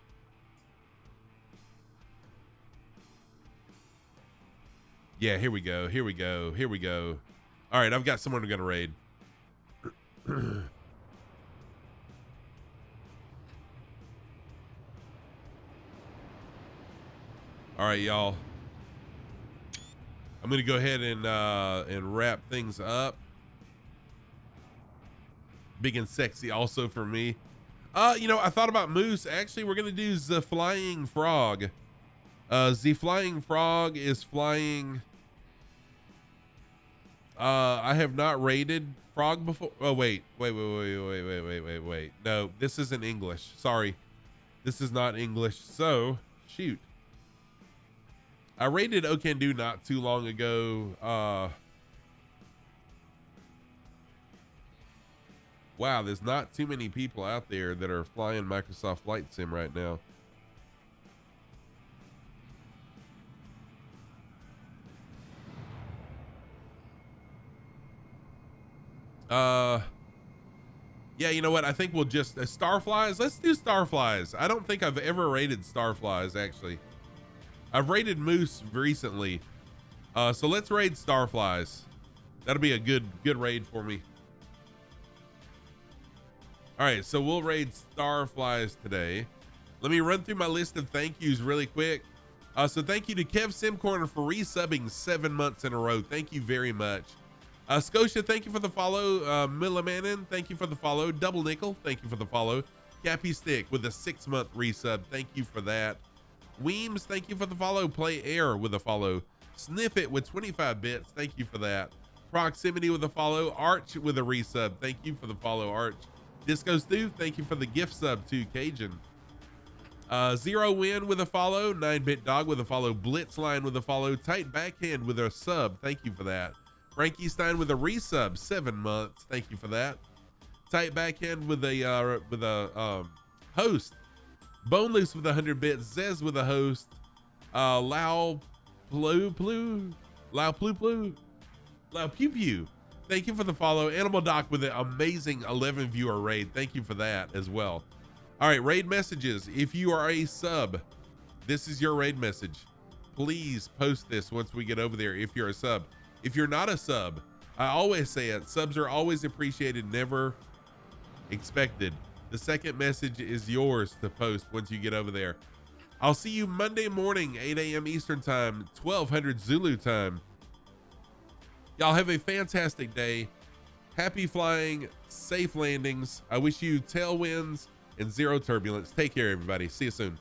Yeah, here we go. All right, I've got someone we're gonna raid. All right, y'all. I'm gonna go ahead and wrap things up. Big and sexy also for me. I thought about Moose. Actually, we're gonna do the flying frog. The flying frog is flying. I have not rated frog before. Oh wait. No, this isn't English. Sorry, this is not English. So shoot. I rated Okandu not too long ago. Wow, there's not too many people out there that are flying Microsoft Flight Sim right now. Yeah, you know what? I think we'll just starflies. Let's do starflies. I don't think I've ever rated starflies, actually. I've rated moose recently. So let's raid starflies. That'll be a good raid for me. All right, so we'll raid starflies today. Let me run through my list of thank yous really quick. So thank you to Kev Simcorner for resubbing 7 months in a row. Thank you very much. Scotia, thank you for the follow. Millamanon, thank you for the follow. Double Nickel, thank you for the follow. Cappy Stick with a 6-month resub. Thank you for that. Weems, thank you for the follow. Play Air with a follow. Sniff It with 25 bits. Thank you for that. Proximity with a follow. Arch with a resub. Thank you for the follow, Arch. Disco Stew, thank you for the gift sub to Cajun. Zero Win with a follow. 9-Bit Dog with a follow. Blitzline with a follow. Tight Backhand with a sub. Thank you for that. Frankie Stein with a resub, 7 months. Thank you for that. Tight Backhand with a host. Bone Loose with 100 bits. Zez with a host. Lao Pew Pew. Thank you for the follow. Animal Doc with an amazing 11 viewer raid. Thank you for that as well. All right, raid messages. If you are a sub, this is your raid message. Please post this once we get over there if you're a sub. If you're not a sub, I always say it, subs are always appreciated, never expected. The second message is yours to post once you get over there. I'll see you Monday morning, 8 a.m. Eastern time, 1200 Zulu time. Y'all have a fantastic day. Happy flying, safe landings. I wish you tailwinds and zero turbulence. Take care, everybody. See you soon.